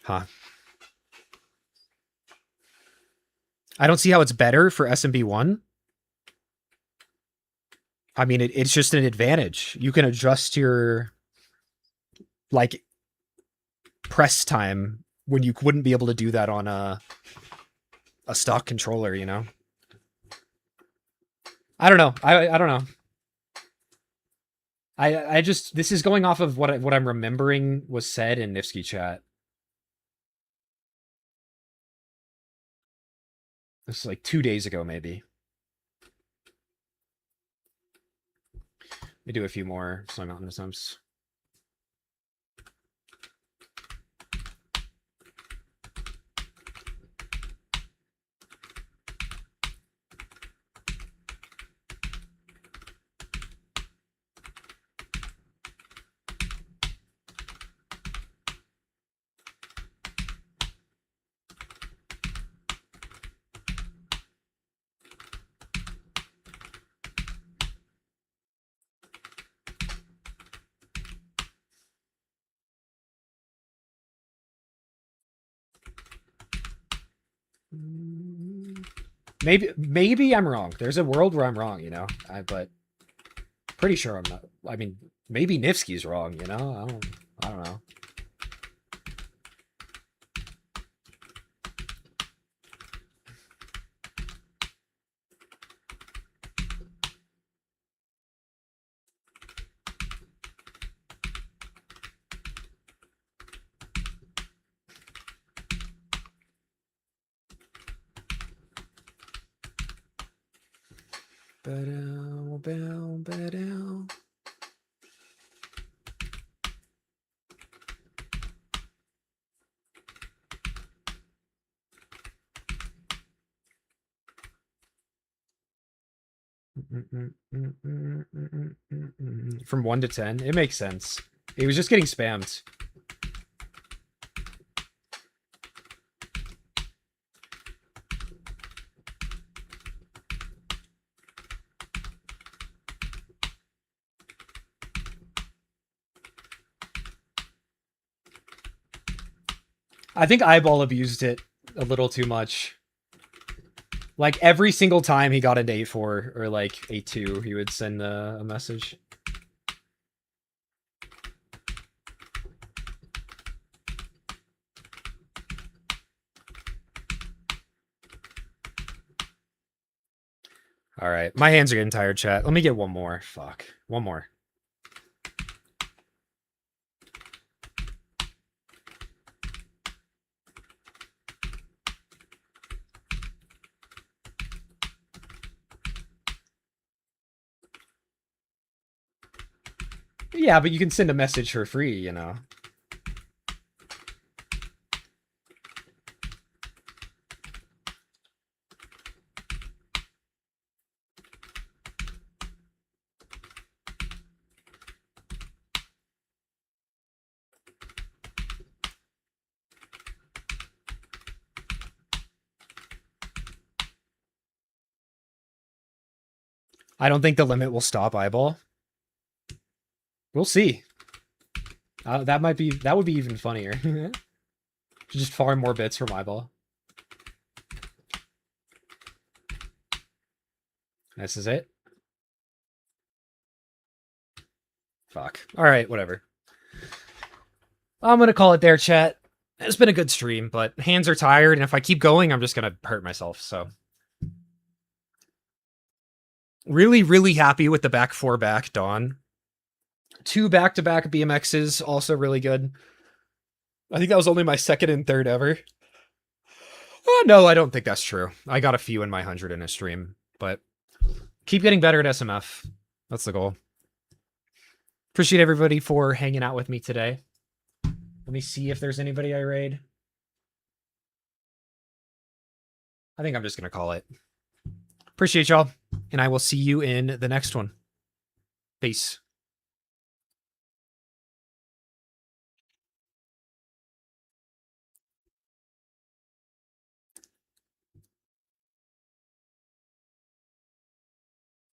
Huh. I don't see how it's better for SMB1. I mean, it's just an advantage. You can adjust your like press time when you wouldn't be able to do that on a stock controller, you know? I don't know. I don't know. I just this is going off of what I'm remembering was said in Nifsky chat. This is like 2 days ago, maybe. Let me do a few more Soy Mountain attempts. Maybe I'm wrong. There's a world where I'm wrong, you know. But pretty sure I'm not. I mean, maybe Nifsky's wrong, you know. I don't know. Ba-dow, bow, ba-dow. From 1 to 10, it makes sense. It was just getting spammed. I think Eyeball abused it a little too much. Like every single time he got into 8-4 or like 8-2, he would send a message. All right, my hands are getting tired, chat. Let me get one more. Fuck, one more. Yeah, but you can send a message for free, you know. I don't think the limit will stop Eyeball. We'll see. That would be even funnier. Just farm more bits from Eyeball. This is it. Fuck. All right, whatever. I'm gonna call it there, chat. It's been a good stream, but hands are tired, and if I keep going, I'm just gonna hurt myself. So, really, really happy with the back 4 back Dawn. 2 back-to-back BMXs, also really good. I think that was only my second and third ever. No, I don't think that's true. I got a few in my 100 in a stream, but keep getting better at SMF. That's the goal. Appreciate everybody for hanging out with me today. Let me see if there's anybody I raid. I think I'm just going to call it. Appreciate y'all, and I will see you in the next one. Peace.